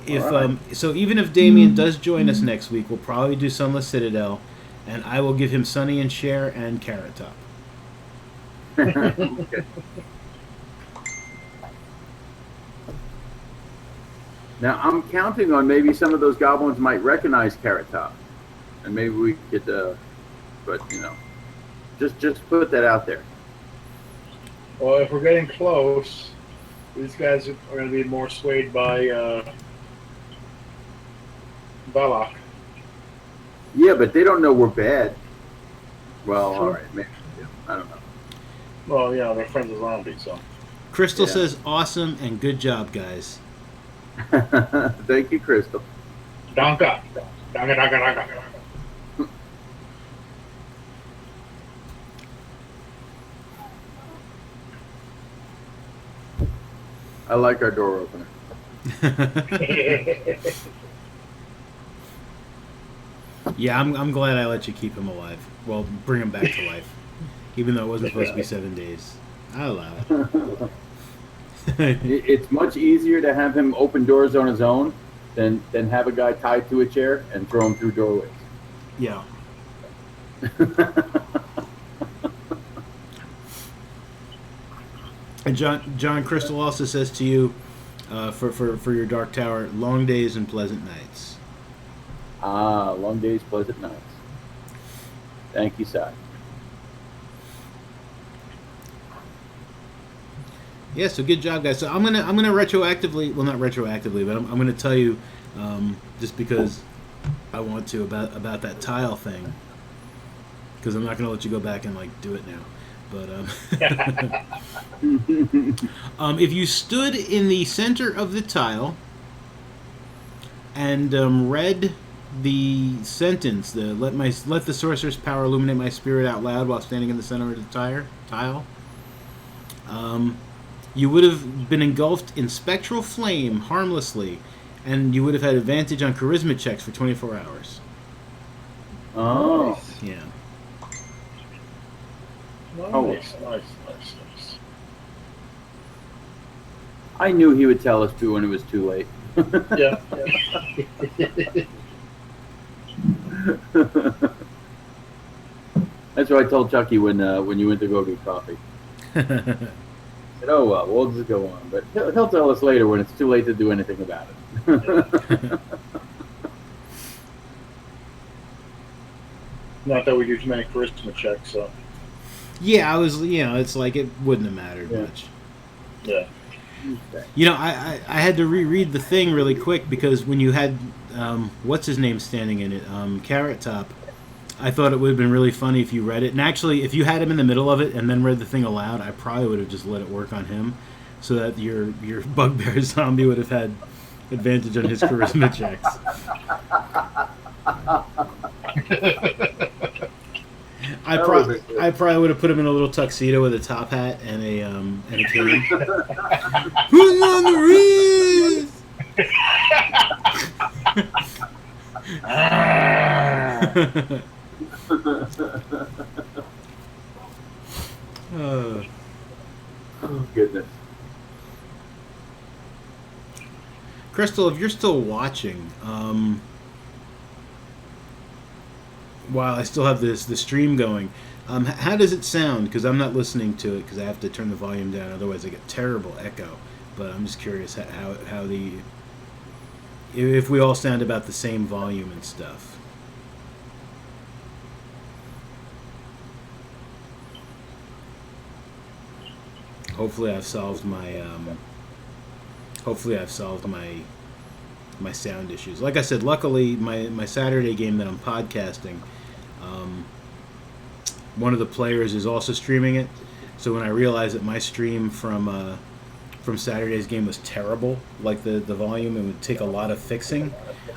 so even if Damien does join us next week, we'll probably do Sunless Citadel, and I will give him Sunny and Cher and Carrot Top. Okay. Now I'm counting on maybe some of those goblins might recognize Carrot Top, and maybe we could, but just put that out there. Well, if we're getting close, these guys are going to be more swayed by Belloc. Yeah, but they don't know we're bad. Well, Sure. all right, maybe. Yeah, I don't know. Well, yeah, they're friends with zombies, so. Crystal Yeah. says, "Awesome and good job, guys." Thank you, Crystal. Danka. Danka, danka, danka. I like our door opener. Yeah, I'm glad I let you keep him alive. Well, bring him back to life, even though it wasn't supposed to be 7 days. I allow it. It's much easier to have him open doors on his own than have a guy tied to a chair and throw him through doorways. Yeah. And John Crystal also says to you, for your Dark Tower, long days and pleasant nights. Ah, long days, pleasant nights. Thank you, Si. Yeah, so good job, guys. So I'm gonna retroactively, well, not retroactively, but I'm gonna tell you just because I want to about that tile thing. Because I'm not going to let you go back and like do it now. But if you stood in the center of the tile and read the sentence, let the sorcerer's power illuminate my spirit out loud while standing in the center of the tile, you would have been engulfed in spectral flame harmlessly, and you would have had advantage on charisma checks for 24 hours. Oh. Yeah. Nice. I knew he would tell us to when it was too late. Yeah. That's what I told Chucky when you went to go get coffee. I said, "Oh well, we'll just go on." But he'll tell us later when it's too late to do anything about it. Not that we do too many charisma checks, so. Yeah, it's like it wouldn't have mattered much. Yeah. I had to reread the thing really quick because when you had what's his name standing in it, Carrot Top, I thought it would have been really funny if you read it. And actually, if you had him in the middle of it and then read the thing aloud, I probably would have just let it work on him, so that your bugbear zombie would have had advantage on his charisma checks. I probably would have put him in a little tuxedo with a top hat and a cane. Who's on the roof? Oh goodness. Crystal, if you're still watching, while I still have the stream going, how does it sound? Because I'm not listening to it because I have to turn the volume down, otherwise I get terrible echo. But I'm just curious how if we all sound about the same volume and stuff. Hopefully I've solved my my sound issues. Like I said, luckily my Saturday game that I'm podcasting, one of the players is also streaming it. So when I realized that my stream from Saturday's game was terrible, like the volume, it would take a lot of fixing,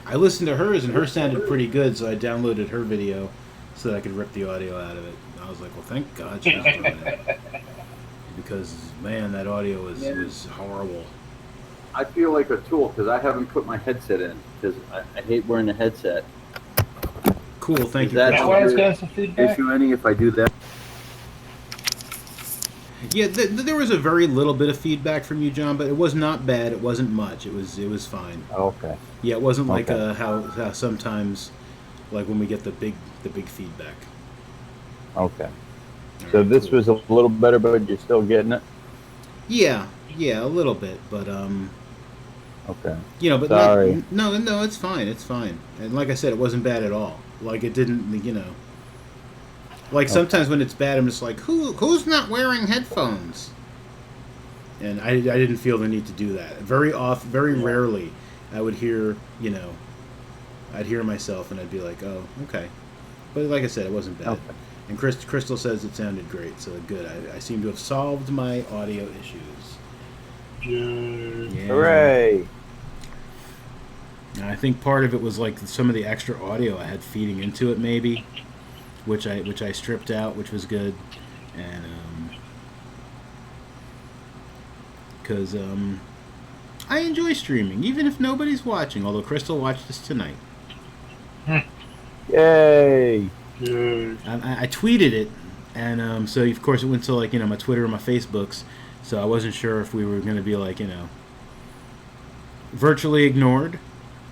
I listened to hers and hers sounded pretty good, so I downloaded her video so that I could rip the audio out of it. I was like, well, thank God she's doing it. Because, man, that audio was horrible. I feel like a tool because I haven't put my headset in because I hate wearing a headset. Cool, thank you. That's why it's got some feedback? Issue any if I do that? Yeah, there was a very little bit of feedback from you, John, but it was not bad. It wasn't much. It was fine. Okay. Yeah, it wasn't like how sometimes, like when we get the big feedback. Okay. So this was a little better, but you're still getting it? Yeah, a little bit, but Okay. but sorry. No, it's fine. It's fine. And like I said, it wasn't bad at all. Like it didn't, like sometimes when it's bad, I'm just like, who's not wearing headphones? And I didn't feel the need to do that. Very rarely, I would hear, I'd hear myself and I'd be like, oh, okay. But like I said, it wasn't bad. Okay. And Crystal says it sounded great, so good. I seem to have solved my audio issues. Yeah. Hooray! And I think part of it was like some of the extra audio I had feeding into it, maybe, which I stripped out, which was good, and because I enjoy streaming, even if nobody's watching. Although Crystal watched us tonight. Yay! I tweeted it, and so of course it went to like my Twitter and my Facebooks. So I wasn't sure if we were going to be like virtually ignored,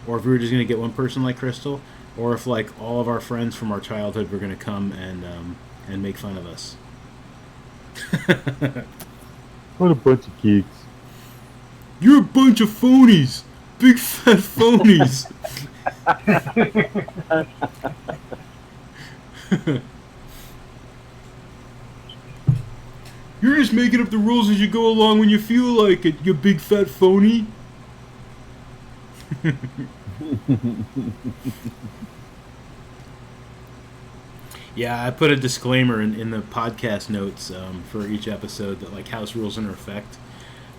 or if we were just going to get one person like Crystal, or if like all of our friends from our childhood were going to come and make fun of us. What a bunch of geeks! You're a bunch of phonies, big fat phonies. You're just making up the rules as you go along when you feel like it, you big fat phony. Yeah, I put a disclaimer in the podcast notes for each episode that like house rules are in effect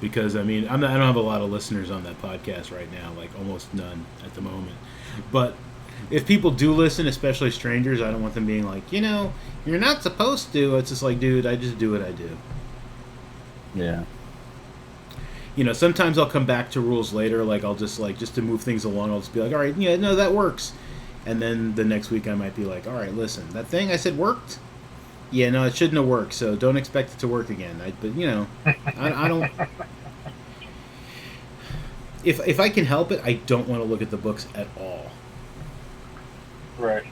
because I mean I don't have a lot of listeners on that podcast right now, like almost none at the moment. But if people do listen, especially strangers, I don't want them being like, you're not supposed to. It's just like, dude, I just do what I do. Yeah. Sometimes I'll come back to rules later. Like I'll just to move things along. I'll just be like, all right, yeah, no, that works. And then the next week I might be like, all right, listen, that thing I said worked. Yeah, no, it shouldn't have worked. So don't expect it to work again. I don't. If I can help it, I don't want to look at the books at all. Right.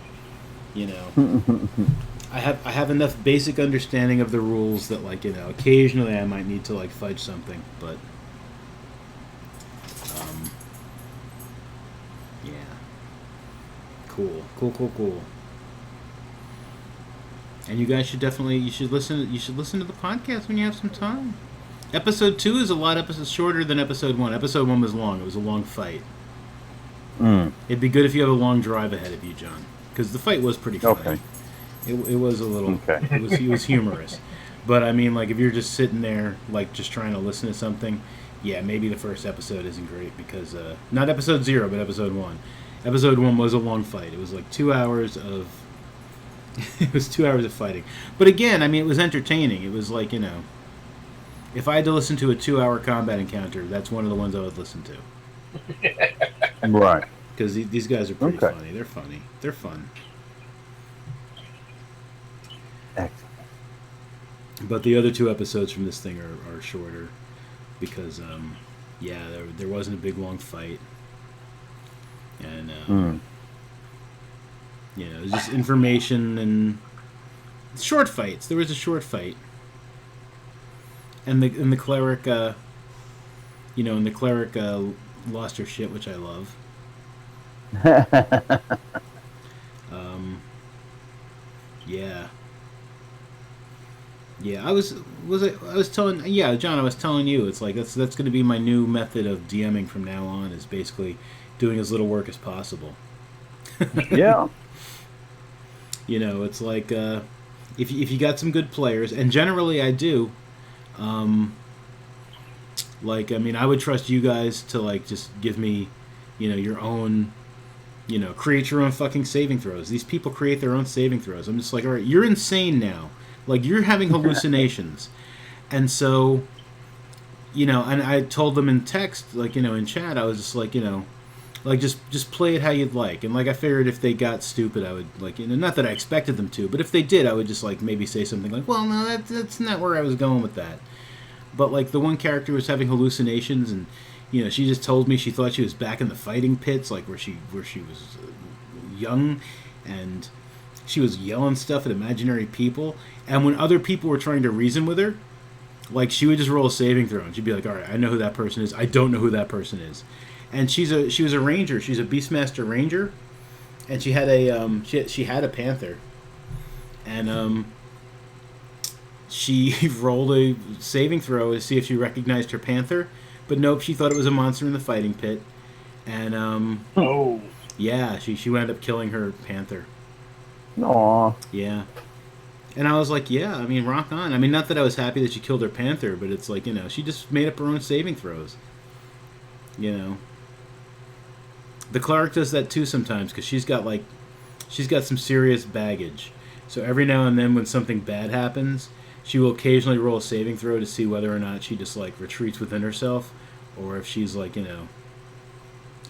I have enough basic understanding of the rules that occasionally I might need to fudge something, but yeah. Cool. And you guys should listen to the podcast when you have some time. Episode 2 is a lot shorter than episode 1. Episode 1 was long. It was a long fight. It'd be good if you have a long drive ahead of you, John, because the fight was pretty funny. Okay. It was a little. Okay. It was humorous, but I mean, if you're just sitting there, just trying to listen to something, yeah, maybe the first episode isn't great because not episode 0, but episode 1. Episode 1 was a long fight. It was 2 hours of. It was 2 hours of fighting, but again, I mean, it was entertaining. It was if I had to listen to a 2-hour combat encounter, that's one of the ones I would listen to. Right. Because these guys are pretty funny. They're funny. They're fun. Excellent. But the other 2 episodes from this thing are shorter because, there wasn't a big long fight. And, it was just information and short fights. There was a short fight. And the cleric, lost her shit, which I love. Yeah. Yeah, I was telling John, I was telling you, it's that's going to be my new method of DMing from now on, is basically doing as little work as possible. Yeah. It's if you got some good players, and generally I do. I mean, I would trust you guys to just give me, your own, create your own fucking saving throws. These people create their own saving throws. I'm just all right, you're insane now. You're having hallucinations. And so, and I told them in text, in chat, I was just just play it how you'd like. And I figured if they got stupid, I would not that I expected them to, but if they did, I would just maybe say something well, no, that's not where I was going with that. But the one character was having hallucinations, and she just told me she thought she was back in the fighting pits, where she was young, and she was yelling stuff at imaginary people. And when other people were trying to reason with her, she would just roll a saving throw, and she'd be like, "All right, I know who that person is. I don't know who that person is." And she was a ranger. She's a Beastmaster ranger, and she had a she had a panther, and she rolled a saving throw to see if she recognized her panther, but nope, she thought it was a monster in the fighting pit, and yeah, she wound up killing her panther. Aww. Yeah. And I was like, yeah, I mean, rock on. I mean, not that I was happy that she killed her panther, but it's she just made up her own saving throws. The cleric does that too sometimes, because she's got some serious baggage. So every now and then when something bad happens, she will occasionally roll a saving throw to see whether or not she just retreats within herself, or if she's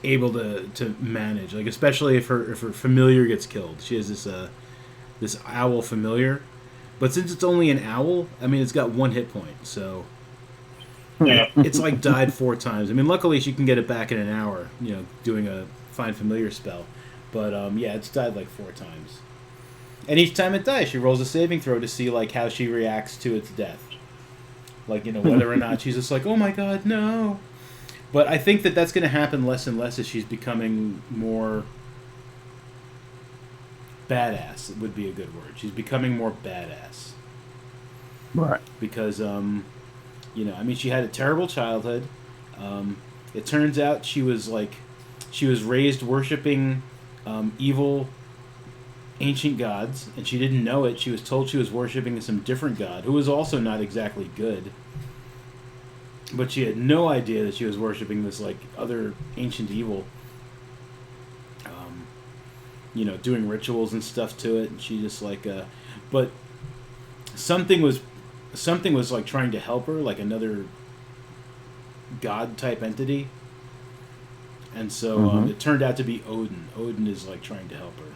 able to manage. Especially if her familiar gets killed. She has this owl familiar, but since it's only an owl, I mean, it's got 1 hit point, so it's died 4 times. I mean, luckily she can get it back in an hour, doing a find familiar spell, but yeah, it's died 4 times. And each time it dies, she rolls a saving throw to see how she reacts to its death. Whether or not she's just oh my god, no. But I think that's going to happen less and less as she's becoming more badass. Would be a good word. She's becoming more badass. Right. Because I mean, she had a terrible childhood. It turns out she was she was raised worshiping evil ancient gods, and she didn't know it. She was told she was worshiping some different god who was also not exactly good. But she had no idea that she was worshiping this like other ancient evil. Doing rituals and stuff to it, and she just like, but something was like trying to help her, like another god type entity, and so it turned out to be Odin. Odin is like trying to help her.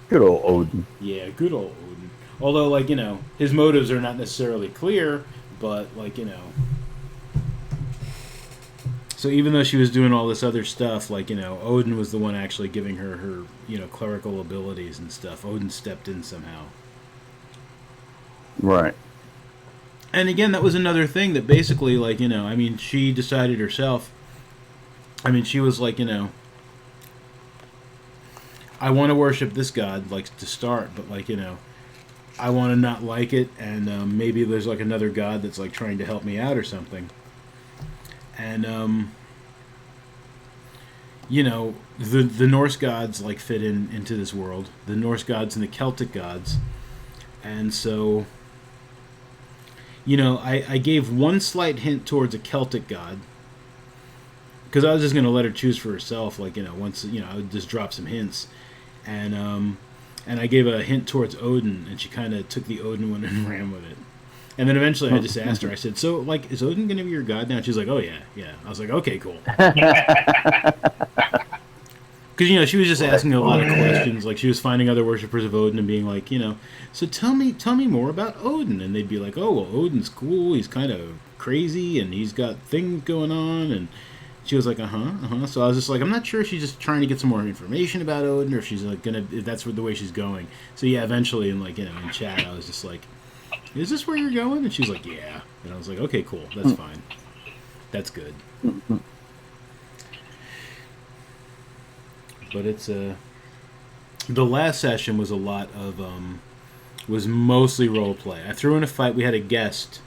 Good old Odin. Yeah, good old Odin. Although, like, his motives are not necessarily clear, but, like, So even though she was doing all this other stuff, like, Odin was the one actually giving her, clerical abilities and stuff. Odin stepped in somehow. Right. And again, that was another thing that basically, like, she decided herself. She was like, I want to worship this god, like, to start, but, like, I want to not like it, and maybe there's, like, another god that's, like, trying to help me out or something. And, the Norse gods, like, fit into this world. The Norse gods and the Celtic gods. And so, I gave one slight hint towards a Celtic god. Because I was just going to let her choose for herself, like, once, I would just drop some hints. And I gave a hint towards Odin, and she kind of took the Odin one and ran with it. And then eventually I just asked her, I said, so, like, is Odin going to be your god now? And she's like, oh, yeah. I was like, okay, cool. Because, she was just asking a lot of questions. Like, she was finding other worshippers of Odin and being like, so tell me more about Odin. And they'd be like, oh, well, Odin's cool. He's kind of crazy, and he's got things going on, and she was like, So I was just like, I'm not sure if she's just trying to get some more information about Odin, or if she's like if that's the way she's going. So yeah, eventually, in in chat, I was just like, is this where you're going? And she's like, yeah. And I was like, okay, cool, that's fine, that's good. But it's the last session was a lot of was mostly role play. I threw in a fight. We had a guest.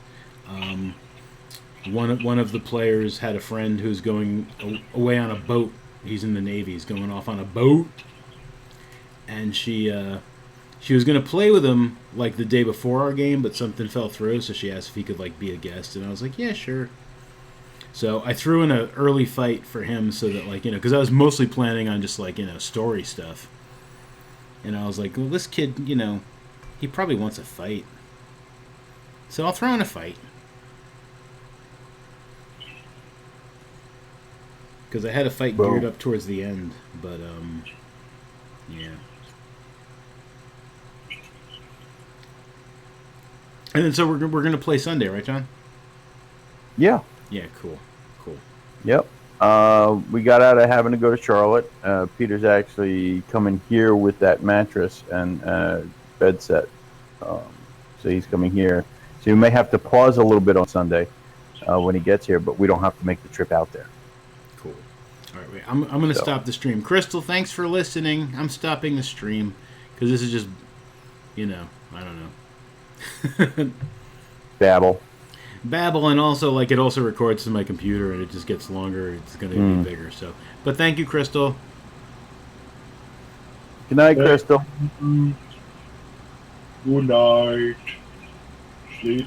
One of the players had a friend who's going away on a boat. He's in the Navy. He's going off on a boat, and she was going to play with him like the day before our game, but something fell through. So she asked if he could like be a guest, and I was like, yeah, sure. So I threw in an early fight for him so that because I was mostly planning on just story stuff, and I was like, well, this kid, he probably wants a fight, so I'll throw in a fight. Because I had a fight geared up towards the end, but, yeah. And then so we're going to play Sunday, right, John? Yeah. Yeah, cool. Yep. We got out of having to go to Charlotte. Peter's actually coming here with that mattress and bed set. So he's coming here. So you may have to pause a little bit on Sunday when he gets here, but we don't have to make the trip out there. Cool. All right, wait. I'm going to stop the stream. Crystal, thanks for listening. I'm stopping the stream because this is just, I don't know. Babble, and also it also records to my computer, and it just gets longer. It's going to be bigger. So, but thank you, Crystal. Good night, Crystal. Good night. Sleep.